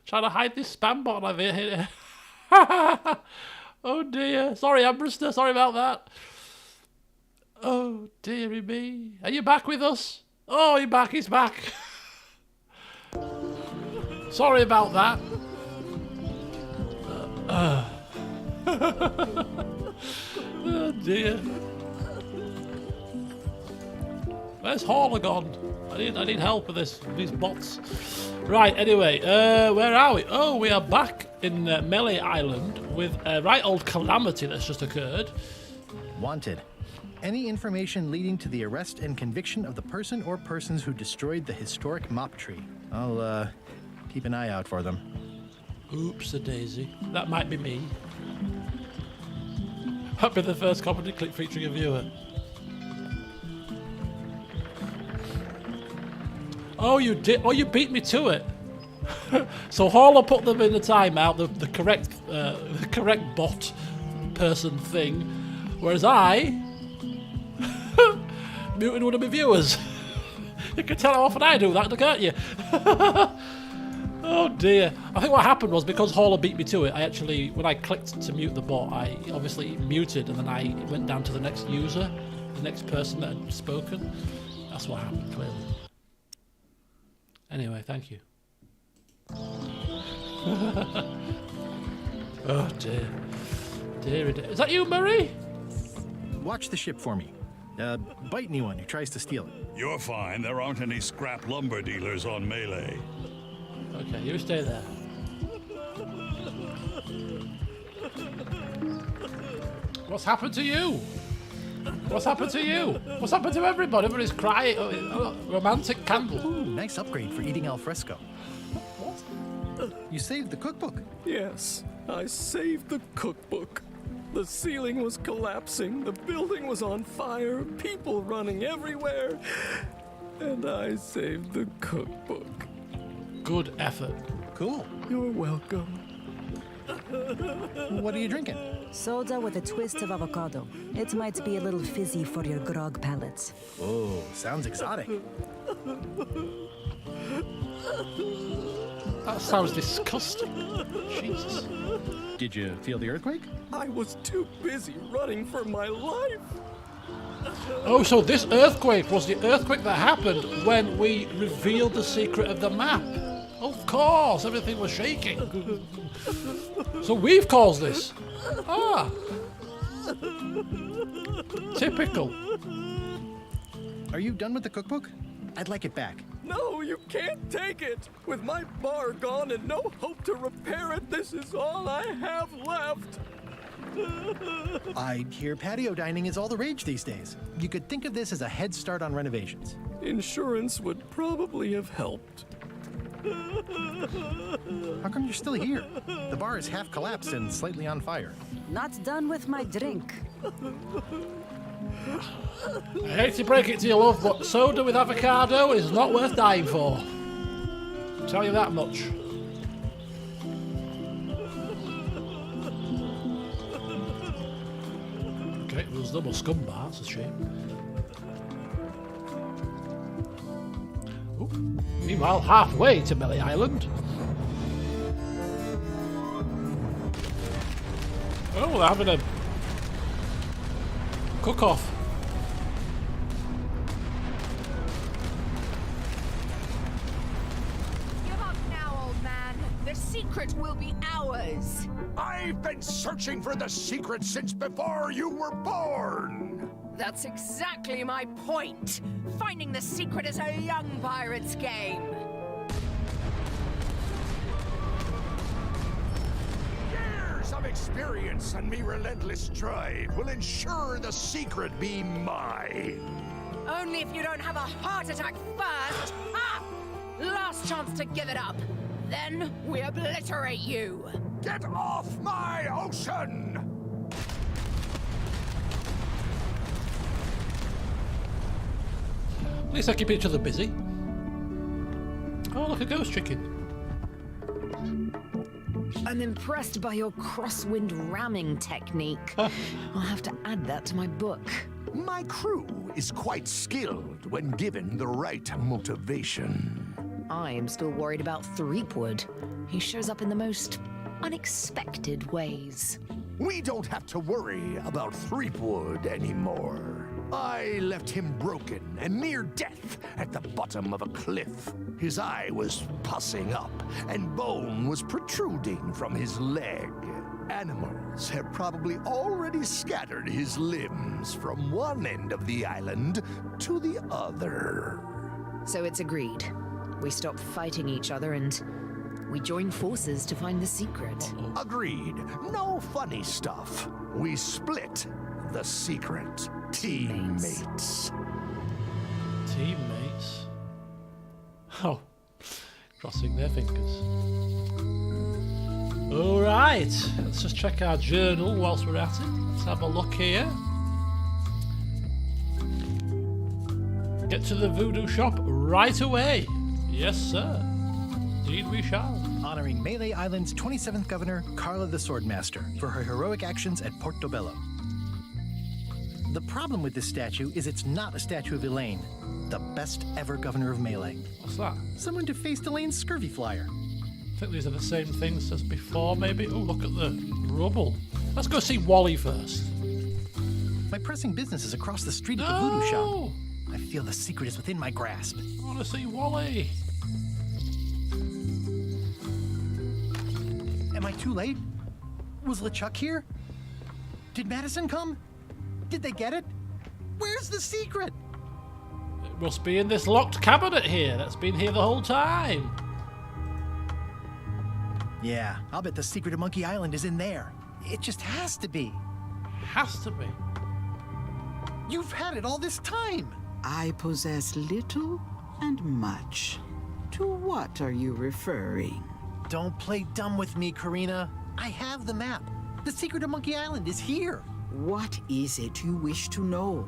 Trying to hide this spam bot I've hit. Oh dear. Sorry, Ambrister. Sorry about that. Oh, dearie me. Are you back with us? Oh, you're back. He's back. Sorry about that. Oh, dear. Where's Horler gone? I need help with these bots. Right, anyway, where are we? Oh, we are back in Melee Island with a right old calamity that's just occurred. Wanted. Any information leading to the arrest and conviction of the person or persons who destroyed the historic mop tree. I'll keep an eye out for them. Oops-a-daisy. That might be me. That'd be the first comedy clip featuring a viewer. Oh, you did? Oh, you beat me to it. So Horler put them in the timeout, the correct bot person thing, whereas I muted one of my viewers. You can tell how often I do that, can't you? Oh dear. I think what happened was, because Horler beat me to it, I actually, when I clicked to mute the bot, I obviously muted, and then I went down to the next user, the next person that had spoken. That's what happened, clearly. Anyway, thank you. Oh dear. Dear, dear. Is that you, Murray? Watch the ship for me. Bite anyone who tries to steal it. You're fine. There aren't any scrap lumber dealers on Melee. Okay, you stay there. What's happened to you? What's happened to you? What's happened to everybody? Everybody's crying. Romantic candle. Ooh, nice upgrade for eating al fresco. You saved the cookbook. Yes, I saved the cookbook. The ceiling was collapsing, the building was on fire, people running everywhere, and I saved the cookbook. Good effort. Cool. You're welcome. What are you drinking? Soda with a twist of avocado. It might be a little fizzy for your grog palates. Oh, sounds exotic. That sounds disgusting. Jesus. Did you feel the earthquake? I was too busy running for my life. Oh, so this earthquake was the earthquake that happened when we revealed the secret of the map. Of course, everything was shaking. So we've caused this. Ah. Typical. Are you done with the cookbook? I'd like it back. No, you can't take it. With my bar gone and no hope to repair it, this is all I have left. I hear patio dining is all the rage these days. You could think of this as a head start on renovations. Insurance would probably have helped. How come you're still here? The bar is half collapsed and slightly on fire. Not done with my drink. I hate to break it to you, love, but soda with avocado is not worth dying for. I'll tell you that much. Okay, there's double scum bar, that's a shame. Ooh. Meanwhile, halfway to Melee Island. Oh, they're having a cook-off. Give up now, old man. The secret will be ours. I've been searching for the secret since before you were born! That's exactly my point. Finding the secret is a young pirate's game. Years of experience and me relentless drive will ensure the secret be mine. Only if you don't have a heart attack first. Ah! Last chance to give it up. Then we obliterate you. Get off my ocean! At least I keep each other busy. Oh, look, a ghost chicken. I'm impressed by your crosswind ramming technique. I'll have to add that to my book. My crew is quite skilled when given the right motivation. I am still worried about Threepwood. He shows up in the most unexpected ways. We don't have to worry about Threepwood anymore. I left him broken and near death at the bottom of a cliff. His eye was pussing up, and bone was protruding from his leg. Animals have probably already scattered his limbs from one end of the island to the other. So it's agreed. We stop fighting each other and we join forces to find the secret. Agreed. No funny stuff. We split the secret. Teammates. Teammates? Oh, crossing their fingers. Alright, let's just check our journal whilst we're at it. Let's have a look here. Get to the voodoo shop right away. Yes, sir. Indeed we shall. Honoring Melee Island's 27th governor, Carla the Swordmaster, for her heroic actions at Portobello. The problem with this statue is it's not a statue of Elaine, the best ever governor of Melee. What's that? Someone to face Elaine's scurvy flyer. I think these are the same things as before, maybe. Oh, look at the rubble. Let's go see Wally first. My pressing business is across the street at the voodoo shop. I feel the secret is within my grasp. I want to see Wally. Am I too late? Was LeChuck here? Did Madison come? Did they get it? Where's the secret? It must be in this locked cabinet here that's been here the whole time. Yeah, I'll bet the secret of Monkey Island is in there. It just has to be. Has to be. You've had it all this time. I possess little and much. To what are you referring? Don't play dumb with me, Karina. I have the map. The secret of Monkey Island is here. What is it you wish to know?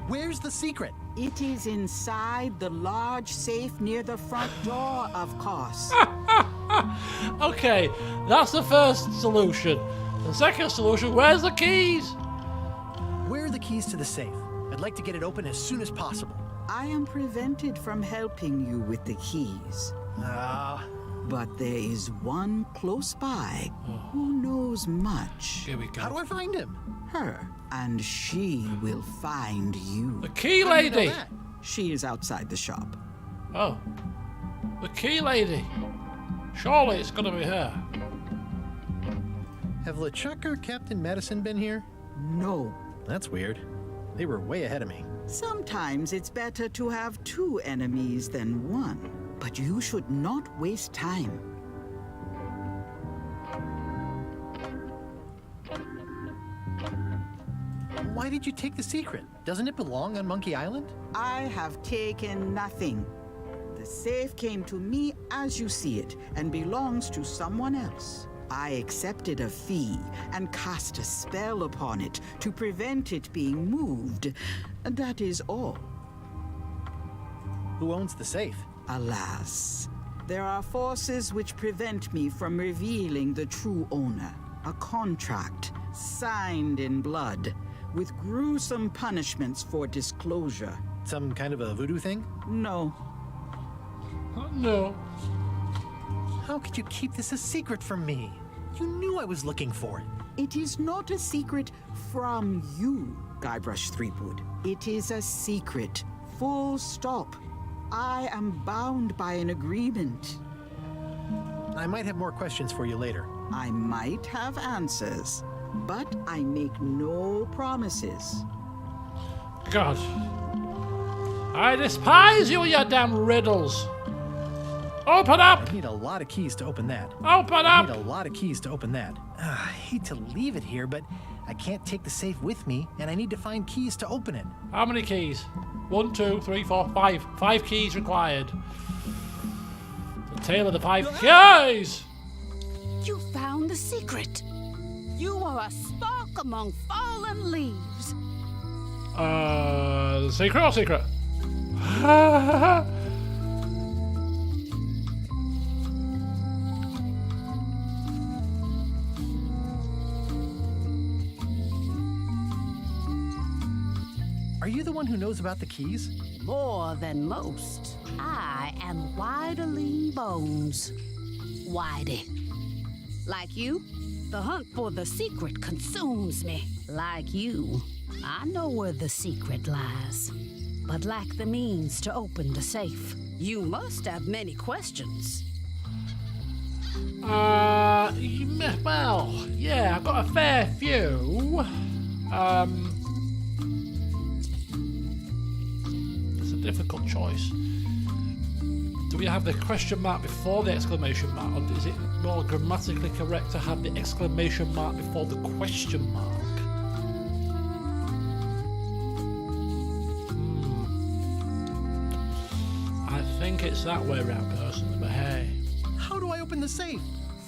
Where's the secret? It is inside the large safe near the front door, of course. Okay, that's the first solution. The second solution, where's the keys? Where are the keys to the safe? I'd like to get it open as soon as possible. I am prevented from helping you with the keys. But there is one close by who knows much. Here we go. How do I find him? Her, and she will find you. The key lady. She is outside the shop. Oh, the key lady. Surely it's gonna be her. Have LeChuck or Captain Madison been here? No. That's weird. They were way ahead of me. Sometimes it's better to have two enemies than one. But you should not waste time. Why did you take the secret? Doesn't it belong on Monkey Island? I have taken nothing. The safe came to me as you see it and belongs to someone else. I accepted a fee and cast a spell upon it to prevent it being moved. That is all. Who owns the safe? Alas, there are forces which prevent me from revealing the true owner. A contract signed in blood with gruesome punishments for disclosure. Some kind of a voodoo thing? No. No. How could you keep this a secret from me? You knew I was looking for it. It is not a secret from you, Guybrush Threepwood. It is a secret. Full stop. I am bound by an agreement. I might have more questions for you later. I might have answers, but I make no promises. God. I despise you, you damn riddles. Open up! I need a lot of keys to open that. Open up! I need a lot of keys to open that. I hate to leave it here, but I can't take the safe with me, and I need to find keys to open it. How many keys? 1, 2, 3, 4, 5. 5 keys required. The tale of the 5 keys! You found the secret. You are a spark among fallen leaves. Secret or secret? Are you the one who knows about the keys? More than most. I am Whiterly Bones. Whitey. Like you, the hunt for the secret consumes me. Like you, I know where the secret lies, but lack the means to open the safe. You must have many questions. Well, yeah, I've got a fair few. It's a difficult choice. Do we have the question mark before the exclamation mark, or is it more grammatically correct to have the exclamation mark before the question mark? I think it's that way around, personally, but hey. How do I open the safe?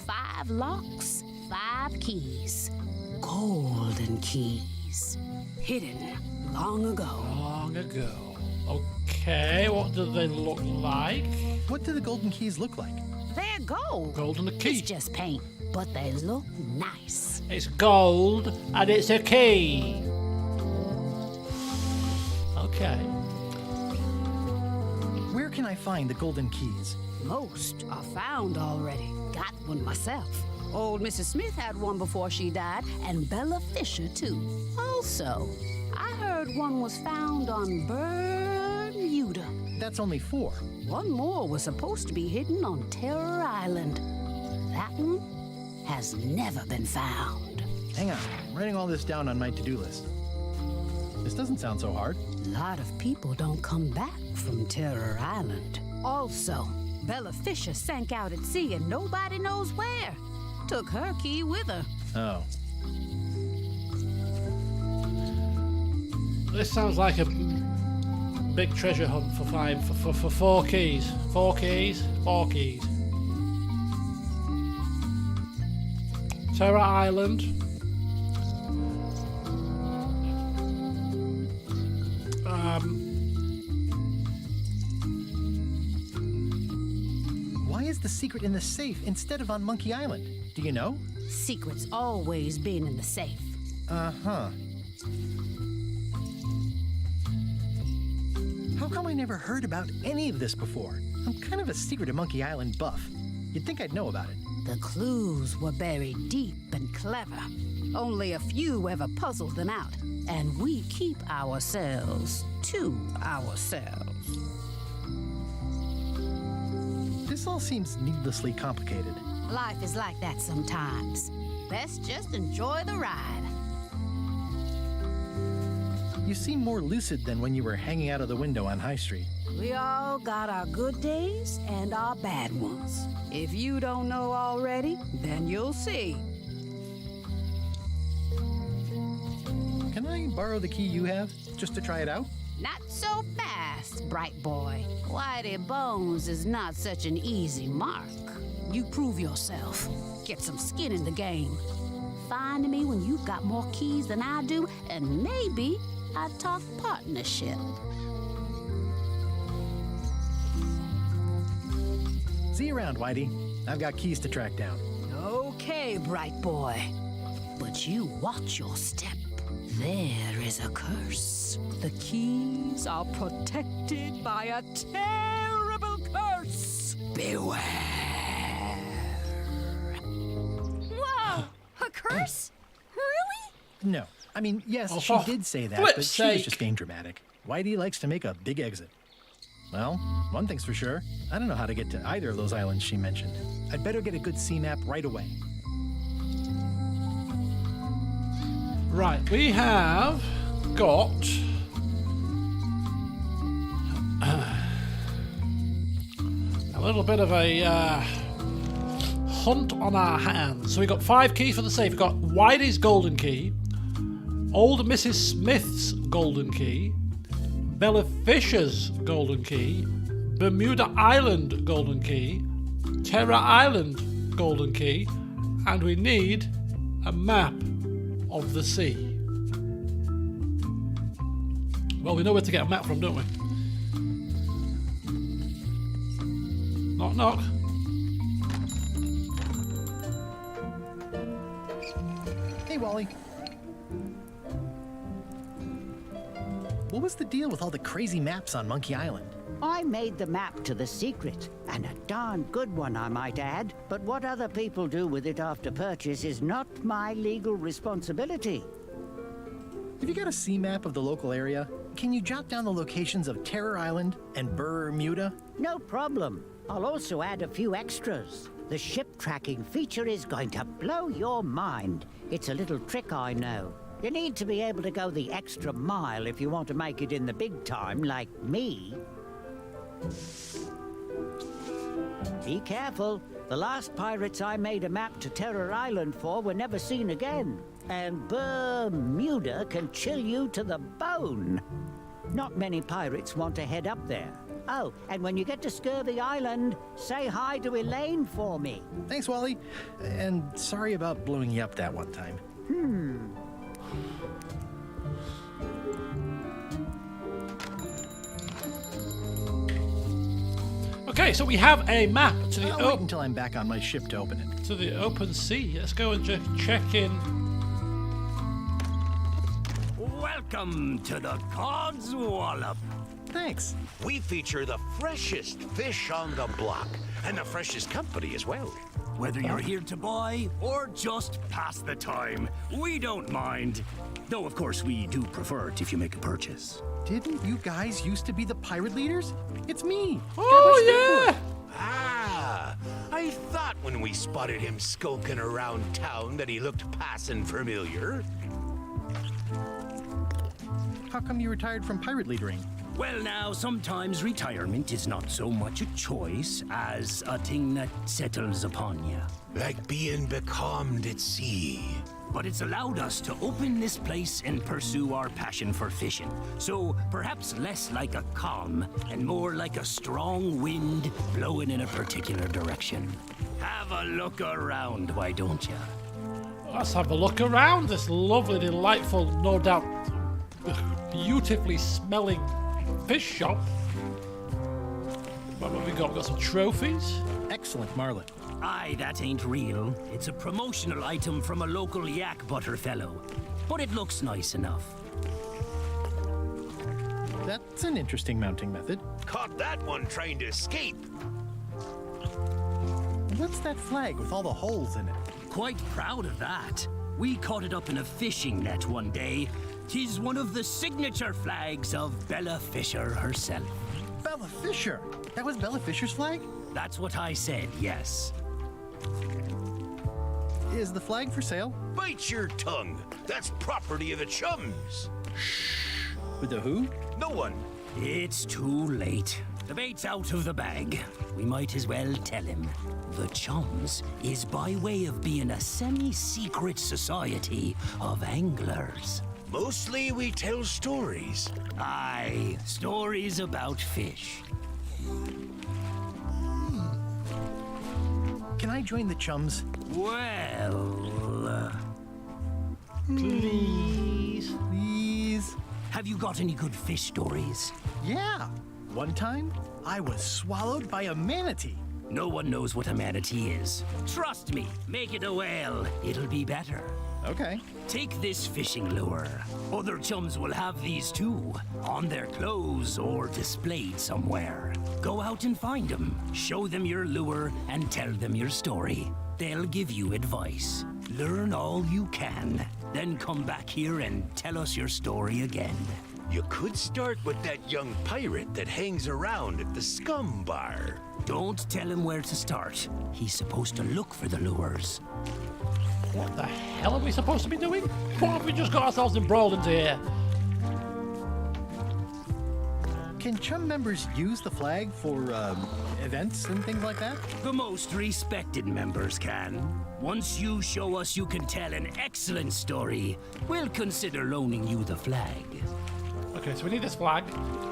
5 locks, 5 keys. Golden keys. Hidden long ago. Long ago. Okay, what do they look like? What do the golden keys look like? They're gold. Gold and a key. It's just paint, but they look nice. It's gold and it's a key. Okay. Where can I find the golden keys? Most are found already. Got one myself. Old Mrs. Smith had one before she died, and Bella Fisher, too. Also, I heard one was found on Bermuda. That's only 4. One more was supposed to be hidden on Terror Island. That one has never been found. Hang on, I'm writing all this down on my to-do list. This doesn't sound so hard. A lot of people don't come back from Terror Island. Also, Bella Fisher sank out at sea and nobody knows where. Took her key with her. Oh. This sounds like a big treasure hunt for 4 keys. 4 keys. 4 keys. Terror Island. Why is the secret in the safe instead of on Monkey Island? Do you know? Secret's always been in the safe. Uh-huh. How come I never heard about any of this before? I'm kind of a secret at Monkey Island buff. You'd think I'd know about it. The clues were buried deep and clever. Only a few ever puzzled them out. And we keep ourselves to ourselves. This all seems needlessly complicated. Life is like that sometimes. Best just enjoy the ride. You seem more lucid than when you were hanging out of the window on High Street. We all got our good days and our bad ones. If you don't know already, then you'll see. Can I borrow the key you have, just to try it out? Not so fast, bright boy. Whitey Bones is not such an easy mark. You prove yourself. Get some skin in the game. Find me when you've got more keys than I do, and maybe I'd talk partnership. See you around, Whitey. I've got keys to track down. Okay, bright boy. But you watch your step. There is a curse. The keys are protected by a terrible curse. Beware. Whoa! A curse? Really? No. I mean, yes, Oh, she for did say that, flip's but she was sake. just being dramatic. Whitey likes to make a big exit. Well, one thing's for sure. I don't know how to get to either of those islands she mentioned. I'd better get a good sea map right away. Right, we have got a little bit of a hunt on our hands. So we got 5 keys for the safe. We've got Whitey's golden key, old Mrs. Smith's golden key, Bella Fisher's golden key, Bermuda Island golden key, Terror Island golden key, and we need a map of the sea. Well, we know where to get a map from, don't we? Knock, knock. Hey, Wally. What was the deal with all the crazy maps on Monkey Island? I made the map to the secret, and a darn good one, I might add. But what other people do with it after purchase is not my legal responsibility. Have you got a sea map of the local area? Can you jot down the locations of Terror Island and Bermuda? No problem. I'll also add a few extras. The ship tracking feature is going to blow your mind. It's a little trick, I know. You need to be able to go the extra mile if you want to make it in the big time, like me. Be careful. The last pirates I made a map to Terror Island for were never seen again. And Bermuda can chill you to the bone. Not many pirates want to head up there. Oh, and when you get to Scurvy Island, say hi to Elaine for me. Thanks, Wally. And sorry about blowing you up that one time. Okay, so we have a map to the I'll wait until I'm back on my ship to open it. to the open sea. Let's go and check in. Welcome to the Cod's Wallop. Thanks. We feature the freshest fish on the block, and the freshest company as well. Whether you're here to buy or just pass the time, we don't mind. Though, of course, we do prefer it if you make a purchase. Didn't you guys used to be the pirate leaders? It's me. Oh, yeah! Ah, I thought when we spotted him skulking around town that he looked passing familiar. How come you retired from pirate leadering? Well, now, sometimes retirement is not so much a choice as a thing that settles upon you. Like being becalmed at sea. But it's allowed us to open this place and pursue our passion for fishing. So perhaps less like a calm and more like a strong wind blowing in a particular direction. Have a look around, why don't you? Let's have a look around this lovely, delightful, no doubt beautifully smelling fish shop. What have we got? We've got some trophies. Excellent marlin. Aye, that ain't real. It's a promotional item from a local yak butter fellow. But it looks nice enough. That's an interesting mounting method. Caught that one trying to escape. What's that flag with all the holes in it? Quite proud of that. We caught it up in a fishing net one day. 'Tis one of the signature flags of Bella Fisher herself. Bella Fisher? That was Bella Fisher's flag? That's what I said, yes. Is the flag for sale? Bite your tongue. That's property of the chums. With the who? No one. It's too late. The bait's out of the bag. We might as well tell him. The Chums is by way of being a semi-secret society of anglers. Mostly we tell stories. Aye, stories about fish. Can I join the chums? Well... Please. Please. Have you got any good fish stories? Yeah. One time, I was swallowed by a manatee. No one knows what a manatee is. Trust me, make it a whale. It'll be better. Okay. Take this fishing lure. Other chums will have these too, on their clothes or displayed somewhere. Go out and find them, show them your lure, and tell them your story. They'll give you advice. Learn all you can, then come back here and tell us your story again. You could start with that young pirate that hangs around at the Scum Bar. Don't tell him where to start. He's supposed to look for the lures. What the hell are we supposed to be doing? What have we just got ourselves embroiled into here? Can chum members use the flag for events and things like that? The most respected members can. Once you show us you can tell an excellent story, we'll consider loaning you the flag. Okay, so we need this flag,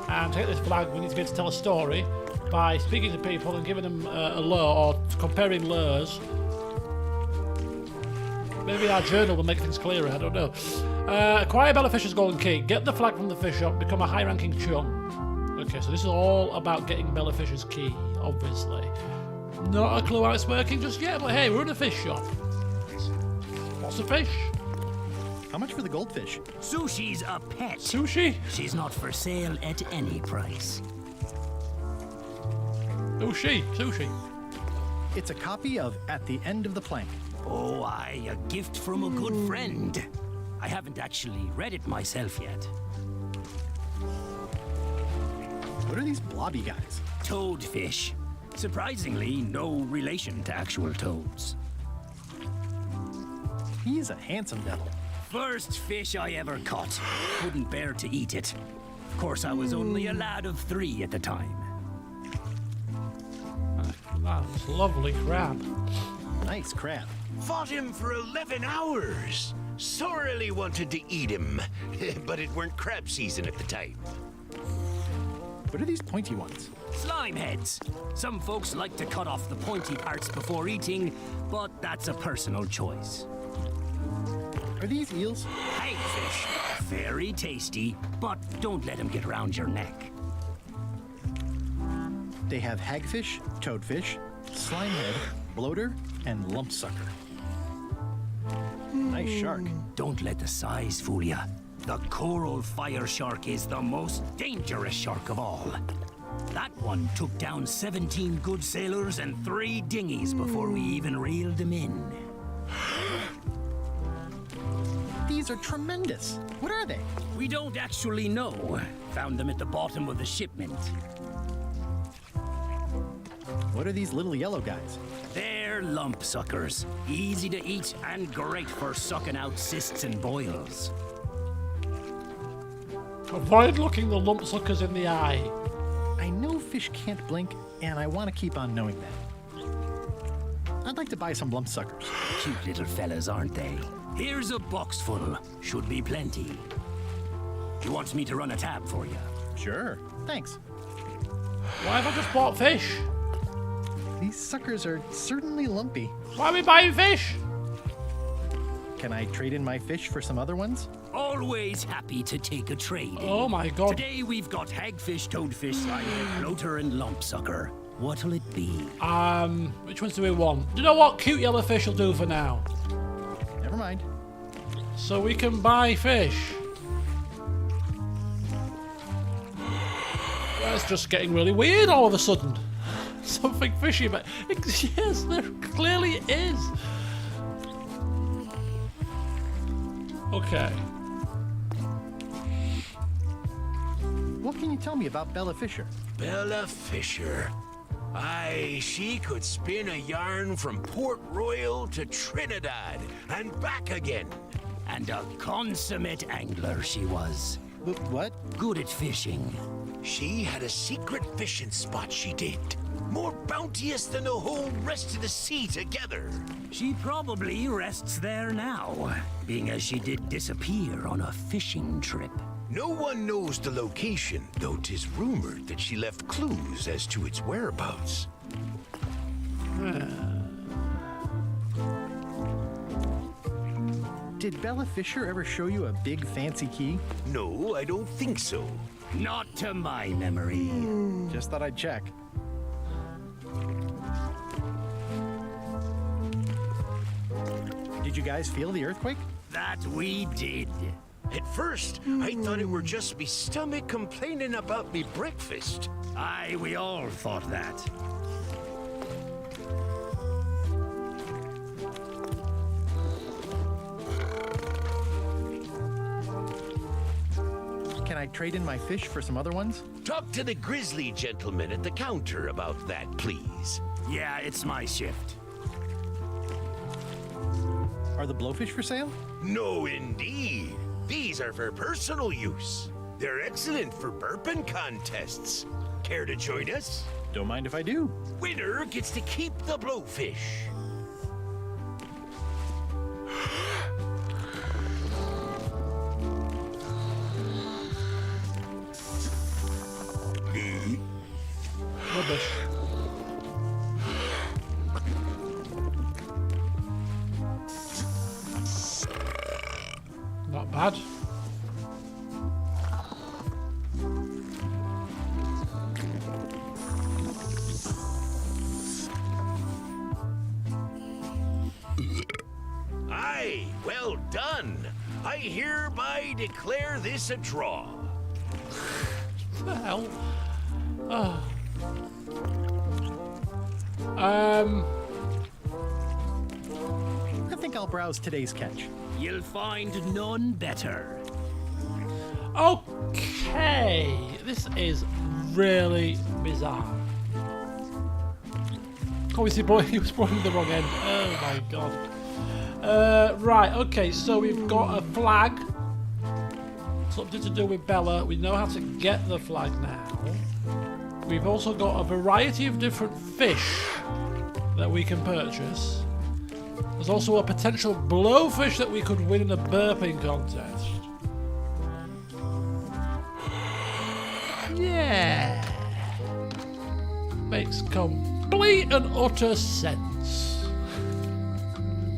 and to get this flag we need to be able to tell a story by speaking to people and giving them a lure, or comparing lures. Maybe our journal will make things clearer, I don't know. Acquire Bella Fisher's golden key, get the flag from the fish shop, become a high-ranking chum. Okay, so this is all about getting Bella Fisher's key, obviously. Not a clue how it's working just yet, but hey, we're in a fish shop. What's a fish? How much for the goldfish? Sushi's a pet. Sushi? She's not for sale at any price. Who's she? Sushi. It's a copy of At the End of the Plank. Oh, aye, a gift from a good friend. I haven't actually read it myself yet. What are these blobby guys? Toadfish. Surprisingly, no relation to actual toads. He's a handsome devil. First fish I ever caught. Couldn't bear to eat it. Of course, I was only a lad of 3 at the time. That's lovely crab. Nice crab. Fought him for 11 hours. Sorely wanted to eat him, but it weren't crab season at the time. What are these pointy ones? Slime heads. Some folks like to cut off the pointy parts before eating, but that's a personal choice. Are these eels? Hagfish. Very tasty, but don't let them get around your neck. They have hagfish, toadfish, slimehead, bloater, and lumpsucker. Nice shark. Don't let the size fool you. The coral fire shark is the most dangerous shark of all. That one took down 17 good sailors and 3 dinghies before we even reeled them in. These are tremendous. What are they? We don't actually know. Found them at the bottom of the shipment. What are these little yellow guys? They're lump suckers. Easy to eat and great for sucking out cysts and boils. Avoid looking the lumpsuckers in the eye. I know fish can't blink, and I want to keep on knowing that. I'd like to buy some lumpsuckers. Cute little fellas, aren't they? Here's a box full. Should be plenty. You want me to run a tab for you? Sure. Thanks. Why have I just bought fish? These suckers are certainly lumpy. Why are we buying fish? Can I trade in my fish for some other ones? Always happy to take a trade. Oh my god. Today we've got hagfish, toadfish, slimehead, bloater, and lumpsucker. What'll it be? Which ones do we want? Do you know what cute yellow fish will do for now? Never mind. So we can buy fish. That's just getting really weird all of a sudden. Something fishy, but yes, there clearly is. Okay. What can you tell me about Bella Fisher? Bella Fisher. Aye, she could spin a yarn from Port Royal to Trinidad and back again. And a consummate angler she was. What? Good at fishing. She had a secret fishing spot, she did. More bounteous than the whole rest of the sea together. She probably rests there now, being as she did disappear on a fishing trip. No one knows the location, though 'tis rumored that she left clues as to its whereabouts. Did Bella Fisher ever show you a big fancy key? No, I don't think so. Not to my memory. Just thought I'd check. Did you guys feel the earthquake? That we did. At first, I thought it were just me stomach complaining about me breakfast. Aye, we all thought that. Can I trade in my fish for some other ones? Talk to the grizzly gentleman at the counter about that, please. Yeah, it's my shift. Are the blowfish for sale? No, indeed. These are for personal use. They're excellent for burping contests. Care to join us? Don't mind if I do. Winner gets to keep the blowfish. Rubbish. Not bad. Aye, well done. I hereby declare this a draw. What the hell? Oh. I think I'll browse today's catch. You'll find none better. Okay, this is really bizarre. Obviously, he was pointing the wrong end. Oh my god. Right, okay, so we've got a flag. Something to do with Bella. We know how to get the flag now. We've also got a variety of different fish that we can purchase. There's also a potential blowfish that we could win in a burping contest. Yeah. Makes complete and utter sense.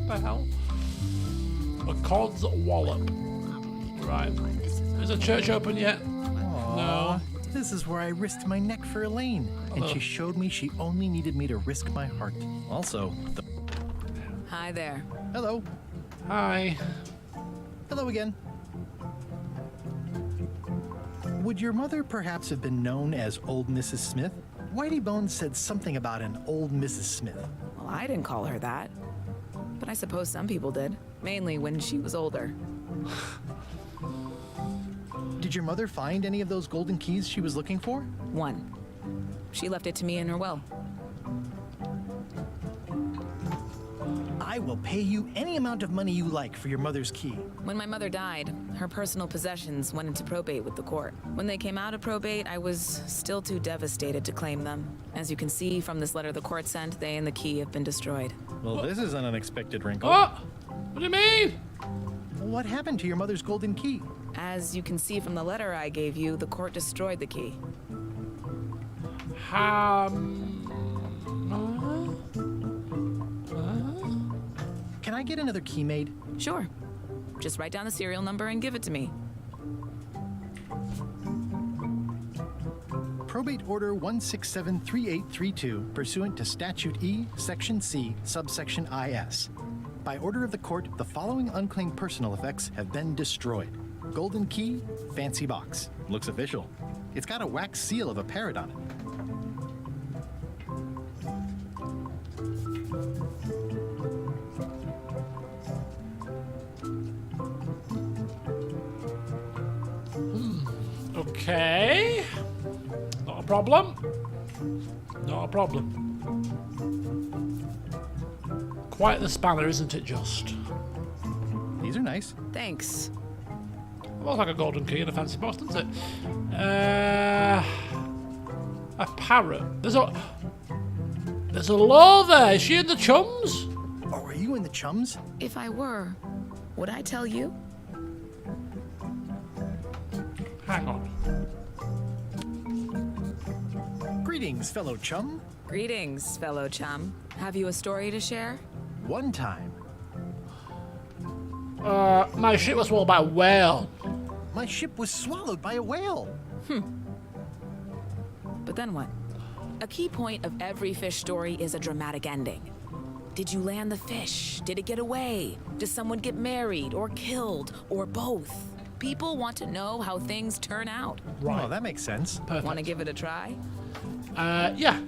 What the hell? A cod's wallop. Right. Is the church open yet? Aww, no. This is where I risked my neck for Elaine. And she showed me she only needed me to risk my heart. Also, Hi there. Hello. Hi. Hello again. Would your mother perhaps have been known as Old Mrs. Smith? Whitey Bones said something about an old Mrs. Smith. Well, I didn't call her that. But I suppose some people did. Mainly when she was older. Did your mother find any of those golden keys she was looking for? One. She left it to me in her will. I I will pay you any amount of money you like for your mother's key. When my mother died, her personal possessions went into probate with the court. When they came out of probate, I was still too devastated to claim them. As you can see from this letter the court sent, they and the key have been destroyed. Well, this is an unexpected wrinkle. What? What do you mean? What happened to your mother's golden key? As you can see from the letter I gave you, the court destroyed the key. Can I get another key made? Sure. Just write down the serial number and give it to me. Probate Order 1673832, pursuant to Statute E, Section C, subsection IS. By order of the court, the following unclaimed personal effects have been destroyed. Golden key, fancy box. Looks official. It's got a wax seal of a parrot on it. Okay. Not a problem. Not a problem. Quite the spanner, isn't it, just? These are nice. Thanks. Well, like a golden key in a fancy box, doesn't it? A parrot. There's a law there. Is she in the chums? Oh, are you in the chums? If I were, would I tell you? Hang on. Greetings, fellow chum. Greetings, fellow chum. Have you a story to share? One time. My ship was swallowed by a whale. My ship was swallowed by a whale. But then what? A key point of every fish story is a dramatic ending. Did you land the fish? Did it get away? Does someone get married or killed or both? People want to know how things turn out. Right. Oh, that makes sense. Perfect. Want to give it a try? Yeah.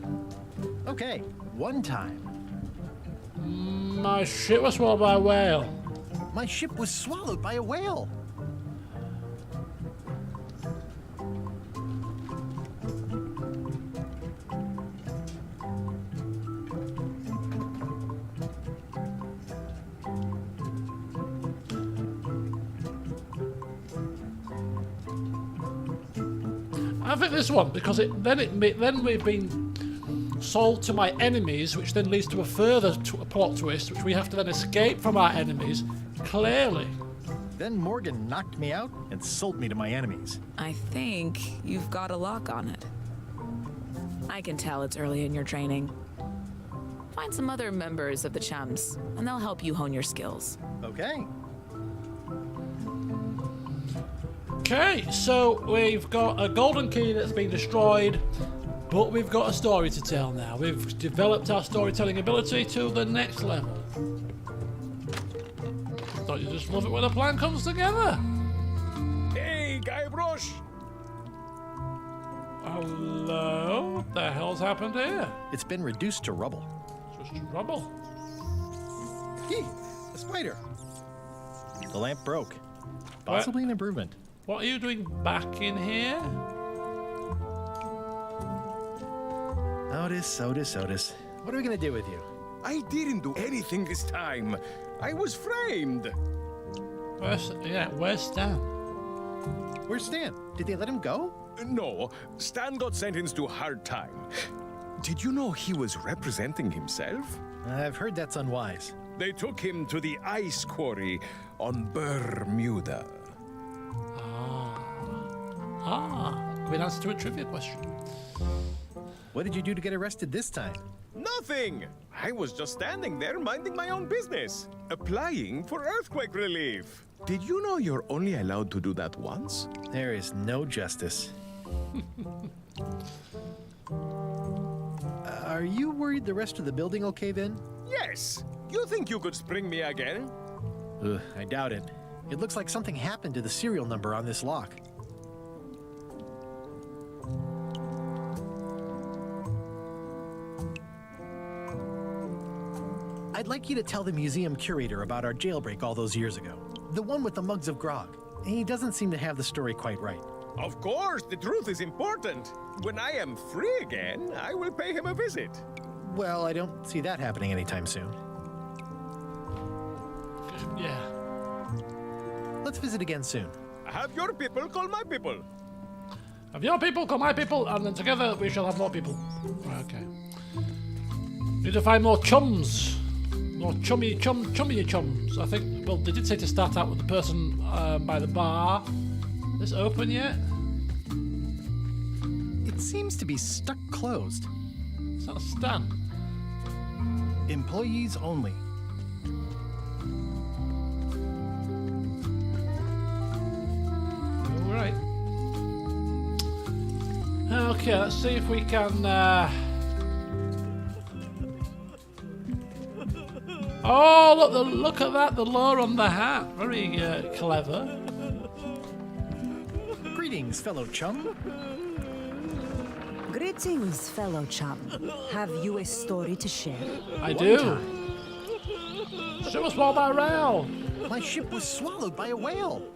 Okay, one time. My ship was swallowed by a whale. My ship was swallowed by a whale. I think this one, because then we've been sold to my enemies, which then leads to a further plot twist, which we have to then escape from our enemies. Clearly. Then Morgan knocked me out and sold me to my enemies. I think you've got a lock on it. I can tell it's early in your training. Find some other members of the chums, and they'll help you hone your skills. Okay. Okay, so we've got a golden key that's been destroyed, but we've got a story to tell now. We've developed our storytelling ability to the next level. Don't you just love it when a plan comes together? Hey, Guybrush! Hello? What the hell's happened here? It's been reduced to rubble. Just rubble? Yee! A spider! The lamp broke. Possibly an improvement. What are you doing back in here? Otis. What are we gonna do with you? I didn't do anything this time. I was framed. Where's Stan? Where's Stan? Did they let him go? No, Stan got sentenced to hard time. Did you know he was representing himself? I've heard that's unwise. They took him to the ice quarry on Bermuda. Good answer to a trivia question. What did you do to get arrested this time? Nothing! I was just standing there minding my own business, applying for earthquake relief. Did you know you're only allowed to do that once? There is no justice. Are you worried the rest of the building okay then? Yes! You think you could spring me again? I doubt it. It looks like something happened to the serial number on this lock. I'd like you to tell the museum curator about our jailbreak all those years ago. The one with the mugs of grog. He doesn't seem to have the story quite right. Of course, the truth is important. When I am free again, I will pay him a visit. Well, I don't see that happening anytime soon. Let's visit again soon. Have your people call my people. Have your people call my people, and then together we shall have more people. Right, okay. Need to find more chums. More chummy chums. I think, well, they did say to start out with the person by the bar. Is this open yet? It seems to be stuck closed. It's not a stand. Employees only. Alright. Okay, let's see if we can... Oh, look at that, the lore on the hat. Very clever. Greetings, fellow chum. Greetings, fellow chum. Have you a story to share? I do. Ship was swallowed by a whale. My ship was swallowed by a whale.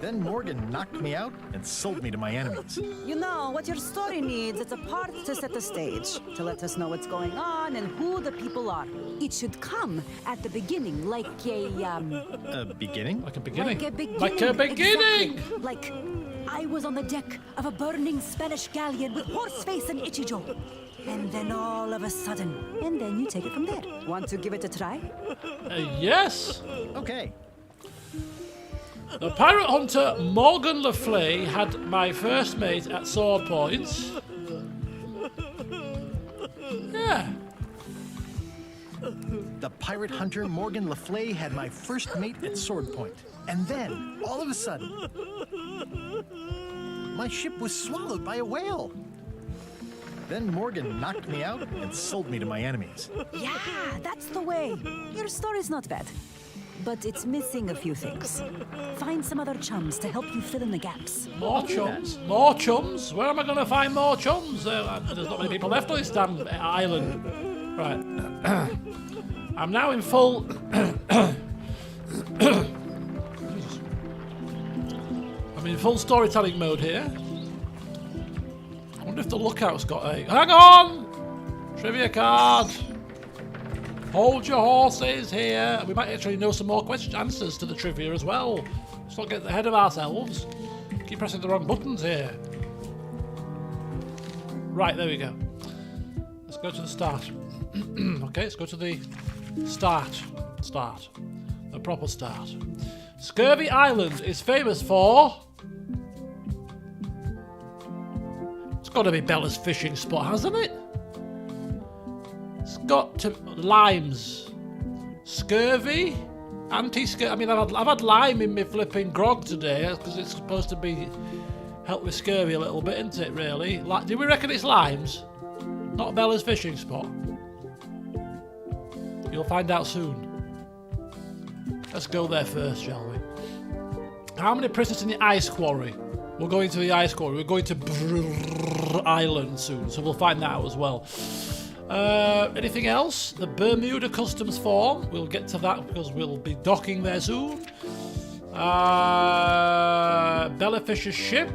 Then Morgan knocked me out and sold me to my enemies. You know, what your story needs is a part to set the stage, to let us know what's going on and who the people are. It should come at the beginning, like a, A beginning? Like a beginning? Like a beginning. Like a beginning! Exactly. Like, I was on the deck of a burning Spanish galleon with Horseface and Ichijo. And then all of a sudden, and then you take it from there. Want to give it a try? Yes! Okay. The pirate hunter Morgan Le Fay had my first mate at sword points. Yeah. The pirate hunter Morgan Le Fay had my first mate at sword point. And then, all of a sudden, my ship was swallowed by a whale. Then Morgan knocked me out and sold me to my enemies. Yeah, that's the way. Your story's not bad. But it's missing a few things. Find some other chums to help you fill in the gaps. More chums? More chums? Where am I going to find more chums? There's not many people left on this damn island. Right. I'm now in full... I'm in full storytelling mode here. I wonder if the lookout's got a... Hang on! Trivia card! Hold your horses here. We might actually know some more answers to the trivia as well. Let's not get ahead of ourselves. Keep pressing the wrong buttons here. Right, there we go. Let's go to the start. Okay, let's go to the start. Start. The proper start. Scurvy Island is famous for... It's got to be Bella's fishing spot, hasn't it? It's got to limes, scurvy, anti-scurvy. I mean, I've had lime in my flipping grog today because it's supposed to be help with scurvy a little bit, isn't it? Really? Do we reckon it's limes? Not Bella's fishing spot. You'll find out soon. Let's go there first, shall we? How many prisoners in the ice quarry? We're going to the ice quarry. We're going to Brrr Island soon, so we'll find that out as well. Anything else? The Bermuda Customs Farm. We'll get to that because we'll be docking there soon. Bella Fisher's ship.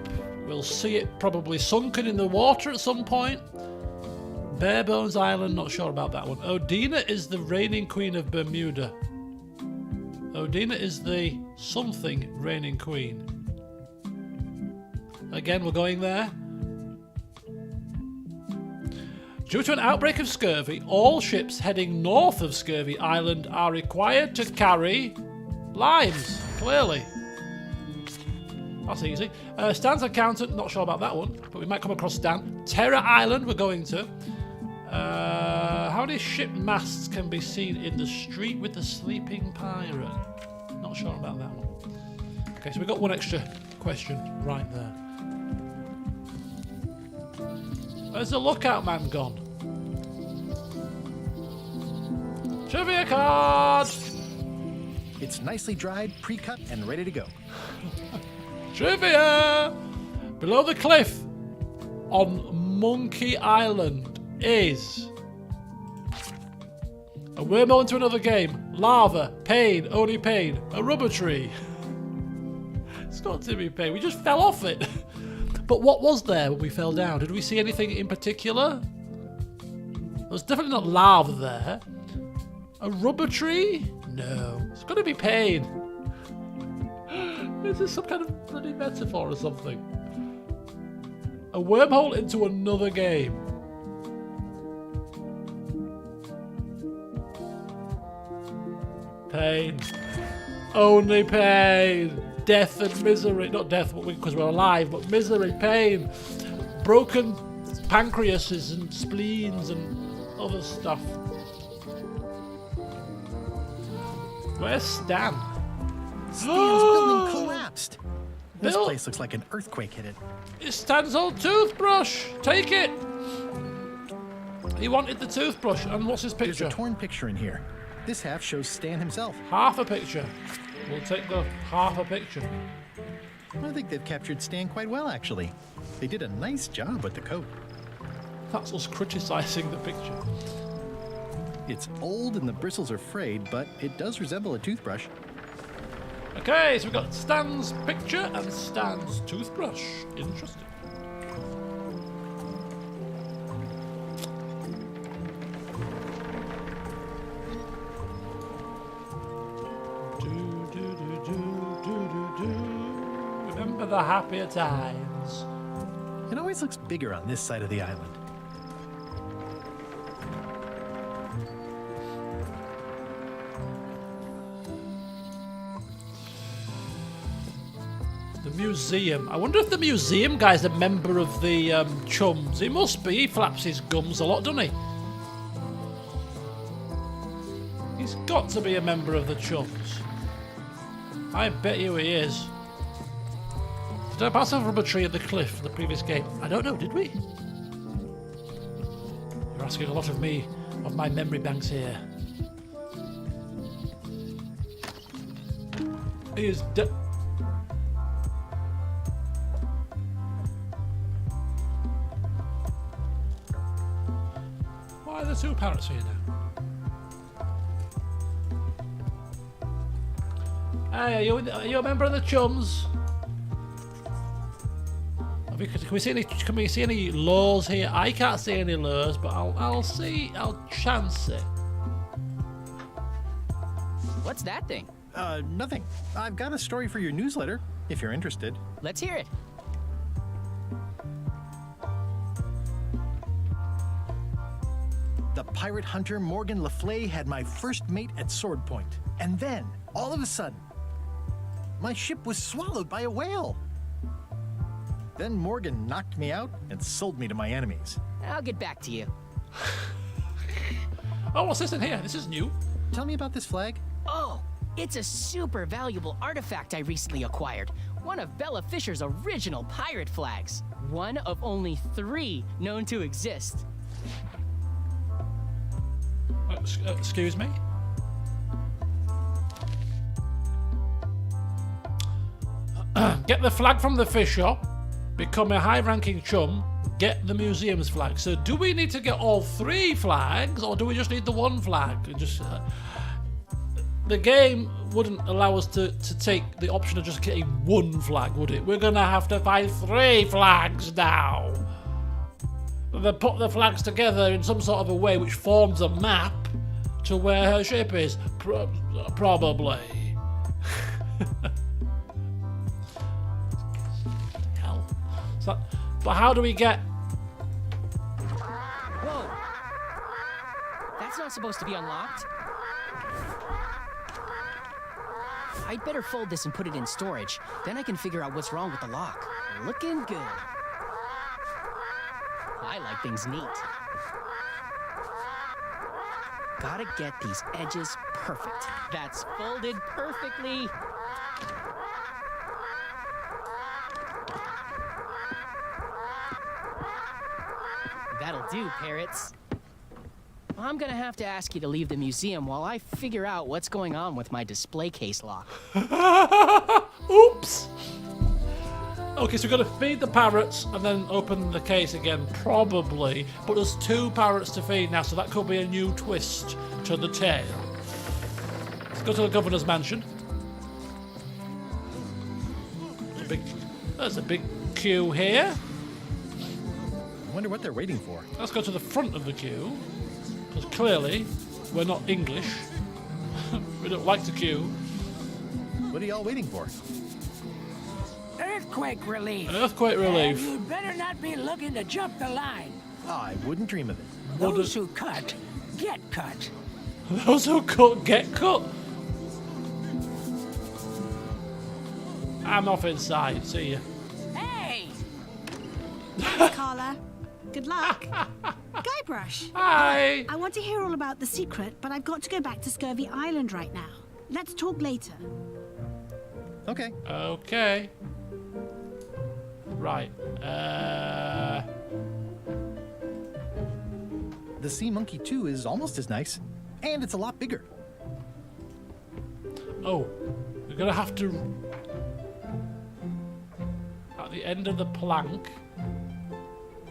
We'll see it probably sunken in the water at some point. Barebones Island. Not sure about that one. Odina is the reigning queen of Bermuda. Odina is the something reigning queen. Again, we're going there. Due to an outbreak of scurvy, all ships heading north of Scurvy Island are required to carry limes, clearly. That's easy. Stan's accountant, not sure about that one, but we might come across Stan. Terror Island we're going to. How many ship masts can be seen in the street with the sleeping pirate? Not sure about that one. Okay, so we've got one extra question right there. Where's the lookout man gone? Trivia card! It's nicely dried, pre-cut, and ready to go. Trivia! Below the cliff on Monkey Island is a wormhole into another game, lava, pain, only pain, a rubber tree. It's got to be pain. We just fell off it. But what was there when we fell down? Did we see anything in particular? There was definitely not lava there. A rubber tree? no. It's got to be pain. Is this some kind of bloody metaphor or something? A wormhole into another game. Pain. Only pain. Death and misery. Not death because we're alive, but misery, pain. Broken pancreases and spleens and other stuff. Where's Stan? Stan's building collapsed. This Bill- place looks like an earthquake hit it. It's Stan's old toothbrush. Take it. He wanted the toothbrush. And what's his There's picture? a torn picture in here. This half shows Stan himself. Half a picture. We'll take the half a picture. I think they've captured Stan quite well, actually. They did a nice job with the coat. That's us criticizing the picture. It's old and the bristles are frayed, but it does resemble a toothbrush. Okay, so we've got Stan's picture and Stan's toothbrush. Interesting. Remember the happier times. It always looks bigger on this side of the island. The museum. I wonder if the museum guy's a member of the Chums. He must be. He flaps his gums a lot, doesn't he? He's got to be a member of the Chums. I bet you he is. Did I pass over a tree at the cliff in the previous game? I don't know, did we? You're asking a lot of me, of my memory banks here. He is dead. Why are there two parrots here now? Hey, are you a member of the Chums? Can we see any lures here? I can't see any lures, but I'll chance it. What's that thing? Nothing. I've got a story for your newsletter, if you're interested. Let's hear it. The pirate hunter Morgan Le Fay had my first mate at sword point. And then, all of a sudden, my ship was swallowed by a whale. Then Morgan knocked me out and sold me to my enemies. I'll get back to you. Oh, what's this in here? This is new. Tell me about this flag. Oh, it's a super valuable artifact I recently acquired. One of Bella Fisher's original pirate flags. One of only 3 known to exist. Excuse me? Get the flag from the fish shop, become a high-ranking chum, get the museum's flag. So do we need to get all 3 flags, or do we just need the one flag? The game wouldn't allow us to take the option of just getting 1 flag, would it? We're gonna have to find 3 flags now. They put the flags together in some sort of a way which forms a map to where her ship is. Probably. Hell. But how do we get... Whoa! That's not supposed to be unlocked. I'd better fold this and put it in storage. Then I can figure out what's wrong with the lock. Looking good. I like things neat. Gotta get these edges perfect. That's folded perfectly. That'll do, parrots. I'm gonna have to ask you to leave the museum while I figure out what's going on with my display case lock. Oops! Okay, so we've got to feed the parrots and then open the case again, probably. But there's 2 parrots to feed now, so that could be a new twist to the tale. Let's go to the governor's mansion. There's a big queue here. I wonder what they're waiting for. Let's go to the front of the queue, because clearly we're not English. We don't like to queue. What are y'all waiting for? Earthquake relief. Earthquake relief. And you better not be looking to jump the line. I wouldn't dream of it. Those who cut, get cut. Those who cut, get cut. I'm off inside. See ya. Hey! Thanks, Carla. Good luck. Guybrush. Hi. I want to hear all about the secret, but I've got to go back to Scurvy Island right now. Let's talk later. Okay. Okay. Right. The Sea Monkey 2 is almost as nice, and it's a lot bigger. Oh, we're gonna have to, at the end of the plank,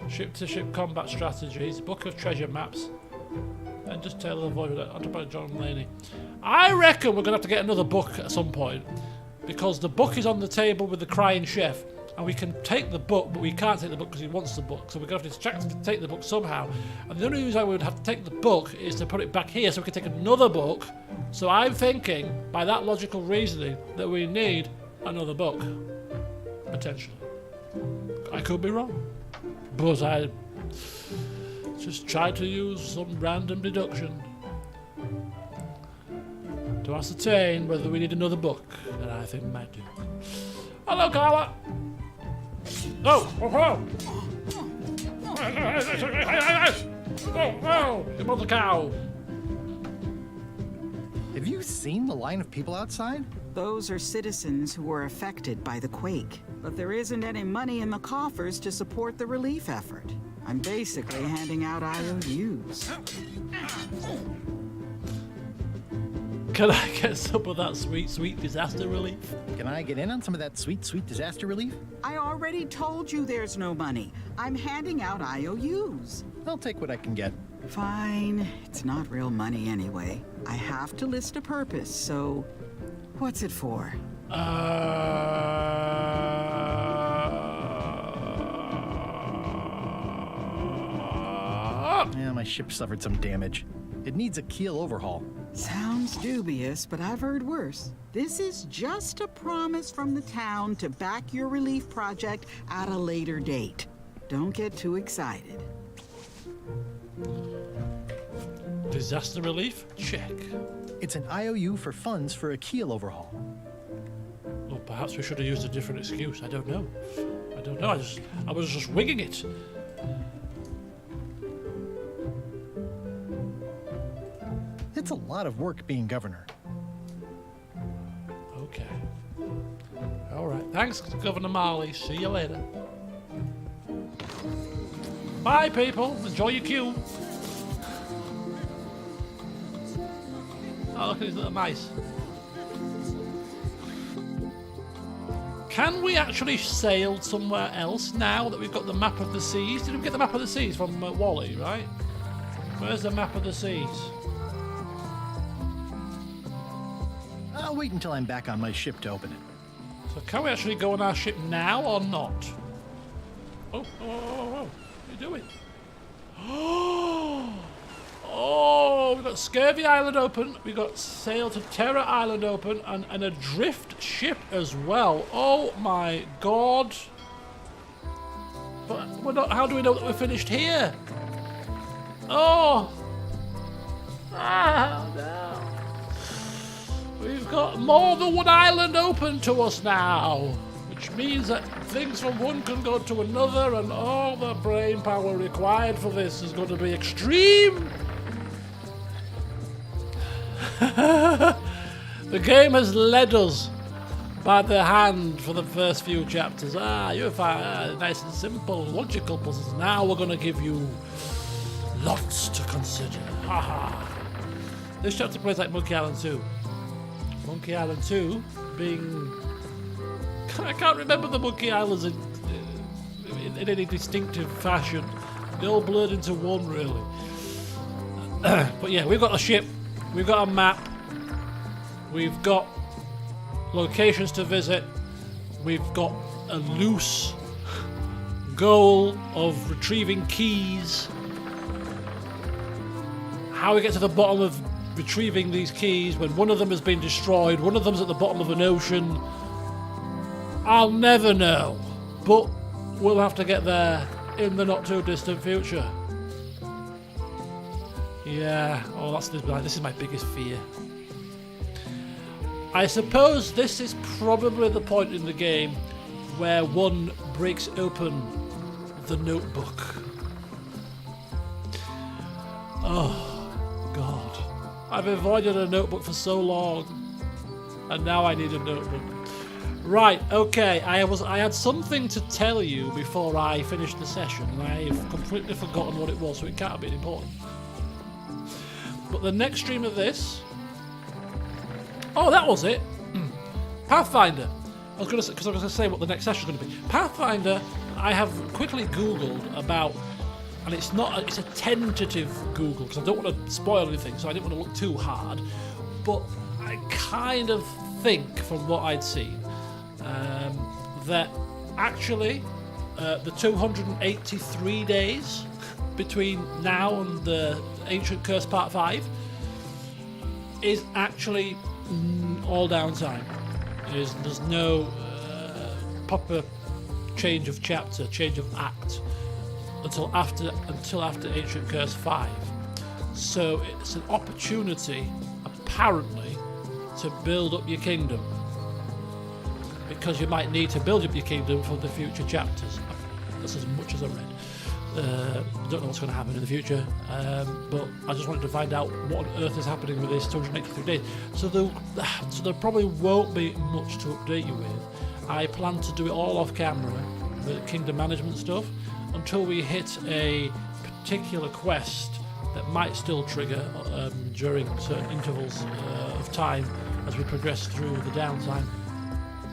ship-to-ship combat strategies, book of treasure maps, and just tell the void by John Laney. I reckon we're gonna have to get another book at some point, because the book is on the table with the crying chef, and we can take the book, but we can't take the book because he wants the book, so we're gonna have to distract him to take the book somehow. And the only reason we would have to take the book is to put it back here so we can take another book. So I'm thinking, by that logical reasoning, that we need another book. Potentially. I could be wrong. But I just tried to use some random deduction to ascertain whether we need another book, and I think we might do. Hello, Carla! Oh, oh, oh! Oh, oh! The mother cow! Have you seen the line of people outside? Those are citizens who were affected by the quake. But there isn't any money in the coffers to support the relief effort. I'm basically handing out IOUs. Can I get some of that sweet, sweet disaster relief? Can I get in on some of that sweet, sweet disaster relief? I already told you there's no money. I'm handing out IOUs. I'll take what I can get. Fine. It's not real money anyway. I have to list a purpose, so what's it for? Yeah, my ship suffered some damage. It needs a keel overhaul. Sounds dubious, but I've heard worse. This is just a promise from the town to back your relief project at a later date. Don't get too excited. Disaster relief? Check. It's an IOU for funds for a keel overhaul. Well, perhaps we should have used a different excuse. I don't know. I was just winging it. It's a lot of work being governor. Okay. All right. Thanks, Governor Marley. See you later. Bye, people. Enjoy your queue. Oh, look at these little mice. Can we actually sail somewhere else now that we've got the map of the seas? Did we get the map of the seas from Wally, right? Where's the map of the seas? I'll wait until I'm back on my ship to open it. So can we actually go on our ship now or not? Oh, what are you doing? Oh, we've got Scurvy Island open, we've got Sail to Terror Island open, and an adrift ship as well. Oh my god. But we're not, how do we know that we're finished here? Oh! Ah, no. We've got more than one island open to us now, which means that things from one can go to another, and all the brain power required for this is going to be extreme. The game has led us by the hand for the first few chapters. You find nice and simple, logical puzzles. Now we're going to give you lots to consider. This chapter plays like Monkey Island 2. Monkey Island 2 being... I can't remember the Monkey Islands in any distinctive fashion. They all blurred into one, really. But yeah, we've got a ship, we've got a map, we've got locations to visit, we've got a loose goal of retrieving keys. How we get to the bottom of retrieving these keys when one of them has been destroyed, one of them's at the bottom of an ocean. I'll never know, but we'll have to get there in the not too distant future. Yeah, oh, this is my biggest fear. I suppose this is probably the point in the game where one breaks open the notebook. Oh, God. I've avoided a notebook for so long, and now I need a notebook. Right, okay, I had something to tell you before I finished the session, and I've completely forgotten what it was, so it can't have been important. But the next stream of this... Oh, that was it! Pathfinder. I was going to say what the next session is going to be. Pathfinder, I have quickly Googled about... And it's a tentative Google, because I don't want to spoil anything, so I didn't want to look too hard. But I kind of think, from what I'd seen, that actually the 283 days between now and the Ancient Curse Part 5 is actually all downtime. There's no proper change of chapter, change of act until after Ancient Curse 5. So it's an opportunity, apparently, to build up your kingdom. Because you might need to build up your kingdom for the future chapters. That's as much as I read. Don't know what's going to happen in the future, but I just wanted to find out what on earth is happening with this 283 days. So there probably won't be much to update you with. I plan to do it all off camera, the kingdom management stuff, until we hit a particular quest that might still trigger during certain intervals of time as we progress through the downtime.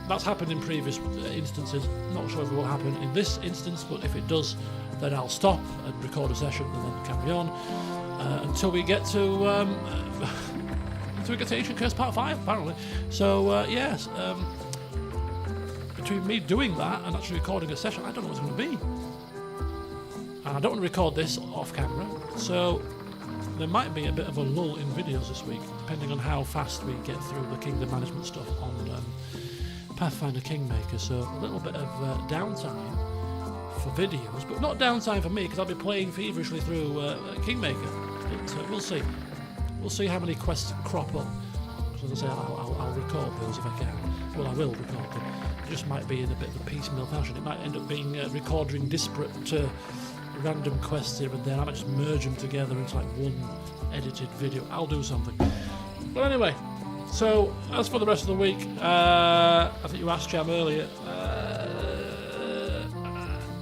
That's happened in previous instances. Not sure if it will happen in this instance, but if it does, then I'll stop and record a session and then carry on until we get to Ancient Curse Part 5, apparently. So yes, between me doing that and actually recording a session, I don't know what it's going to be. And I don't want to record this off camera, so there might be a bit of a lull in videos this week, depending on how fast we get through the kingdom management stuff on Pathfinder Kingmaker. So a little bit of downtime for videos, but not downtime for me, because I'll be playing feverishly through Kingmaker. But we'll see. We'll see how many quests crop up. So as I say, I'll record those if I can. Well, I will record them. It just might be in a bit of a piecemeal fashion. It might end up being recording disparate random quests here and there. I might just merge them together into like one edited video. I'll do something. But anyway, so as for the rest of the week, I think you asked Jam earlier,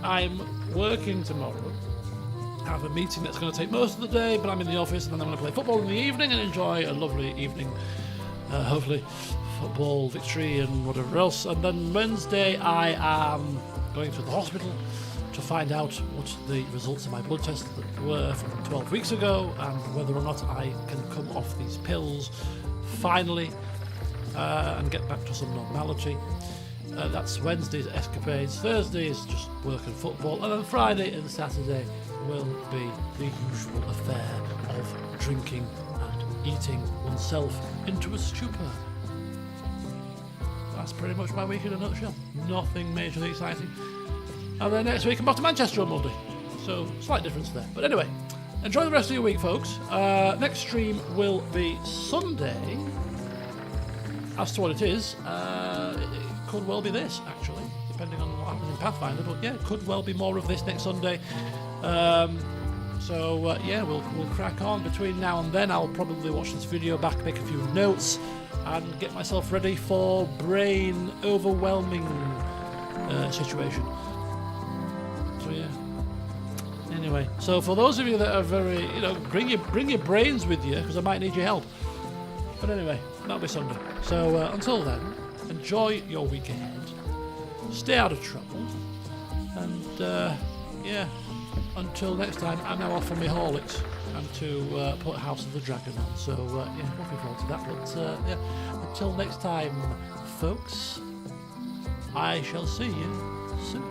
I'm working tomorrow. I have a meeting that's going to take most of the day, but I'm in the office, and then I'm going to play football in the evening and enjoy a lovely evening, hopefully football victory and whatever else. And then Wednesday I am going to the hospital to find out what the results of my blood test were from 12 weeks ago, and whether or not I can come off these pills finally and get back to some normality. That's Wednesday's escapades. Thursday is just work and football, and then Friday and Saturday will be the usual affair of drinking and eating oneself into a stupor. That's pretty much my week in a nutshell. Nothing majorly exciting. And then next week I'm off to Manchester on Monday, so slight difference there. But anyway, enjoy the rest of your week, folks. Next stream will be Sunday. As to what it is, it could well be this, actually, depending on what happens in Pathfinder. But yeah, it could well be more of this next Sunday. So yeah, we'll crack on. Between now and then, I'll probably watch this video back, make a few notes, and get myself ready for brain overwhelming situation. So yeah. Anyway, so for those of you that are very, bring your brains with you, because I might need your help. But anyway, that'll be Sunday. So until then, enjoy your week ahead. Stay out of trouble. And yeah, until next time, I'm now off for my Horlicks and to put House of the Dragon on. So yeah, looking forward to that. But yeah, until next time, folks, I shall see you soon.